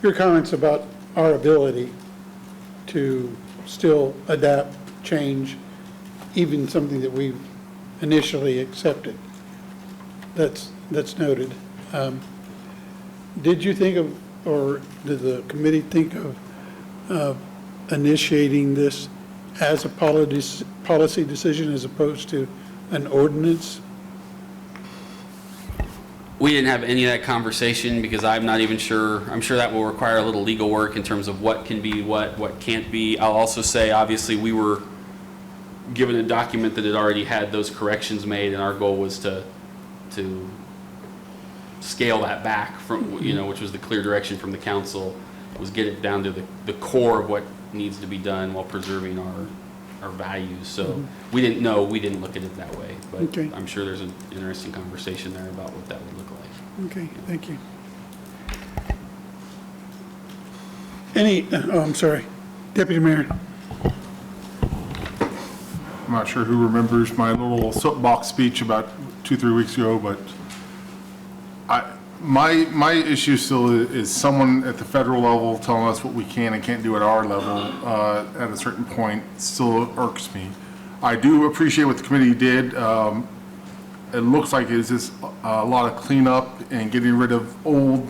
Your comments about our ability to still adapt, change, even something that we've initially accepted. That's noted. Did you think of, or did the committee think of initiating this as a policy decision as opposed to an ordinance? We didn't have any of that conversation because I'm not even sure. I'm sure that will require a little legal work in terms of what can be what can't be. I'll also say, obviously, we were given a document that had already had those corrections made, and our goal was to scale that back from, you know, which was the clear direction from the council, was get it down to the core of what needs to be done while preserving our values. So we didn't look at it that way, but Okay. I'm sure there's an interesting conversation there about what that would look like. Okay, thank you. I'm sorry, Deputy Mayor. I'm not sure who remembers my little soapbox speech about 2-3 weeks ago, but my issue still is someone at the federal level telling us what we can and can't do at our level at a certain point still irks me. I do appreciate what the committee did. It looks like it's just a lot of cleanup and getting rid of old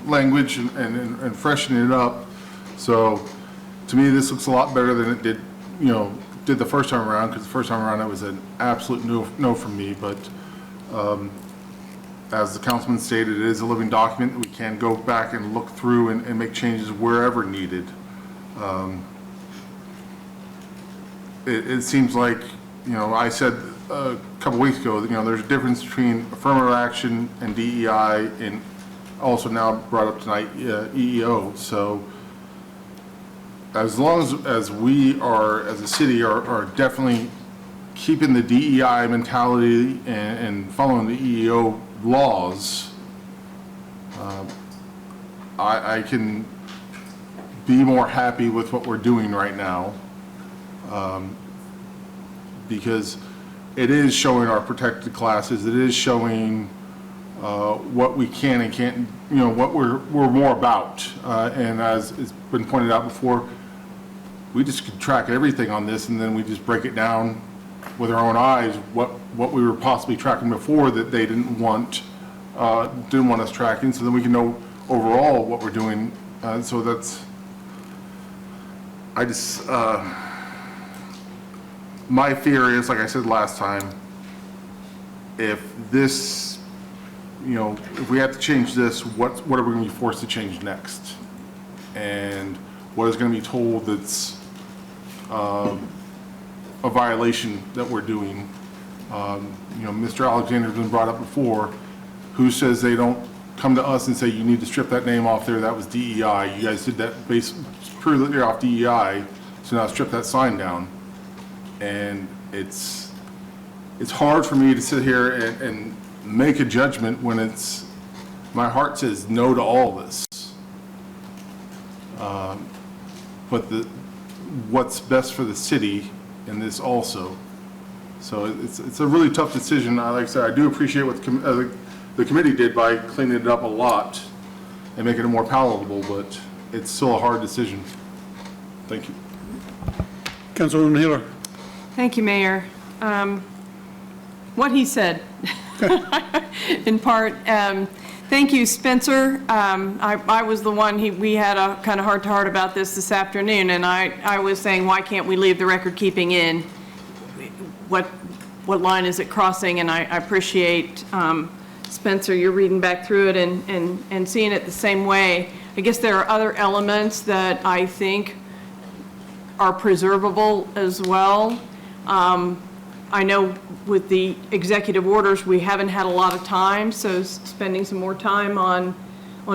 language and freshening it up. So to me, this looks a lot better than it did, did the first time around, because the first time around it was an absolute no from me. But as the councilman stated, it is a living document that we can go back and look through and make changes wherever needed. It seems like, I said a couple weeks ago, there's a difference between affirmative action and DEI, and also now brought up tonight, EEO. So as long as we are, as a city, are definitely keeping the DEI mentality and following the EEO laws, I can be more happy with what we're doing right now, because it is showing our protected classes. It is showing what we can and can't, what we're more about. And as it's been pointed out before, we just could track everything on this, and then we just break it down with our own eyes what we were possibly tracking before that they didn't want us tracking, so then we can know overall what we're doing. So that's, my fear is, like I said last time, if this, if we have to change this, what are we going to be forced to change next? And what is going to be told that's a violation that we're doing? Mr. Alexander's been brought up before. Who says they don't come to us and say, you need to strip that name off there, that was DEI. You guys did that based purely off DEI, so now strip that sign down. And it's hard for me to sit here and make a judgment when my heart says no to all this. But what's best for the city in this also. So it's a really tough decision. Like I said, I do appreciate what the committee did by cleaning it up a lot and making it more palatable, but it's still a hard decision. Thank you. Councilwoman Hiller. Thank you, Mayor. What he said, in part. Thank you, Spencer. I was the one, we had a kind of heart-to-heart about this afternoon, and I was saying, why can't we leave the record keeping in? What line is it crossing? And I appreciate, Spencer, you're reading back through it and seeing it the same way. I guess there are other elements that I think are preservable as well. I know with the executive orders, we haven't had a lot of time, so spending some more time on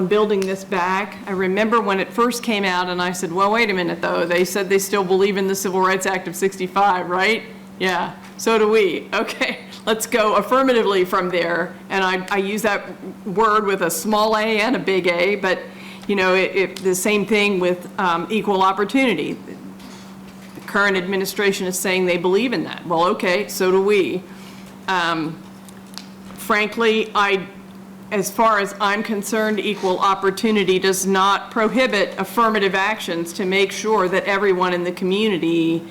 building this back. I remember when it first came out, and I said, well, wait a minute, though. They said they still believe in the Civil Rights Act of 65, right? Yeah, so do we. Okay, let's go affirmatively from there. And I use that word with a small a and a big A, but, the same thing with equal opportunity. Current administration is saying they believe in that. Well, okay, so do we. Frankly, as far as I'm concerned, equal opportunity does not prohibit affirmative actions to make sure that everyone in the community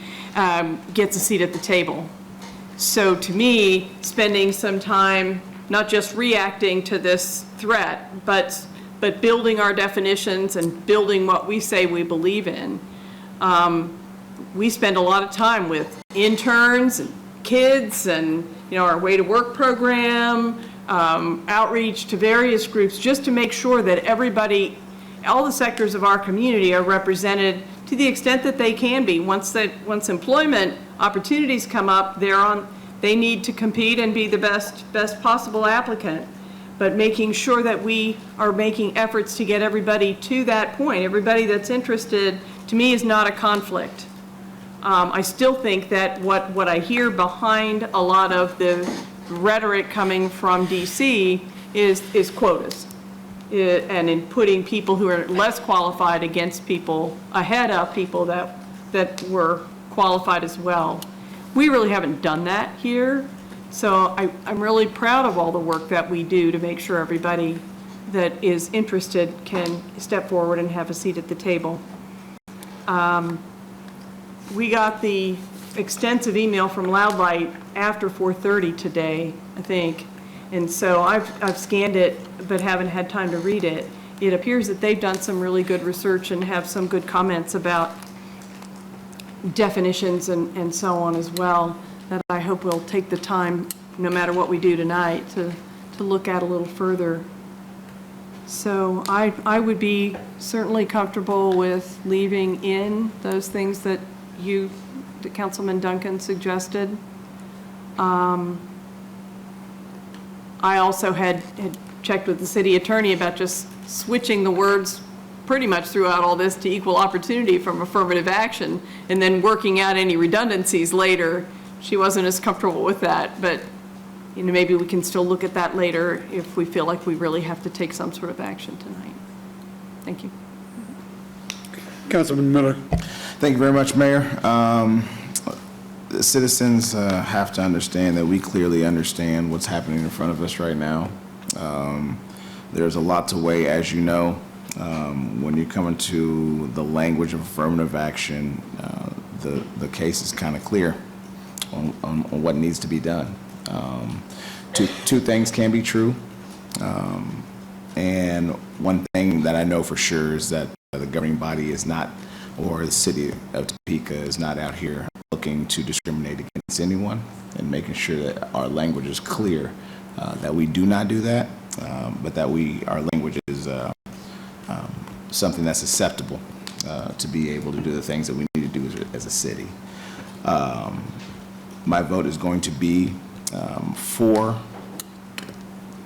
gets a seat at the table. So to me, spending some time not just reacting to this threat, but building our definitions and building what we say we believe in. We spend a lot of time with interns and kids and, our Way to Work program, outreach to various groups, just to make sure that everybody, all the sectors of our community are represented to the extent that they can be. Once employment opportunities come up, they need to compete and be the best possible applicant. But making sure that we are making efforts to get everybody to that point, everybody that's interested, to me is not a conflict. I still think that what I hear behind a lot of the rhetoric coming from DC is quotas, and in putting people who are less qualified against people ahead of people that were qualified as well. We really haven't done that here, So I'm really proud of all the work that we do to make sure everybody that is interested can step forward and have a seat at the table. We got the extensive email from Loudlight after 4:30 today, I think, and so I've scanned it but haven't had time to read it. It appears that they've done some really good research and have some good comments about definitions and so on as well, that I hope we'll take the time, no matter what we do tonight, to look at a little further. So I would be certainly comfortable with leaving in those things that Councilman Duncan suggested. I also had checked with the city attorney about just switching the words pretty much throughout all this to equal opportunity from affirmative action, and then working out any redundancies later. She wasn't as comfortable with that, but maybe we can still look at that later if we feel like we really have to take some sort of action tonight. Thank you. Councilman Miller. Thank you very much, Mayor. The citizens have to understand that we clearly understand what's happening in front of us right now. There's a lot to weigh, as you know. When you come into the language of affirmative action, the case is kind of clear on what needs to be done. Two things can be true. And one thing that I know for sure is that the governing body is not, or the city of Topeka is not out here looking to discriminate against anyone, and making sure that our language is clear, that we do not do that, but that our language is something that's acceptable to be able to do the things that we need to do as a city. My vote is going to be for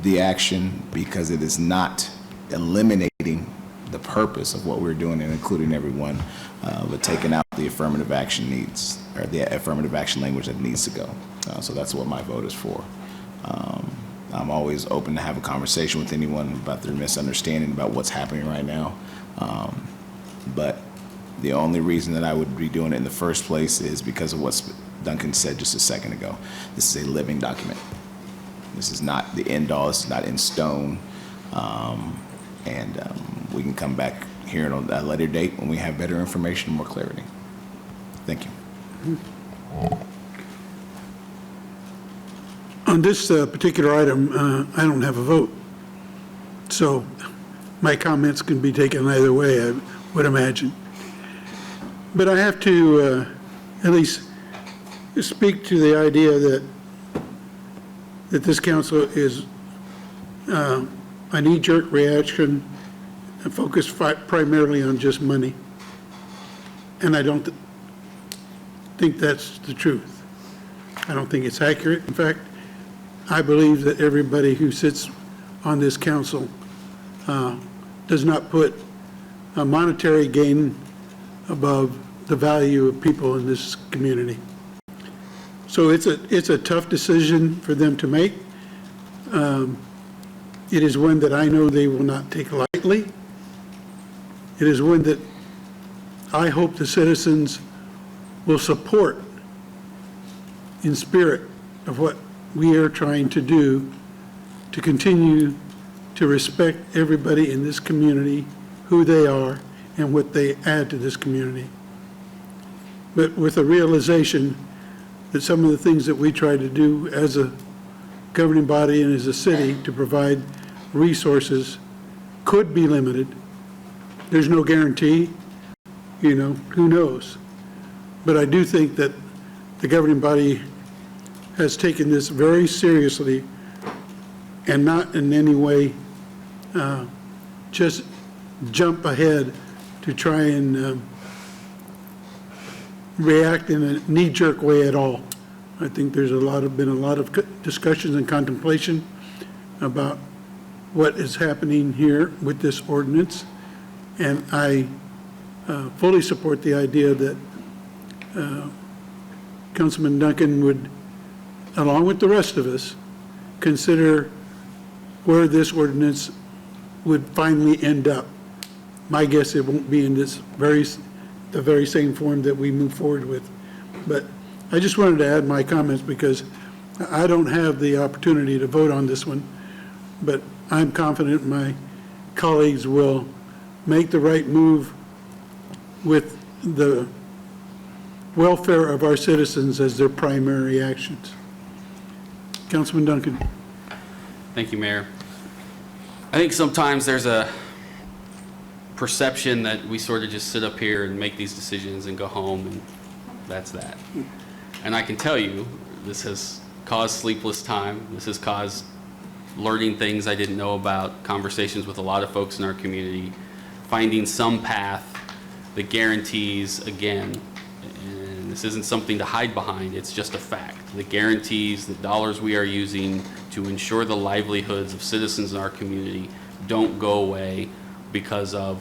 the action because it is not eliminating the purpose of what we're doing and including everyone, but taking out the affirmative action needs, or the affirmative action language that needs to go. So that's what my vote is for. I'm always open to have a conversation with anyone about their misunderstanding about what's happening right now. But the only reason that I would be doing it in the first place is because of what Duncan said just a second ago. This is a living document. This is not the end all. This is not in stone. We can come back here at a later date when we have better information and more clarity. Thank you. On this particular item, I don't have a vote. So my comments can be taken either way, I would imagine. But I have to at least speak to the idea that this council is a knee-jerk reaction and focused primarily on just money. And I don't think that's the truth. I don't think it's accurate. In fact, I believe that everybody who sits on this council does not put a monetary gain above the value of people in this community. So it's a tough decision for them to make. It is one that I know they will not take lightly. It is one that I hope the citizens will support in spirit of what we are trying to do to continue to respect everybody in this community, who they are, and what they add to this community. But with a realization that some of the things that we try to do as a governing body and as a city to provide resources could be limited. There's no guarantee, who knows? But I do think that the governing body has taken this very seriously and not in any way just jump ahead to try and react in a knee-jerk way at all. I think there's been a lot of discussions and contemplation about what is happening here with this ordinance, and I fully support the idea that Councilman Duncan would, along with the rest of us, consider where this ordinance would finally end up. My guess it won't be in the very same form that we move forward with. But I just wanted to add my comments because I don't have the opportunity to vote on this one, but I'm confident my colleagues will make the right move with the welfare of our citizens as their primary actions. Councilman Duncan. Thank you, Mayor. I think sometimes there's a perception that we sort of just sit up here and make these decisions and go home, and that's that. And I can tell you, this has caused sleepless time. This has caused learning things I didn't know about, conversations with a lot of folks in our community, finding some path that guarantees, again, and this isn't something to hide behind, it's just a fact, that guarantees the dollars we are using to ensure the livelihoods of citizens in our community don't go away because of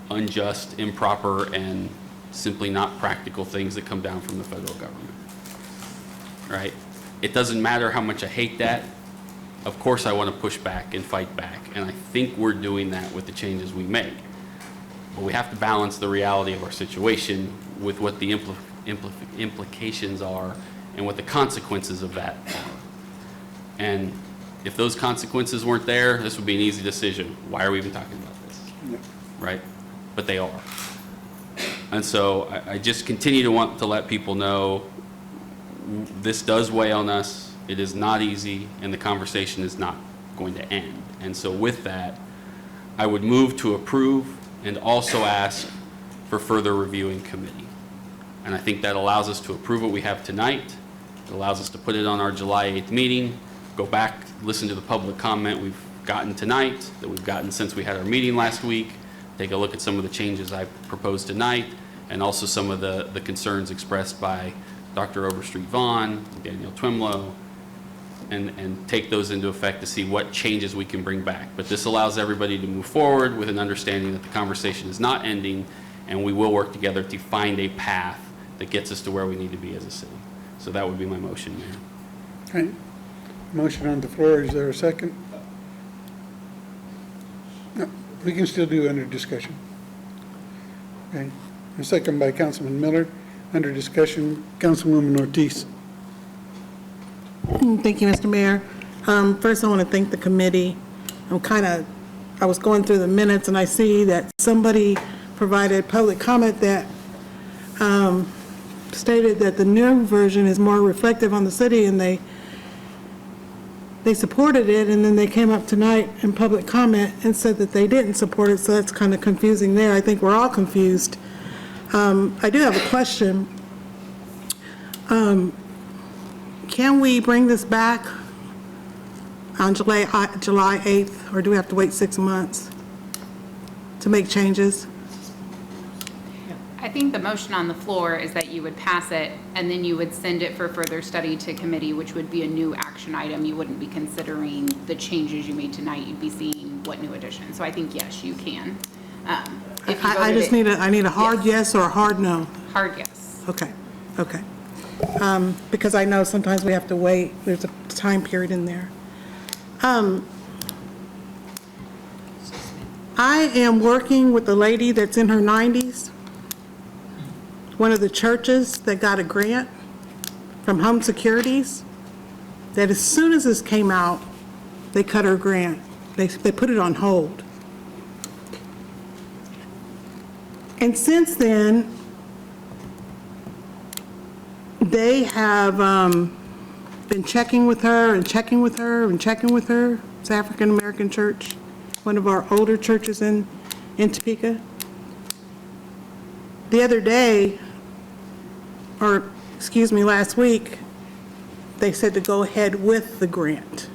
unjust, improper, and simply not practical things that come down from the federal government. Right? It doesn't matter how much I hate that. Of course I want to push back and fight back, and I think we're doing that with the changes we make. But we have to balance the reality of our situation with what the implications are and what the consequences of that are. And if those consequences weren't there, this would be an easy decision. Why are we even talking about this? Yep. Right? But they are. And so I just continue to want to let people know this does weigh on us. It is not easy, and the conversation is not going to end. And so with that, I would move to approve and also ask for further review in committee. And I think that allows us to approve what we have tonight. It allows us to put it on our July 8th meeting, go back, listen to the public comment we've gotten tonight, that we've gotten since we had our meeting last week, take a look at some of the changes I proposed tonight, and also some of the concerns expressed by Dr. Overstreet Vaughn, Daniel Twimlow, and take those into effect to see what changes we can bring back. But this allows everybody to move forward with an understanding that the conversation is not ending, and we will work together to find a path that gets us to where we need to be as a city. So that would be my motion, Mayor. All right. Motion on the floor. Is there a second? No, we can still do under discussion. Okay. A second by Councilman Miller. Under discussion, Councilwoman Ortiz. Thank you, Mr. Mayor. First, I want to thank the committee. I was going through the minutes, and I see that somebody provided public comment that stated that the new version is more reflective on the city, and they supported it, and then they came up tonight in public comment and said that they didn't support it, so that's kind of confusing there. I think we're all confused. I do have a question. Can we bring this back on July 8th, or do we have to wait 6 months to make changes? I think the motion on the floor is that you would pass it, and then you would send it for further study to committee, which would be a new action item. You wouldn't be considering the changes you made tonight. You'd be seeing what new additions. So I think, yes, you can. I just need a hard yes or a hard no. Hard yes. Okay. Because I know sometimes we have to wait. There's a time period in there. I am working with a lady that's in her 90s, one of the churches that got a grant from Home Securities, that as soon as this came out, they cut her grant. They put it on hold. And since then, they have been checking with her and checking with her and checking with her. It's African American Church, one of our older churches in Topeka. The other day, last week, they said to go ahead with the grant.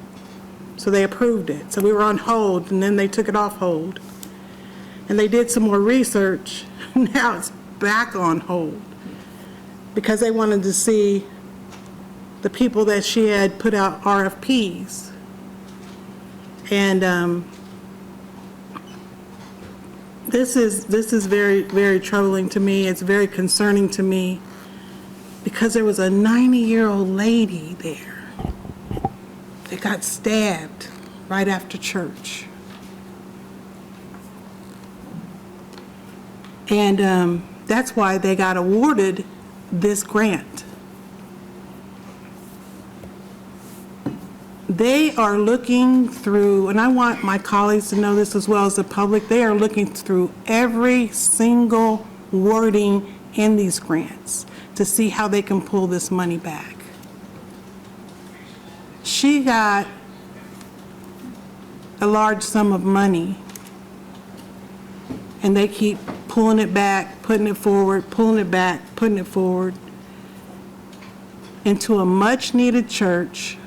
So they approved it. So we were on hold, and then they took it off hold. And they did some more research. Now it's back on hold because they wanted to see the people that she had put out RFPs. And this is very, very troubling to me. It's very concerning to me because there was a 90-year-old lady there that got stabbed right after church. And that's why they got awarded this grant. they are looking through, and I want my colleagues to know this as well as the public, they are looking through every single wording in these grants to see how they can pull this money back. She got a large sum of money, and they keep pulling it back, putting it forward, pulling it back, putting it forward into a much-needed church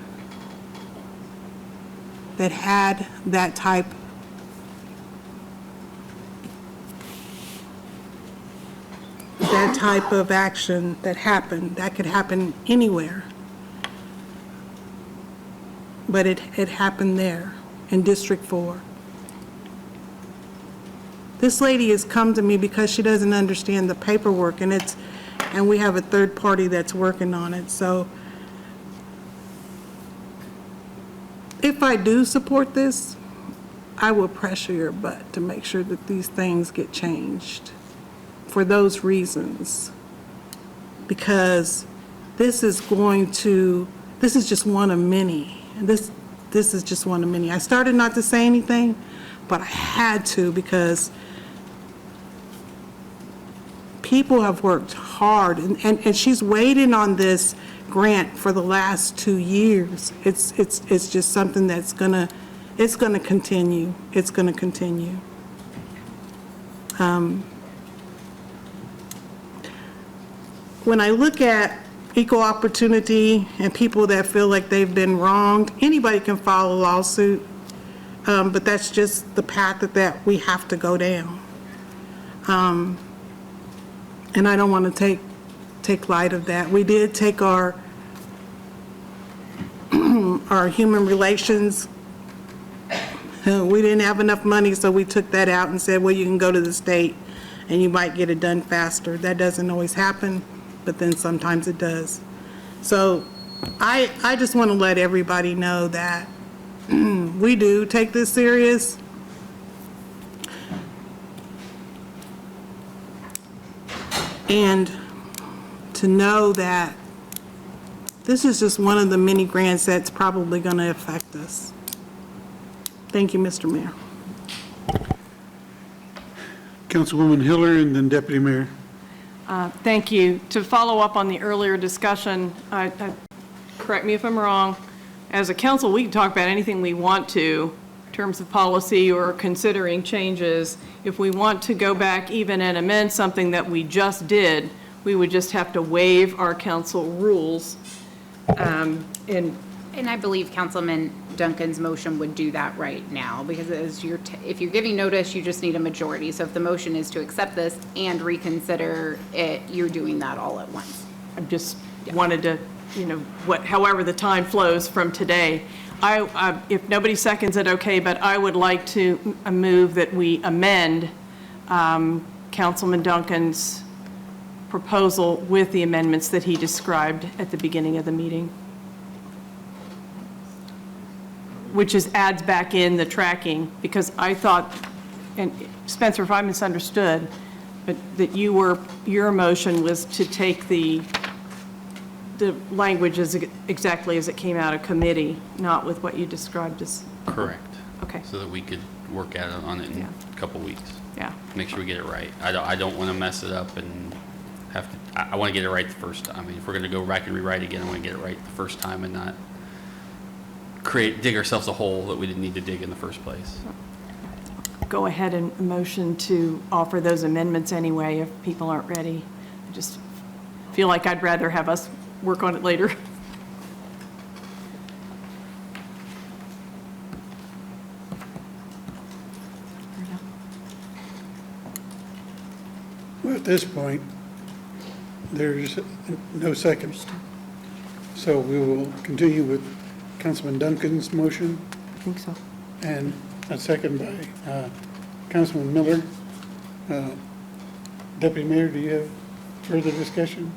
that had that type of action that happened. That could happen anywhere. But it happened there in District 4. This lady has come to me because she doesn't understand the paperwork, and we have a third party that's working on it. So if I do support this, I will pressure your butt to make sure that these things get changed for those reasons. Because this is just one of many. This is just one of many. I started not to say anything, but I had to because people have worked hard, and she's waited on this grant for the last 2 years. It's just something that's gonna continue. It's gonna continue. When I look at equal opportunity and people that feel like they've been wronged, anybody can file a lawsuit, but that's just the path that we have to go down. And I don't want to take light of that. We did take our human relations. We didn't have enough money, so we took that out and said, well, you can go to the state and you might get it done faster. That doesn't always happen, but then sometimes it does. So I just want to let everybody know that we do take this serious. And to know that this is just one of the many grants that's probably going to affect us. Thank you, Mr. Mayor. Councilwoman Hiller and then Deputy Mayor. Thank you. To follow up on the earlier discussion, correct me if I'm wrong, as a council, we can talk about anything we want to in terms of policy or considering changes. If we want to go back even and amend something that we just did, we would just have to waive our council rules. And I believe Councilman Duncan's motion would do that right now, because if you're giving notice, you just need a majority. So if the motion is to accept this and reconsider it, you're doing that all at once. I just wanted to, however the time flows from today. If nobody seconds it, okay, but I would like to move that we amend Councilman Duncan's proposal with the amendments that he described at the beginning of the meeting, which adds back in the tracking, because I thought, and Spencer, if I misunderstood, but that your motion was to take the language exactly as it came out of committee, not with what you described as. Correct. Okay. So that we could work on it in a couple weeks. Yeah. Make sure we get it right. I don't want to mess it up and have to, I want to get it right the first time. I mean, if we're going to go back and rewrite again, I want to get it right the first time and not dig ourselves a hole that we didn't need to dig in the first place. Go ahead and motion to offer those amendments anyway if people aren't ready. I just feel like I'd rather have us work on it later. Well, at this point, there's no seconds. So we will continue with Councilman Duncan's motion. I think so. And a second by Councilman Miller. Deputy Mayor, do you have further discussion?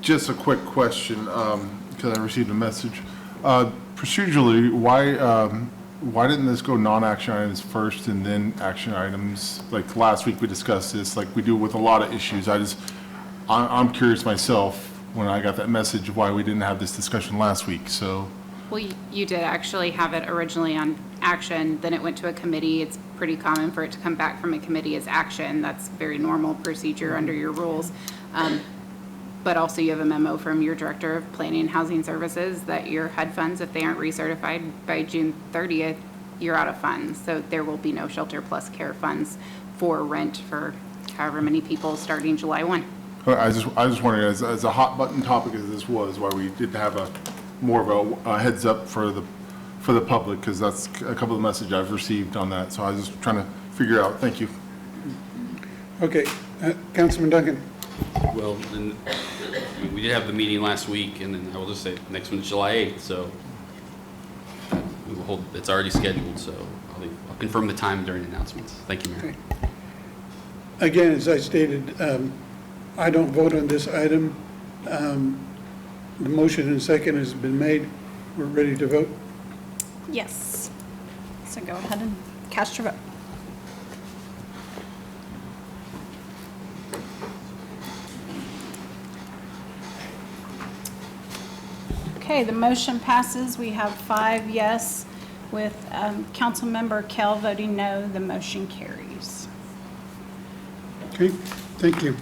Just a quick question, because I received a message. Procedurally, why didn't this go non-action items first and then action items? Like last week we discussed this, like we do with a lot of issues. I'm curious myself when I got that message why we didn't have this discussion last week. So Well, you did actually have it originally on action, then it went to a committee. It's pretty common for it to come back from a committee as action. That's very normal procedure under your rules. But also you have a memo from your Director of Planning and Housing Services that your HUD funds, if they aren't recertified by June 30th, you're out of funds. So there will be no Shelter Plus Care funds for rent for however many people starting July 1. I just wondered, as a hot button topic as this was, why we didn't have more of a heads up for the public, because that's a couple of messages I've received on that. So I was just trying to figure out. Thank you. Okay, Councilman Duncan. Well, then, we did have the meeting last week, and then I will just say, next one is July 8th, so we will hold, it's already scheduled, so I'll confirm the time during announcements. Thank you, Mayor. Okay. Again, as I stated, I don't vote on this item. The motion and second has been made. We're ready to vote. Yes. So go ahead and cast your vote. Okay, the motion passes. We have 5 yes, with Councilmember Kell voting no. The motion carries. Okay, thank you.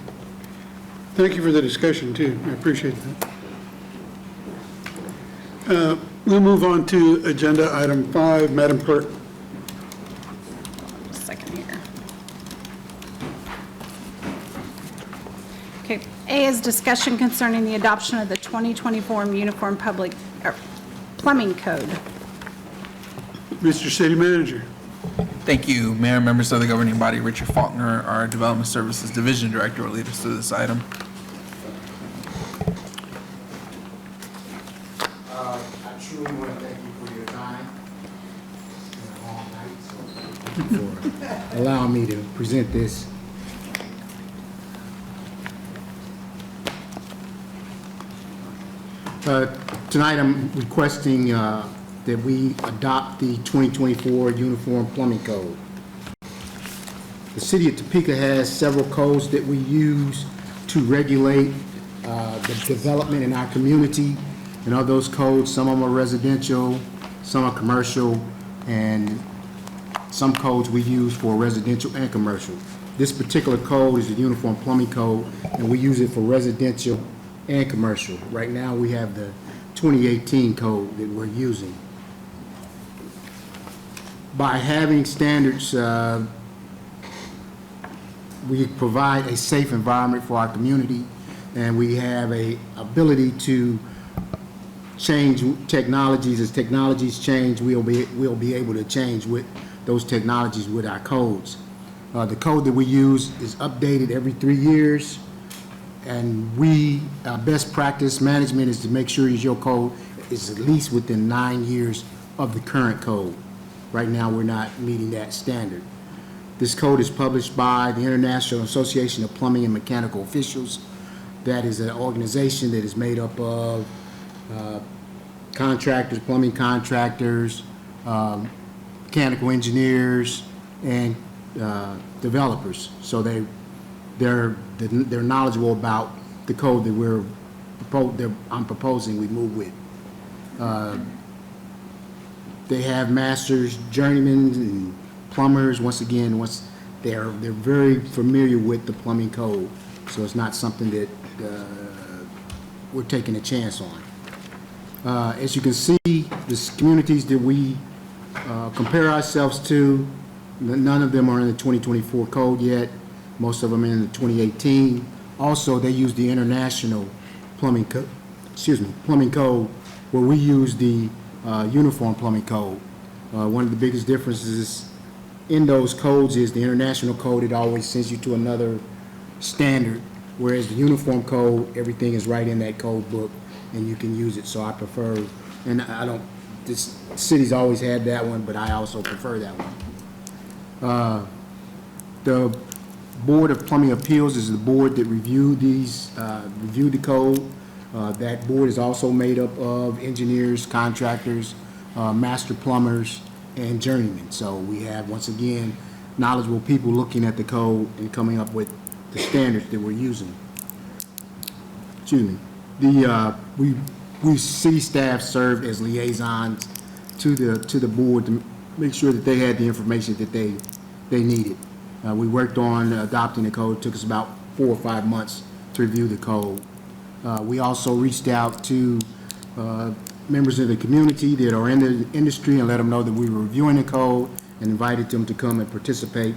Thank you for the discussion, too. I appreciate that. We'll move on to agenda item 5. Madam Clerk. Just a second here. Okay, A is discussion concerning the adoption of the 2024 Uniform Public Plumbing Code. Mr. City Manager. Thank you, Mayor, members of the governing body. Richard Faulkner, our Development Services Division Director, will lead us through this item. I truly want to thank you for your time. It's been a long night, so thank you for allowing me to present this. Tonight, I'm requesting that we adopt the 2024 Uniform Plumbing Code. The city of Topeka has several codes that we use to regulate the development in our community. And of those codes, some of them are residential, some are commercial, and some codes we use for residential and commercial. This particular code is the Uniform Plumbing Code, and we use it for residential and commercial. Right now, we have the 2018 code that we're using. By having standards, we provide a safe environment for our community, and we have a ability to change technologies. As technologies change, we'll be able to change with those technologies with our codes. The code that we use is updated every 3 years, and best practice management is to make sure your code is at least within 9 years of the current code. Right now, we're not meeting that standard. This code is published by the International Association of Plumbing and Mechanical Officials. That is an organization that is made up of contractors, plumbing contractors, mechanical engineers, and developers. So they're knowledgeable about the code that I'm proposing we move with. They have masters, journeymen, and plumbers. Once again, they're very familiar with the plumbing code, so it's not something that we're taking a chance on. As you can see, the communities that we compare ourselves to, none of them are in the 2024 code yet. Most of them are in the 2018. Also, they use the international plumbing code, where we use the Uniform Plumbing Code. One of the biggest differences in those codes is the international code, it always sends you to another standard, whereas the Uniform Code, everything is right in that code book and you can use it. So I prefer, and this city's always had that one, but I also prefer that one. The Board of Plumbing Appeals is the board that reviewed the code. That board is also made up of engineers, contractors, master plumbers, and journeymen. So we have, once again, knowledgeable people looking at the code and coming up with the standards that we're using. Excuse me. We we city staff served as liaisons to the board to make sure that they had the information that they needed. We worked on adopting the code. It took us about 4 or 5 months to review the code. We also reached out to members of the community that are in the industry and let them know that we were reviewing the code and invited them to come and participate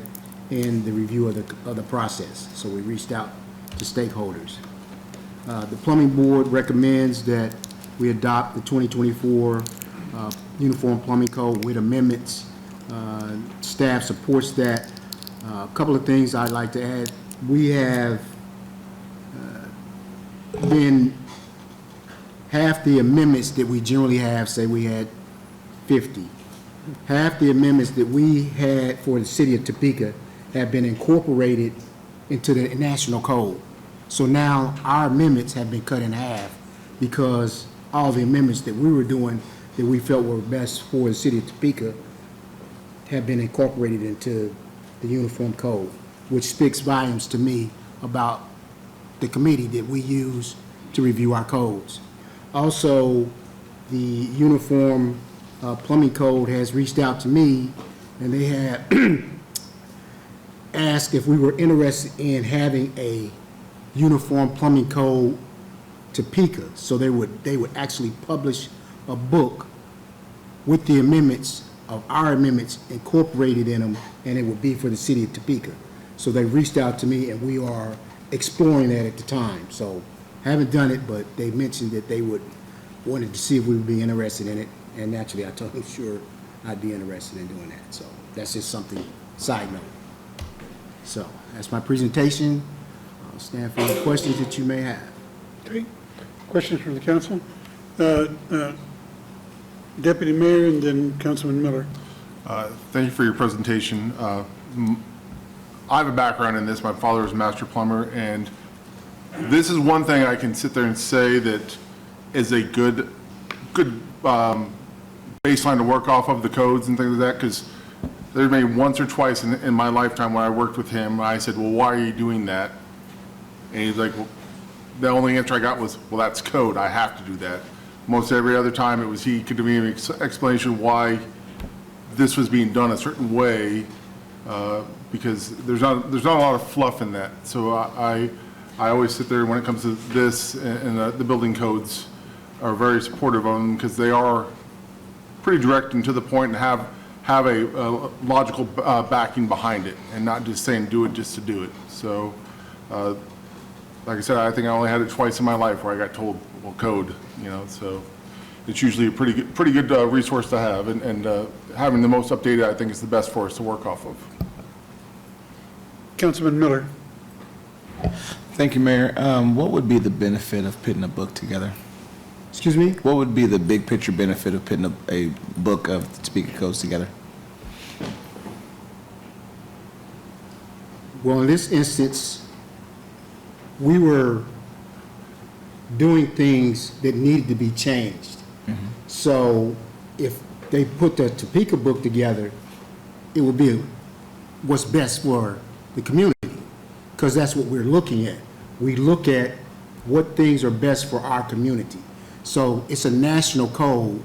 in the review of the process. So we reached out to stakeholders. The Plumbing Board recommends that we adopt the 2024 Uniform Plumbing Code with amendments. Staff supports that. A couple of things I'd like to add. We have been half the amendments that we generally have, say we had 50. Half the amendments that we had for the city of Topeka have been incorporated into the national code. So now our amendments have been cut in half because all the amendments that we were doing that we felt were best for the city of Topeka have been incorporated into the uniform code, which speaks volumes to me about the committee that we use to review our codes. Also, the uniform plumbing code has reached out to me and they have asked if we were interested in having a uniform plumbing code Topeka. So they would actually publish a book with the amendments of our amendments incorporated in them, and it would be for the city of Topeka. So they reached out to me and we are exploring that at the time. So haven't done it, but they mentioned that they wanted to see if we would be interested in it. And naturally I told them sure I'd be interested in doing that. So that's just something, side note. So that's my presentation. I'll stand for any questions that you may have. Okay. Questions from the council? Deputy Mayor and then Councilman Miller. Thank you for your presentation. I have a background in this. My father was a master plumber, and this is one thing I can sit there and say that is a good baseline to work off of, the codes and things like that, because there may once or twice in my lifetime when I worked with him, I said, well, why are you doing that? And he's like, well, the only answer I got was, well, that's code. I have to do that. Most every other time it was he could give me an explanation why this was being done a certain way, because there's not a lot of fluff in that. So I always sit there when it comes to this, and the building codes are very supportive of them because they are pretty direct and to the point and have a logical backing behind it and not just saying do it just to do it. So like I said, I think I only had it twice in my life where I got told, well, code, so it's usually a pretty good resource to have, and having the most updated, I think, is the best for us to work off of. Councilman Miller. Thank you, Mayor. What would be the benefit of putting a book together? Excuse me? What would be the big picture benefit of putting a book of the Topeka codes together? Well, in this instance, we were doing things that needed to be changed. Mm-hmm. So if they put the Topeka book together, it would be what's best for the community, because that's what we're looking at. We look at what things are best for our community. So it's a national code,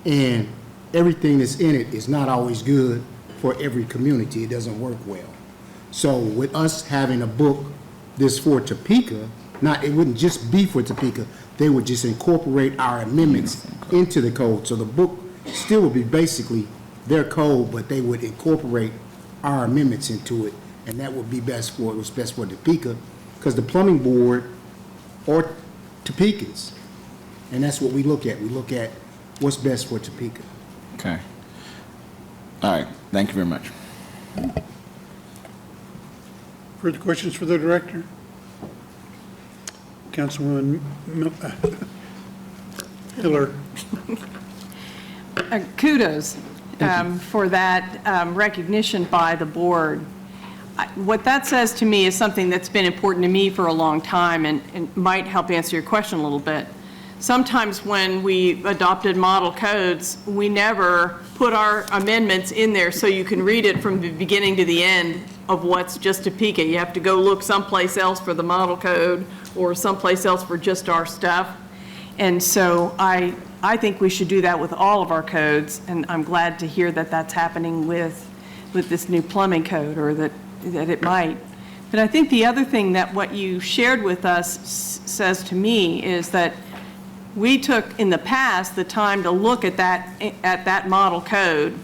and everything that's in it is not always good for every community. It doesn't work well. So with us having a book this for Topeka, it wouldn't just be for Topeka. They would just incorporate our amendments into the code. So the book still would be basically their code, but they would incorporate our amendments into it, and that would be what's best for Topeka, because the plumbing board are Topekans, and that's what we look at. We look at what's best for Topeka. Okay. All right. Thank you very much. Further questions for the director? Councilwoman Miller. Kudos for that recognition by the board. What that says to me is something that's been important to me for a long time and might help answer your question a little bit. Sometimes when we adopted model codes, we never put our amendments in there so you can read it from the beginning to the end of what's just Topeka. You have to go look someplace else for the model code or someplace else for just our stuff. And so I think we should do that with all of our codes, and I'm glad to hear that that's happening with this new plumbing code, or that it might. But I think the other thing that what you shared with us says to me is that we took in the past the time to look at that model code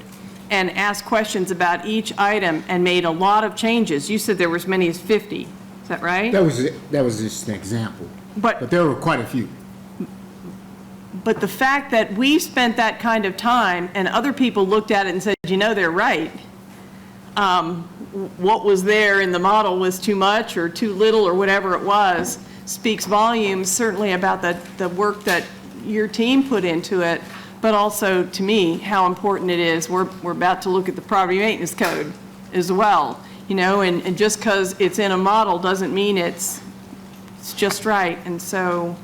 and ask questions about each item and made a lot of changes. You said there were as many as 50. Is that right? That was just an example. But there were quite a few. But the fact that we spent that kind of time and other people looked at it and said, you know, they're right. What was there in the model was too much or too little or whatever it was, speaks volumes certainly about the work that your team put into it, but also to me how important it is. We're about to look at the property maintenance code as well, you know, and just because it's in a model doesn't mean it's just right. And so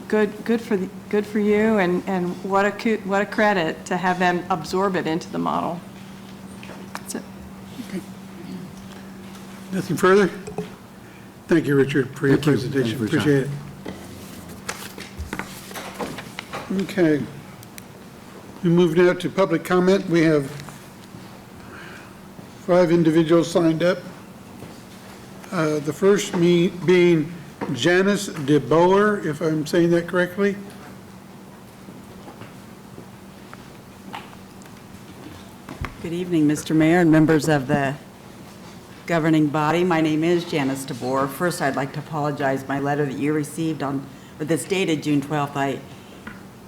good for you, and what a credit to have them absorb it into the model. That's it. Okay. Nothing further? Thank you, Richard, for your presentation. Appreciate it. Okay. We move now to public comment. We have 5 individuals signed up. The first being Janice DeBoer, if I'm saying that correctly. Good evening, Mr. Mayor and members of the governing body. My name is Janice DeBoer. First, I'd like to apologize. My letter that you received that's dated June 12th, I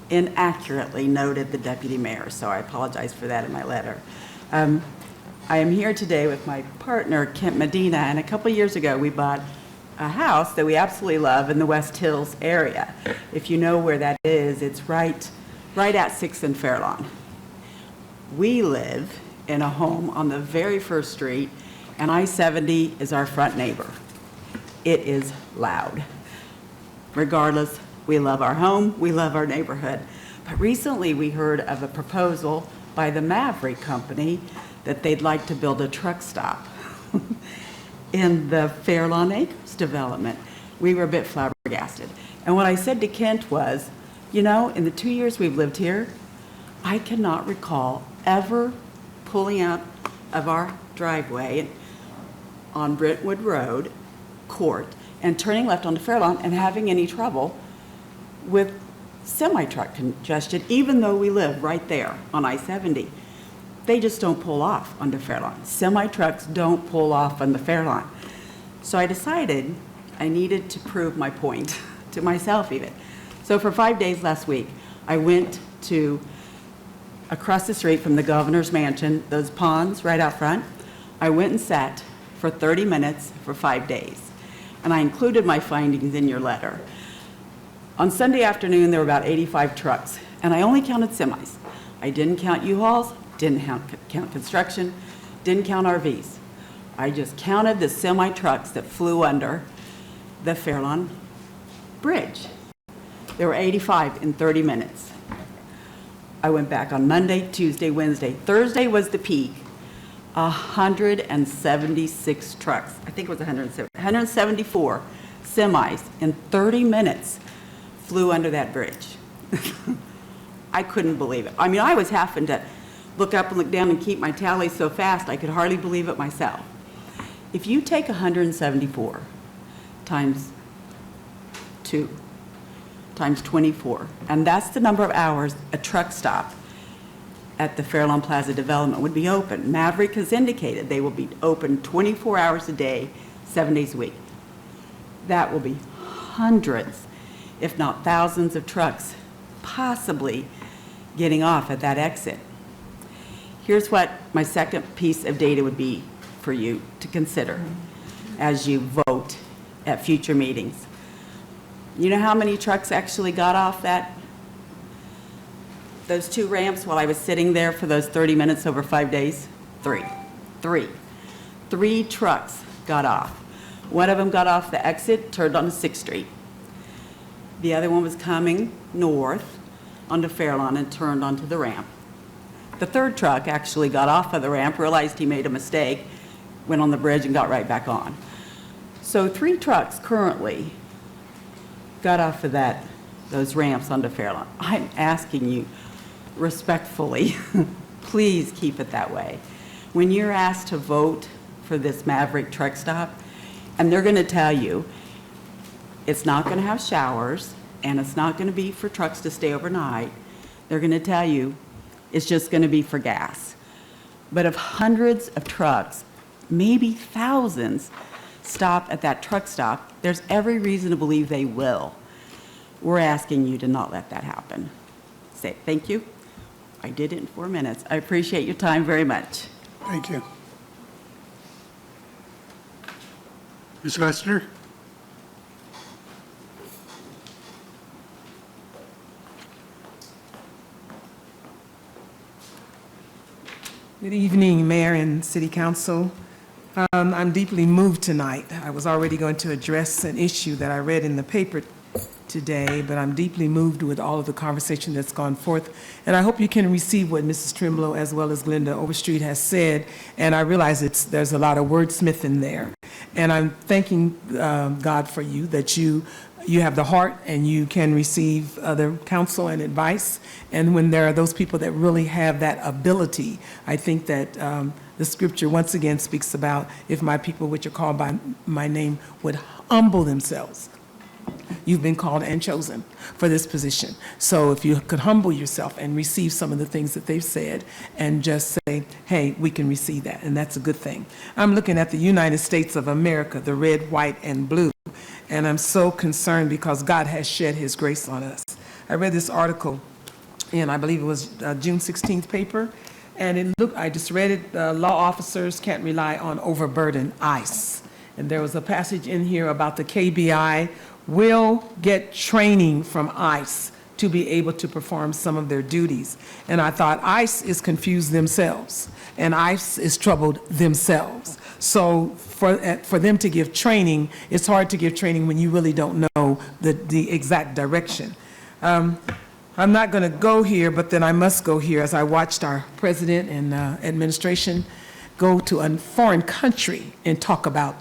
inaccurately noted the deputy mayor, so I apologize for that in my letter. I am here today with my partner, Kent Medina, and a couple years ago we bought a house that we absolutely love in the West Hills area. If you know where that is, it's right at 6th and Fairlawn. We live in a home on the very first street, and I-70 is our front neighbor. It is loud. Regardless, we love our home, we love our neighborhood. But recently we heard of a proposal by the Maverick Company that they'd like to build a truck stop in the Fairlawn Acres development. We were a bit flabbergasted. And what I said to Kent was, you know, in the 2 years we've lived here, I cannot recall ever pulling out of our driveway on Brentwood Road, Court, and turning left onto Fairlawn and having any trouble with semi-truck congestion, even though we live right there on I-70. They just don't pull off onto Fairlawn. Semi-trucks don't pull off on the Fairlawn. So I decided I needed to prove my point to myself even. So for 5 days last week, I went to across the street from the governor's mansion, those ponds right out front. I went and sat for 30 minutes for 5 days. And I included my findings in your letter. On Sunday afternoon, there were about 85 trucks, and I only counted semis. I didn't count U-Hauls, didn't count construction, didn't count RVs. I just counted the semi-trucks that flew under the Fairlawn Bridge. There were 85 in 30 minutes. I went back on Monday, Tuesday, Wednesday. Thursday was the peak. 176 trucks. I think it was 174 semis in 30 minutes flew under that bridge. I couldn't believe it. I mean, I was having to look up and look down and keep my tally so fast I could hardly believe it myself. If you take 174 times 2 times 24, and that's the number of hours a truck stop at the Fairlawn Plaza development would be open. Maverick has indicated they will be open 24 hours a day, 7 days a week. That will be hundreds, if not thousands of trucks possibly getting off at that exit. Here's what my second piece of data would be for you to consider as you vote at future meetings. You know how many trucks actually got off those 2 ramps while I was sitting there for those 30 minutes over 5 days? 3 trucks got off. One of them got off the exit, turned onto 6th Street. The other one was coming north onto Fairlawn and turned onto the ramp. The third truck actually got off of the ramp, realized he made a mistake, went on the bridge and got right back on. So 3 trucks currently got off of that those ramps onto Fairlawn. I'm asking you respectfully, please keep it that way. When you're asked to vote for this Maverick truck stop, and they're going to tell you it's not going to have showers, and it's not going to be for trucks to stay overnight, they're going to tell you it's just going to be for gas. But if hundreds of trucks, maybe thousands, stop at that truck stop, there's every reason to believe they will. We're asking you to not let that happen. Say thank you. I did it in 4 minutes. I appreciate your time very much. Thank you. Ms. Lester? Good evening, Mayor and City Council. I'm deeply moved tonight. I was already going to address an issue that I read in the paper today, but I'm deeply moved with all of the conversation that's gone forth. And I hope you can receive what Mrs. Trimble as well as Glenda Overstreet has said. And I realize there's a lot of wordsmithing there. And I'm thanking God for you, that you have the heart and you can receive other counsel and advice. And when there are those people that really have that ability, I think that the scripture once again speaks about, if my people which are called by my name would humble themselves. You've been called and chosen for this position. So if you could humble yourself and receive some of the things that they've said and just say, hey, we can receive that, and that's a good thing. I'm looking at the United States of America, the red, white, and blue, and I'm so concerned because God has shed his grace on us. I read this article in, I believe it was June 16th paper, and I just read it, law officers can't rely on overburdened ICE. And there was a passage in here about the KBI will get training from ICE to be able to perform some of their duties. And I thought ICE is confused themselves, and ICE is troubled themselves. So for them to give training, it's hard to give training when you really don't know the exact direction. I'm not going to go here, but then I must go here as I watched our president and administration go to a foreign country and talk about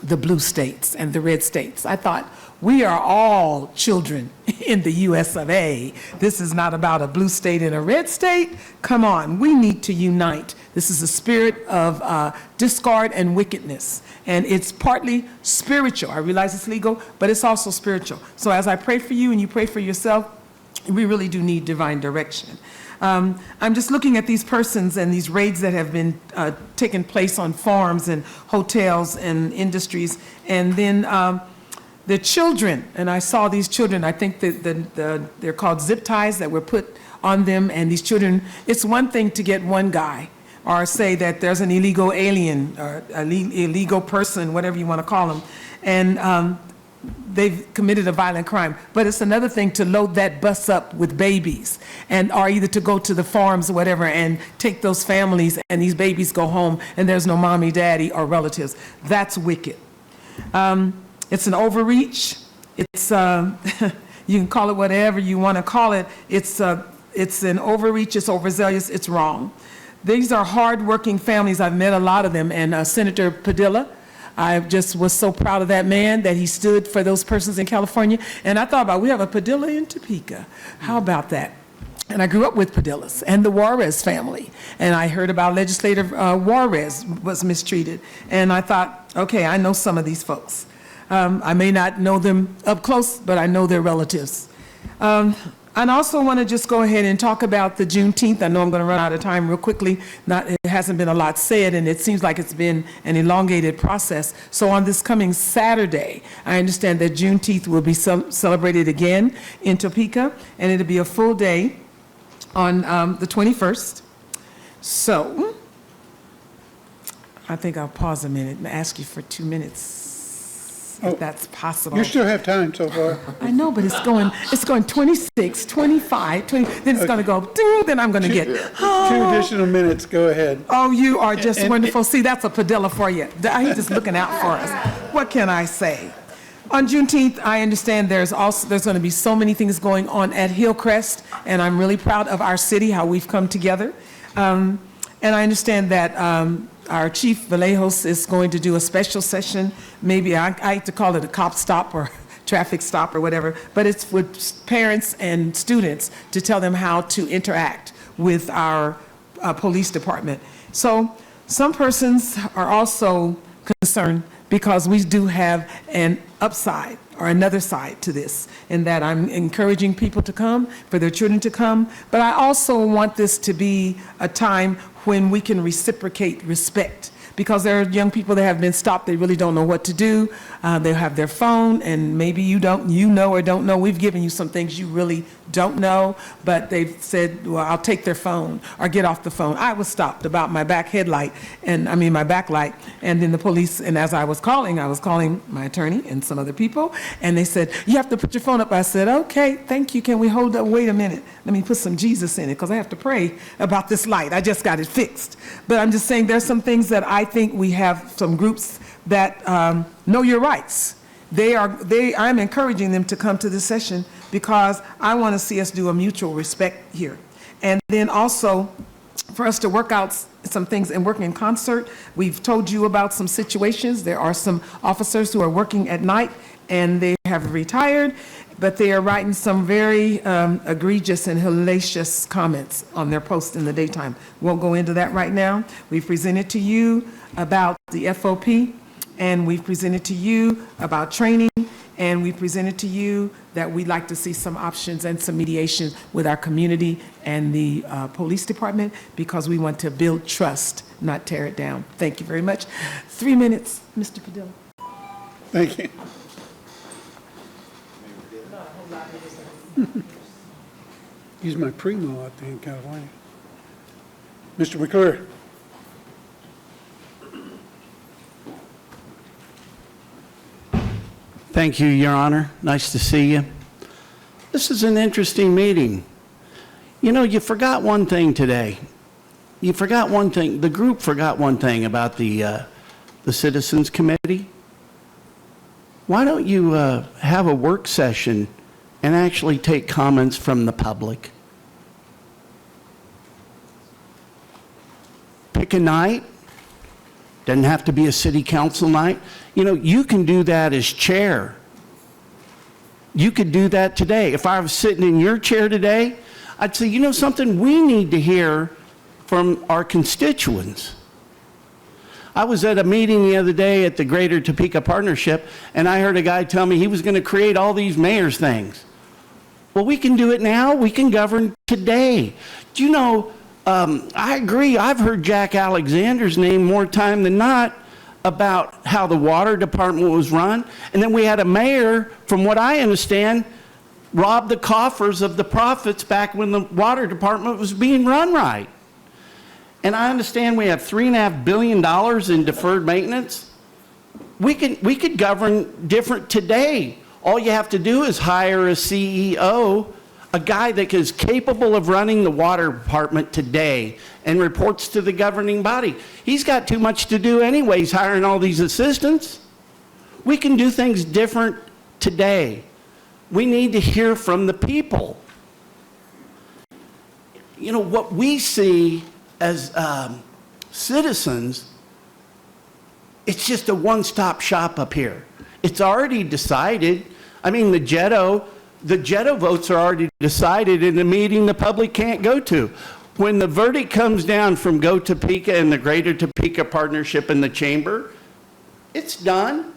the blue states and the red states. I thought, we are all children in the US of A. This is not about a blue state and a red state. Come on, we need to unite. This is a spirit of discord and wickedness. And it's partly spiritual. I realize it's legal, but it's also spiritual. So as I pray for you and you pray for yourself, we really do need divine direction. I'm just looking at these persons and these raids that have been taking place on farms and hotels and industries, and then the children, and I saw these children, I think that they're called zip ties that were put on them, and these children, it's one thing to get one guy, or say that there's an illegal alien, or illegal person, whatever you want to call them, and they've committed a violent crime. But it's another thing to load that bus up with babies, or either to go to the farms or whatever and take those families and these babies go home and there's no mommy, daddy, or relatives. That's wicked. It's an overreach. It's, you can call it whatever you want to call it. It's an overreach, it's overzealous, it's wrong. These are hardworking families. I've met a lot of them, and Senator Padilla, I just was so proud of that man that he stood for those persons in California. And I thought about, we have a Padilla in Topeka. How about that? And I grew up with Padillas and the Juarez family. And I heard about Legislator Juarez was mistreated. And I thought, okay, I know some of these folks. I may not know them up close, but I know their relatives. And I also want to just go ahead and talk about the Juneteenth. I know I'm going to run out of time real quickly. It hasn't been a lot said, and it seems like it's been an elongated process. So on this coming Saturday, I understand that Juneteenth will be celebrated again in Topeka, and it'll be a full day on the 21st. So I think I'll pause a minute and ask you for 2 minutes. If that's possible. You still have time so far. I know, but it's going 26, 25, 20, then it's going to go, ding, then I'm going to get, 2 additional minutes, go ahead. Oh, you are just wonderful. See, that's a Padilla for you. He's just looking out for us. What can I say? On Juneteenth, I understand there's going to be so many things going on at Hillcrest, and I'm really proud of our city, how we've come together. And I understand that our Chief Vallejos is going to do a special session. Maybe I like to call it a cop stop or traffic stop or whatever, but it's with parents and students to tell them how to interact with our police department. So some persons are also concerned because we do have an upside or another side to this, in that I'm encouraging people to come, for their children to come, but I also want this to be a time when we can reciprocate respect, because there are young people that have been stopped, they really don't know what to do. They have their phone, and maybe you know or don't know. We've given you some things you really don't know, but they've said, well, I'll take their phone or get off the phone. I was stopped about my back headlight, my backlight, and then the police, and as I was calling my attorney and some other people, and they said, you have to put your phone up. I said, okay, thank you. Can we hold up? Wait a minute. Let me put some Jesus in it, because I have to pray about this light. I just got it fixed. But I'm just saying there's some things that I think we have some groups that know your rights. I'm encouraging them to come to this session because I want to see us do a mutual respect here. And then also for us to work out some things and work in concert. We've told you about some situations. There are some officers who are working at night and they have retired, but they are writing some very egregious and hellacious comments on their posts in the daytime. Won't go into that right now. We've presented to you about the FOP, and we've presented to you about training, and we presented to you that we'd like to see some options and some mediation with our community and the police department, because we want to build trust, not tear it down. Thank you very much. 3 minutes, Mr. Padilla. Thank you. He's my primo out there in California. Mr. McClure. Thank you, Your Honor. Nice to see you. This is an interesting meeting. You know, you forgot one thing today. You forgot one thing. The group forgot one thing about the Citizens Committee. Why don't you have a work session and actually take comments from the public? Pick a night. Doesn't have to be a city council night. You know, you can do that as chair. You could do that today. If I was sitting in your chair today, I'd say, you know something, we need to hear from our constituents. I was at a meeting the other day at the Greater Topeka Partnership, and I heard a guy tell me he was going to create all these mayor's things. Well, we can do it now. We can govern today. Do you know, I agree. I've heard Jack Alexander's name more time than not about how the water department was run. And then we had a mayor, from what I understand, rob the coffers of the profits back when the water department was being run right. And I understand we have $3.5 billion in deferred maintenance. We could govern different today. All you have to do is hire a CEO, a guy that is capable of running the water department today and reports to the governing body. He's got too much to do anyways, hiring all these assistants. We can do things different today. We need to hear from the people. You know, what we see as citizens, it's just a one-stop shop up here. It's already decided. I mean, the Jetto votes are already decided in the meeting the public can't go to. When the verdict comes down from Go Topeka and the Greater Topeka Partnership in the chamber, it's done.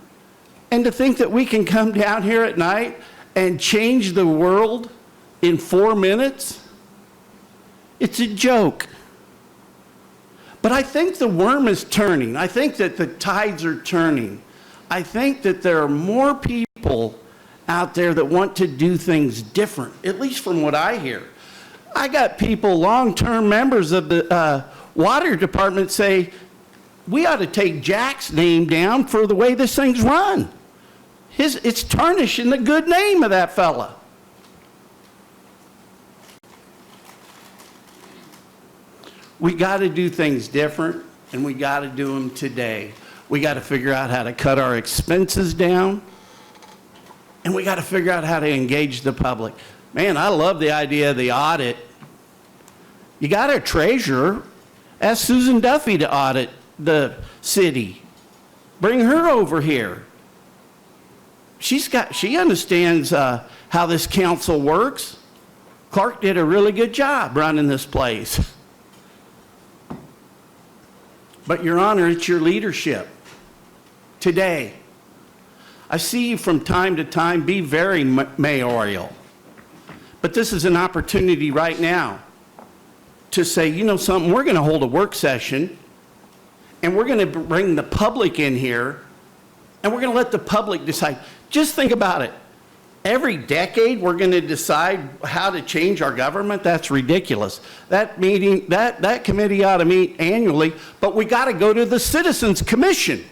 And to think that we can come down here at night and change the world in 4 minutes, it's a joke. But I think the worm is turning. I think that the tides are turning. I think that there are more people out there that want to do things different, at least from what I hear. I got people, long-term members of the water department, say, we ought to take Jack's name down for the way this thing's run. It's tarnishing the good name of that fella. We got to do things different, and we got to do them today. We got to figure out how to cut our expenses down, and we got to figure out how to engage the public. Man, I love the idea of the audit. You got a treasurer. Ask Susan Duffy to audit the city. Bring her over here. she understands how this council works. Clark did a really good job running this place. But Your Honor, it's your leadership today. I see you from time to time be very mayoral. But this is an opportunity right now to say, you know something, we're going to hold a work session and we're going to bring the public in here and we're going to let the public decide. Just think about it. Every decade we're going to decide how to change our government? That's ridiculous. That meeting, that committee ought to meet annually, but we got to go to the Citizens Commission.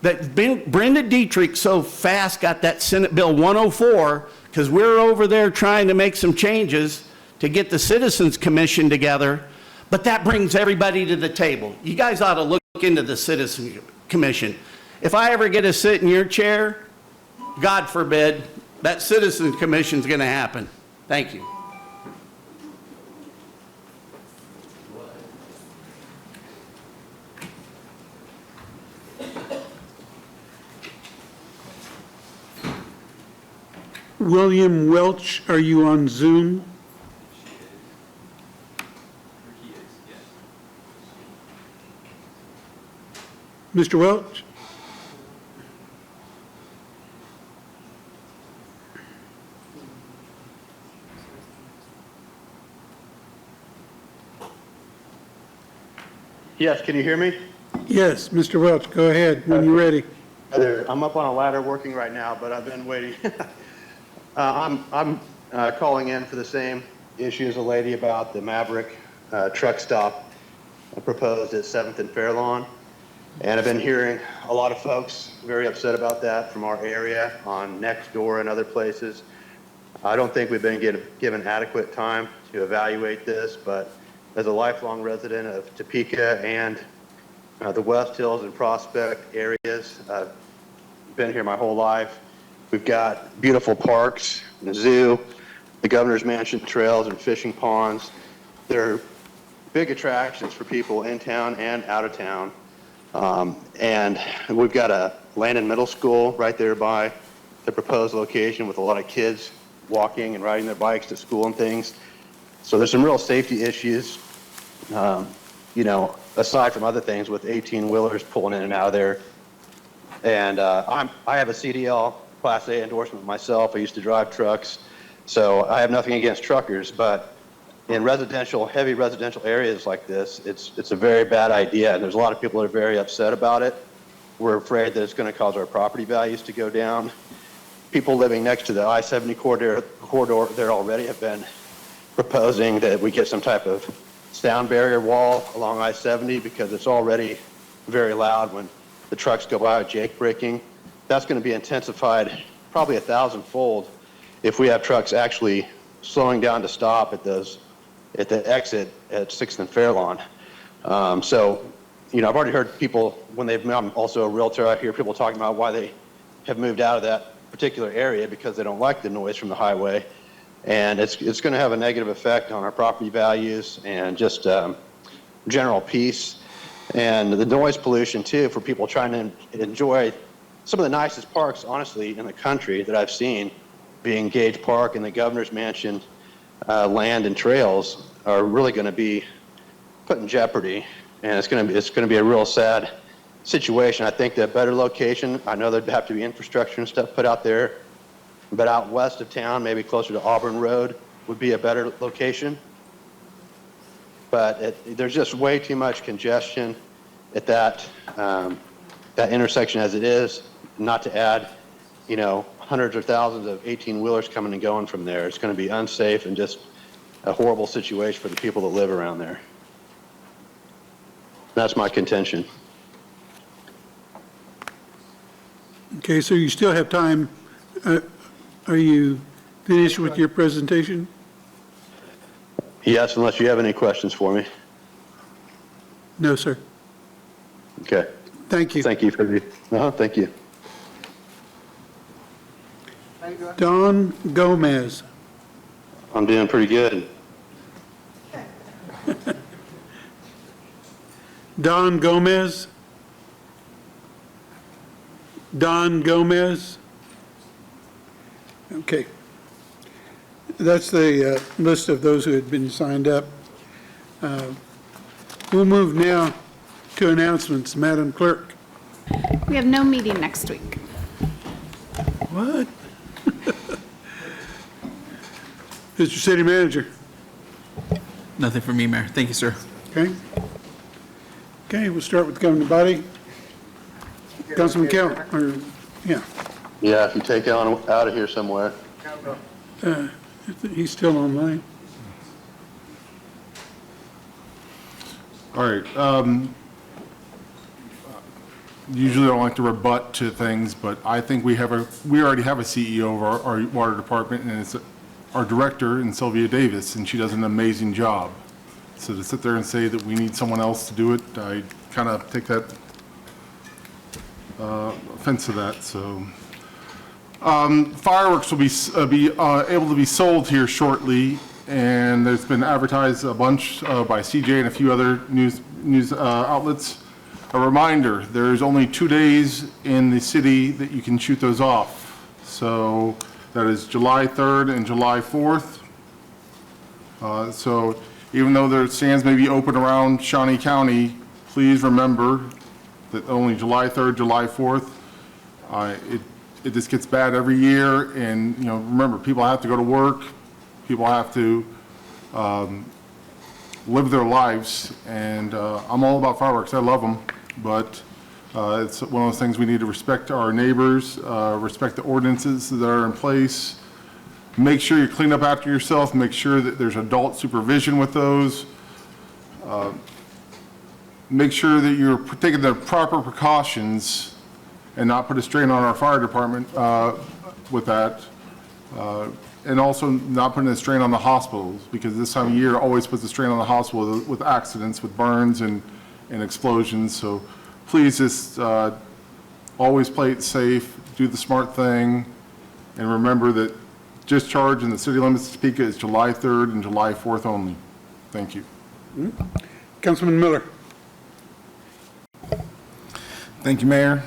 That Brenda Dietrich so fast got that Senate Bill 104 because we're over there trying to make some changes to get the Citizens Commission together, but that brings everybody to the table. You guys ought to look into the Citizens Commission. If I ever get to sit in your chair, God forbid, that Citizens Commission is going to happen. Thank you. William Welch, are you on Zoom? Mr. Welch? Yes, can you hear me? Yes, Mr. Welch, go ahead when you're ready. Hi there. I'm up on a ladder working right now, but I've been waiting. I'm calling in for the same issue as a lady about the Maverick truck stop proposed at 7th and Fairlawn. And I've been hearing a lot of folks very upset about that from our area on Next Door and other places. I don't think we've been given adequate time to evaluate this, but as a lifelong resident of Topeka and the West Hills and Prospect areas, I've been here my whole life. We've got beautiful parks, the zoo, the Governor's Mansion trails and fishing ponds. They're big attractions for people in town and out of town. And we've got a Landon Middle School right there by the proposed location with a lot of kids walking and riding their bikes to school and things. So there's some real safety issues, you know, aside from other things with 18-wheelers pulling in and out of there. And I have a CDL Class A endorsement myself. I used to drive trucks, so I have nothing against truckers, but in residential, heavy residential areas like this, it's a very bad idea, and there's a lot of people that are very upset about it. We're afraid that it's going to cause our property values to go down. People living next to the I-70 corridor there already have been proposing that we get some type of sound barrier wall along I-70 because it's already very loud when the trucks go by with jake braking. That's going to be intensified probably 1,000-fold if we have trucks actually slowing down to stop at the exit at 6th and Fairlawn. So, you know, I've already heard people, I'm also a realtor, I hear people talking about why they have moved out of that particular area because they don't like the noise from the highway. And it's going to have a negative effect on our property values and just general peace. And the noise pollution, too, for people trying to enjoy some of the nicest parks, honestly, in the country that I've seen, being Gage Park and the Governor's Mansion land and trails, are really going to be put in jeopardy. And it's going to be a real sad situation. I think that better location, I know there'd have to be infrastructure and stuff put out there, but out west of town, maybe closer to Auburn Road, would be a better location. But there's just way too much congestion at that intersection as it is, not to add, you know, hundreds or thousands of 18-wheelers coming and going from there. It's going to be unsafe and just a horrible situation for the people that live around there. That's my contention. Okay, so you still have time. Are you finished with your presentation? Yes, unless you have any questions for me. No, sir. Okay. Thank you. Thank you for the, thank you. Don Gomez. I'm doing pretty good. Don Gomez. Don Gomez. Okay. That's the list of those who had been signed up. We'll move now to announcements. Madam Clerk. We have no meeting next week. What? Mr. City Manager. Nothing for me, Mayor. Thank you, sir. Okay. Okay, we'll start with the governing body. Councilman Kell, or, yeah. Yeah, if you take on out of here somewhere. He's still online. All right. Usually I don't like to rebut to things, but I think we already have a CEO of our water department, and it's our director, in Sylvia Davis, and she does an amazing job. So to sit there and say that we need someone else to do it, I kind of take that offense to that. So fireworks will be able to be sold here shortly, and there's been advertised a bunch by CJ and a few other news outlets. A reminder, there's only 2 days in the city that you can shoot those off. So that is July 3rd and July 4th. So even though their stands may be open around Shawnee County, please remember that only July 3rd, July 4th. It just gets bad every year, and remember, people have to go to work, people have to live their lives, and I'm all about fireworks. I love them, but it's one of those things we need to respect our neighbors, respect the ordinances that are in place. Make sure you clean up after yourself. Make sure that there's adult supervision with those. Make sure that you're taking the proper precautions and not put a strain on our fire department with that. And also not putting a strain on the hospitals, because this time of year always puts a strain on the hospital with accidents, with burns and explosions. So please just always play it safe, do the smart thing, and remember that discharge in the city limits of Topeka is July 3rd and July 4th only. Thank you. Councilman Miller. Thank you, Mayor.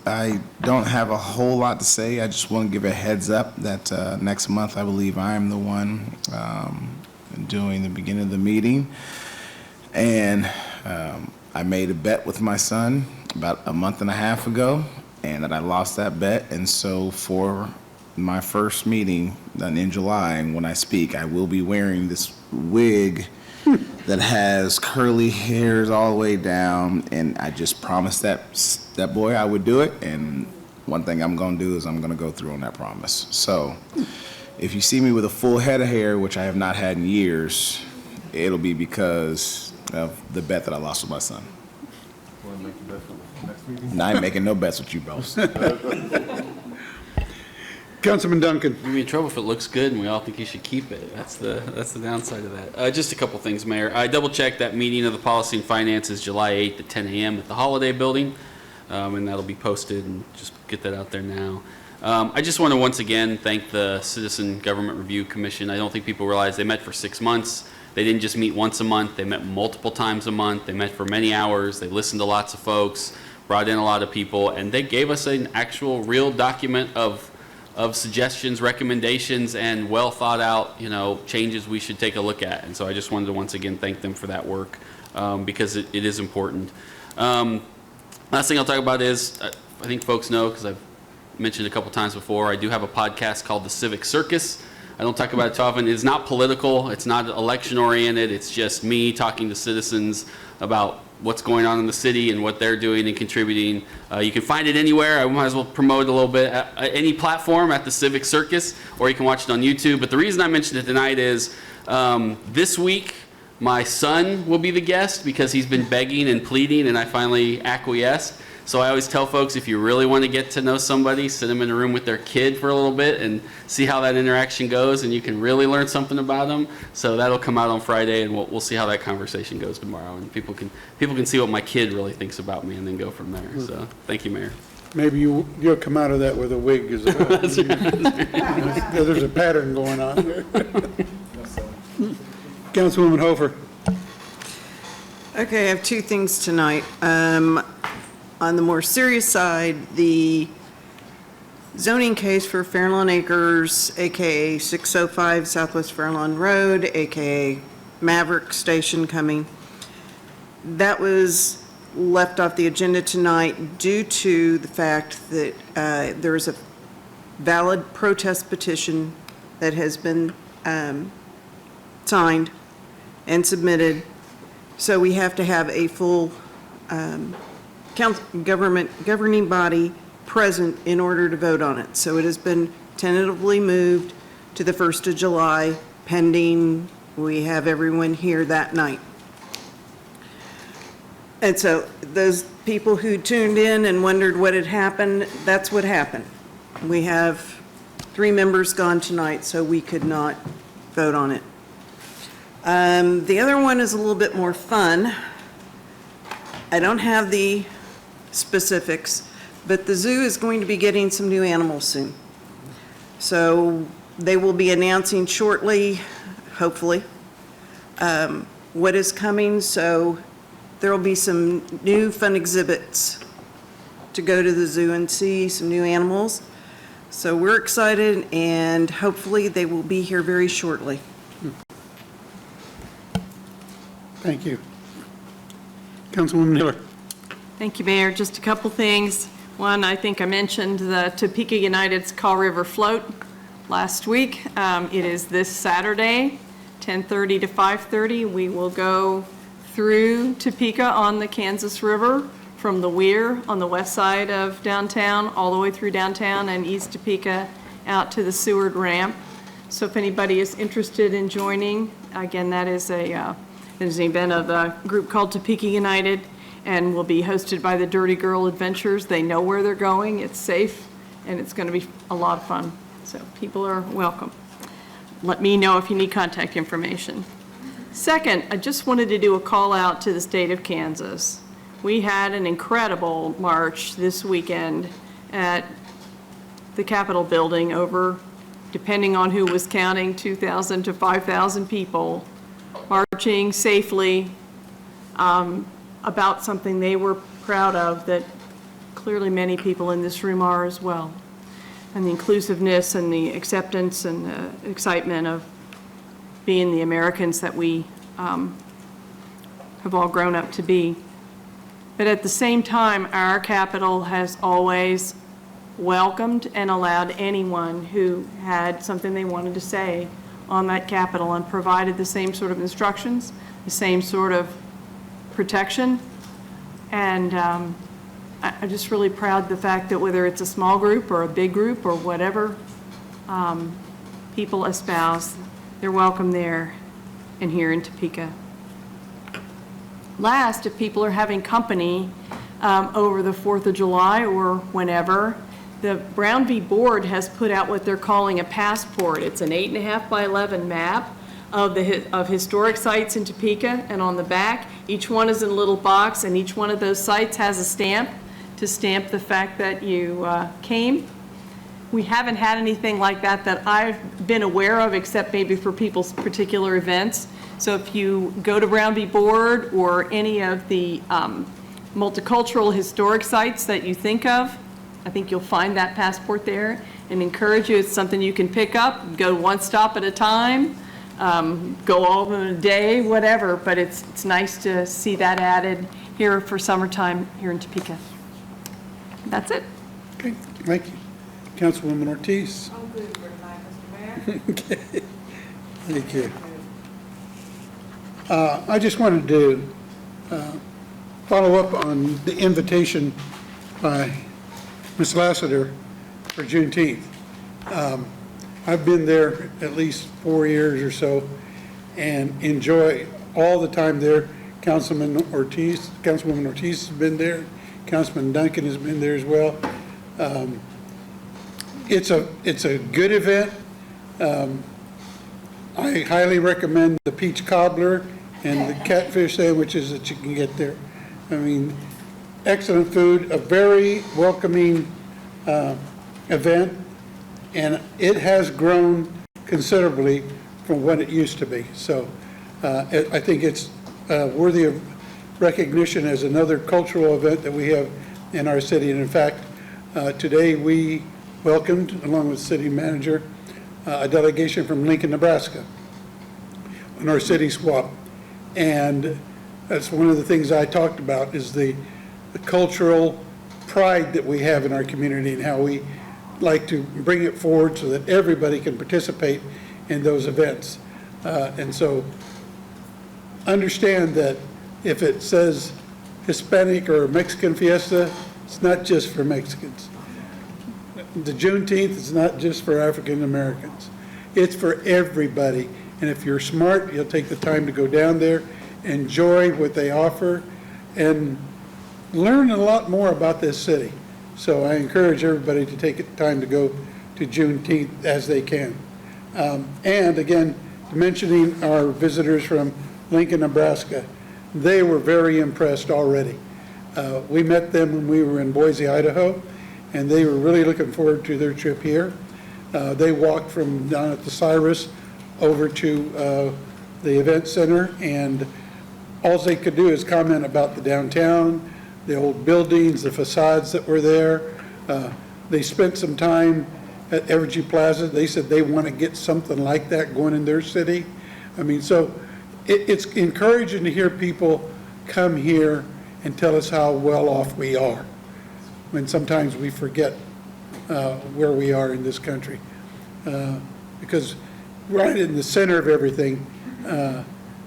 I don't have a whole lot to say. I just want to give a heads up that next month, I believe I am the one doing the beginning of the meeting. And I made a bet with my son about a month and a half ago, and that I lost that bet. And so for my first meeting done in July, and when I speak, I will be wearing this wig that has curly hairs all the way down, and I just promised that boy I would do it, and one thing I'm going to do is I'm going to go through on that promise. So if you see me with a full head of hair, which I have not had in years, it'll be because of the bet that I lost with my son. Want to make the bet for the next meeting? And I ain't making no bets with you, boss. Councilman Duncan. You'll be in trouble if it looks good and we all think you should keep it. That's the downside of that. Just a couple things, Mayor. I double-checked that meeting of the Policy and Finance is July 8th at 10 a.m. at the Holiday Building, and that'll be posted, and just get that out there now. I just want to once again thank the Citizen Government Review Commission. I don't think people realize they met for 6 months. They didn't just meet once a month. They met multiple times a month. They met for many hours. They listened to lots of folks, brought in a lot of people, and they gave us an actual real document of suggestions, recommendations, and well thought out, changes we should take a look at. And so I just wanted to once again thank them for that work, because it is important. Last thing I'll talk about is, I think folks know, because I've mentioned a couple times before, I do have a podcast called The Civic Circus. I don't talk about it too often. It's not political. It's not election oriented. It's just me talking to citizens about what's going on in the city and what they're doing and contributing. You can find it anywhere. I might as well promote it a little bit. Any platform at the Civic Circus, or you can watch it on YouTube. But the reason I mentioned it tonight is this week my son will be the guest, because he's been begging and pleading, and I finally acquiesced. So I always tell folks, if you really want to get to know somebody, sit them in a room with their kid for a little bit and see how that interaction goes, and you can really learn something about them. So that'll come out on Friday, and we'll see how that conversation goes tomorrow, and people can see what my kid really thinks about me, and then go from there. So thank you, Mayor. Maybe you'll come out of that with a wig as well. That's right. There's a pattern going on there. Councilwoman Hofer. Okay, I have two things tonight. On the more serious side, the zoning case for Fairlawn Acres, AKA 605 Southwest Fairlawn Road, AKA Maverick Station coming. That was left off the agenda tonight due to the fact that there is a valid protest petition that has been signed and submitted. So we have to have a full governing body present in order to vote on it. So it has been tentatively moved to the 1st of July, pending we have everyone here that night. And so those people who tuned in and wondered what had happened, that's what happened. We have 3 members gone tonight, so we could not vote on it. The other one is a little bit more fun. I don't have the specifics, but the zoo is going to be getting some new animals soon. So they will be announcing shortly, hopefully, what is coming. So there will be some new fun exhibits to go to the zoo and see some new animals. So we're excited, and hopefully they will be here very shortly. Thank you. Councilwoman Miller. Thank you, Mayor. Just a couple things. One, I think I mentioned the Topeka United's Call River Float last week. It is this Saturday, 10:30 to 5:30. We will go through Topeka on the Kansas River from the weir on the west side of downtown, all the way through downtown and East Topeka out to the Seward ramp. So if anybody is interested in joining, again, that is an event of a group called Topeka United, and will be hosted by the Dirty Girl Adventures. They know where they're going, it's safe, and it's going to be a lot of fun. So people are welcome. Let me know if you need contact information. Second, I just wanted to do a call out to the state of Kansas. We had an incredible march this weekend at the Capitol building, over, depending on who was counting, 2,000 to 5,000 people marching safely about something they were proud of, that clearly many people in this room are as well. And the inclusiveness and the acceptance and the excitement of being the Americans that we have all grown up to be. But at the same time, our Capitol has always welcomed and allowed anyone who had something they wanted to say on that Capitol, and provided the same sort of instructions, the same sort of protection. And I'm just really proud of the fact that whether it's a small group or a big group or whatever people espouse, they're welcome there and here in Topeka. Last, if people are having company over the 4th of July or whenever, the Brown v. Board has put out what they're calling a passport. It's an 8.5 by 11 map of historic sites in Topeka, and on the back, each one is in a little box, and each one of those sites has a stamp to stamp the fact that you came. We haven't had anything like that that I've been aware of, except maybe for people's particular events. So if you go to Brown v. Board or any of the multicultural historic sites that you think of, I think you'll find that passport there, and encourage you. It's something you can pick up, go one stop at a time, go all in a day, whatever, but it's nice to see that added here for summertime here in Topeka. That's it. Okay, thank you. Councilwoman Ortiz. I'm good for tonight, Mr. Mayor. Okay, thank you. I just wanted to follow up on the invitation by Ms. Lassiter for Juneteenth. I've been there at least 4 years or so and enjoy all the time there. Councilwoman Ortiz has been there. Councilman Duncan has been there as well. It's a good event. I highly recommend the peach cobbler and the catfish sandwiches that you can get there. I mean, excellent food, a very welcoming event, and it has grown considerably from what it used to be. So I think it's worthy of recognition as another cultural event that we have in our city. And in fact, today we welcomed, along with city manager, a delegation from Lincoln, Nebraska, on our city swap. And that's one of the things I talked about, is the cultural pride that we have in our community and how we like to bring it forward so that everybody can participate in those events. And so understand that if it says Hispanic or Mexican fiesta, it's not just for Mexicans. The Juneteenth is not just for African Americans. It's for everybody. And if you're smart, you'll take the time to go down there, enjoy what they offer, and learn a lot more about this city. So I encourage everybody to take the time to go to Juneteenth as they can. And again, mentioning our visitors from Lincoln, Nebraska, they were very impressed already. We met them when we were in Boise, Idaho, and they were really looking forward to their trip here. They walked from down at the Cyrus over to the event center, and all they could do is comment about the downtown, the old buildings, the facades that were there. They spent some time at Evergy Plaza. They said they want to get something like that going in their city. I mean, so it's encouraging to hear people come here and tell us how well off we are, when sometimes we forget where we are in this country. Because right in the center of everything,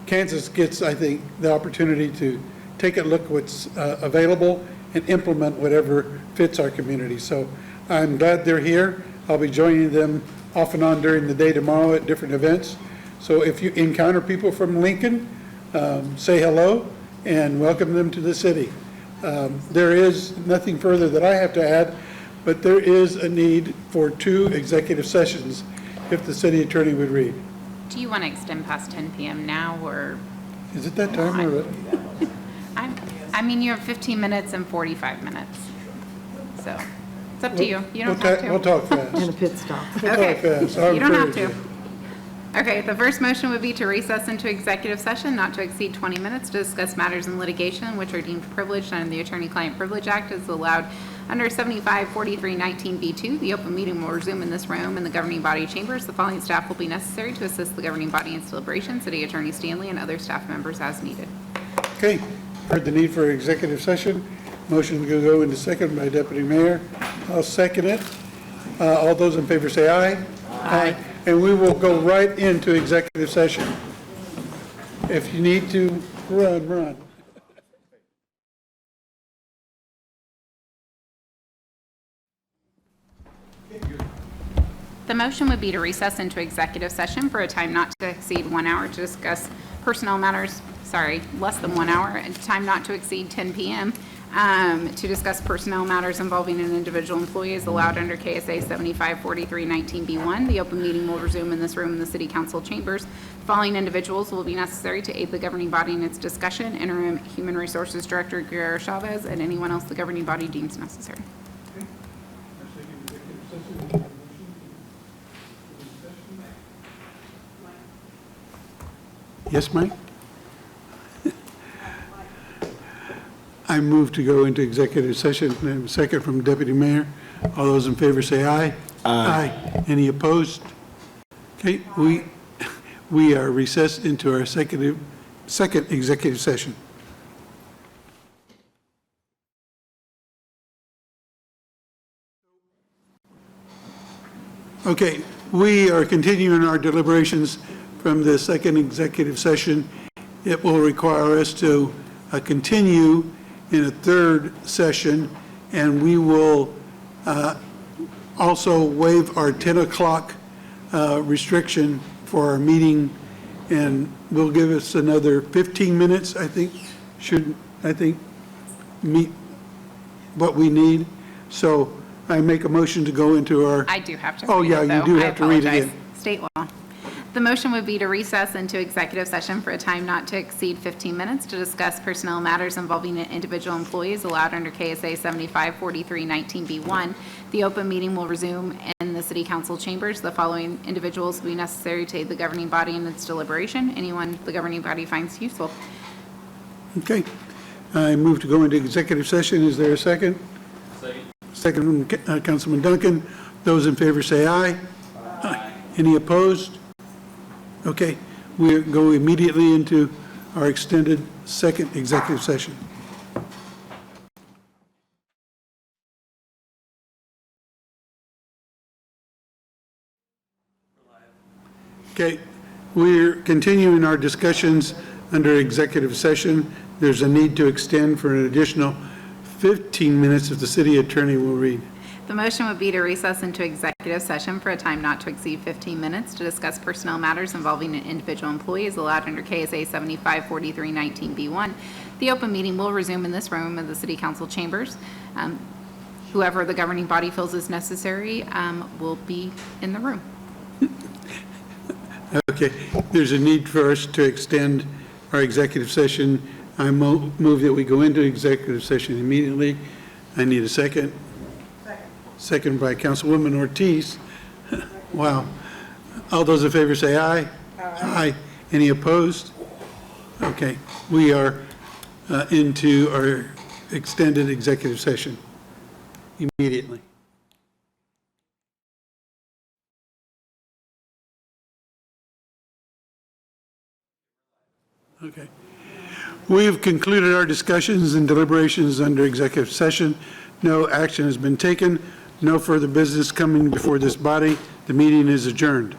Kansas gets, I think, the opportunity to take a look at what's available and implement whatever fits our community. So I'm glad they're here. I'll be joining them off and on during the day tomorrow at different events. So if you encounter people from Lincoln, say hello and welcome them to the city. There is nothing further that I have to add, but there is a need for 2 executive sessions if the city attorney would read. Do you want to extend past 10 p.m. now, or? Is it that time already? I mean, you have 15 minutes and 45 minutes. So it's up to you. You don't have to. We'll talk fast. And a pit stop. We'll Okay. talk fast. I'll You don't have encourage to. you. Okay, the first motion would be to recess into executive session, not to exceed 20 minutes, to discuss matters in litigation which are deemed privileged under the Attorney-Client Privilege Act as allowed under 754319B2. The open meeting will resume in this room in the governing body chambers. The following staff will be necessary to assist the governing body in its deliberation: City Attorney Stanley and other staff members as needed. Okay, heard the need for executive session. Motion to go into second by Deputy Mayor. I'll second it. All those in favor say aye. Aye. And we will go right into executive session. If you need to run, run. The motion would be to recess into executive session for a time not to exceed 1 hour to discuss personnel matters, less than 1 hour, and time not to exceed 10 p.m. To discuss personnel matters involving an individual employee is allowed under KSA 754319B1. The open meeting will resume in this room in the City Council chambers. The following individuals will be necessary to aid the governing body in its discussion: Interim Human Resources Director Guerrero Chavez and anyone else the governing body deems necessary. Yes, Mike? I move to go into executive session. And second from Deputy Mayor. All those in favor say aye. Aye. Any opposed? Okay, we are recessed into our second executive session. Okay, we are continuing our deliberations from the second executive session. It will require us to continue in a third session, and we will also waive our 10 o'clock restriction for our meeting, and will give us another 15 minutes, I think, meet what we need. So I make a motion to go into our... I do have to Oh, read yeah, it, though. you do I have to read it apologize. again. State law. The motion would be to recess into executive session for a time not to exceed 15 minutes to discuss personnel matters involving individual employees allowed under KSA 754319B1. The open meeting will resume in the City Council chambers. The following individuals will be necessary to aid the governing body in its deliberation: anyone the governing body finds useful. Okay. I move to go into executive session. Is there a second? Second from Councilman Duncan. Those in favor say aye. Aye. Any opposed? Okay, we go immediately into our extended second executive session. Okay, we're continuing our discussions under executive session. There's a need to extend for an additional 15 minutes if the city attorney will read. The motion would be to recess into executive session for a time not to exceed 15 minutes to discuss personnel matters involving an individual employee as allowed under KSA 754319B1. The open meeting will resume in this room of the City Council chambers. Whoever the governing body feels is necessary will be in the room. Okay, there's a need for us to extend our executive session. I move that we go into executive session immediately. I need a second. Second by Councilwoman Ortiz. Wow. All those in favor say aye. Aye. Any opposed? Okay, we are into our extended executive session immediately. Okay. We have concluded our discussions and deliberations under executive session. No action has been taken. No further business coming before this body. The meeting is adjourned.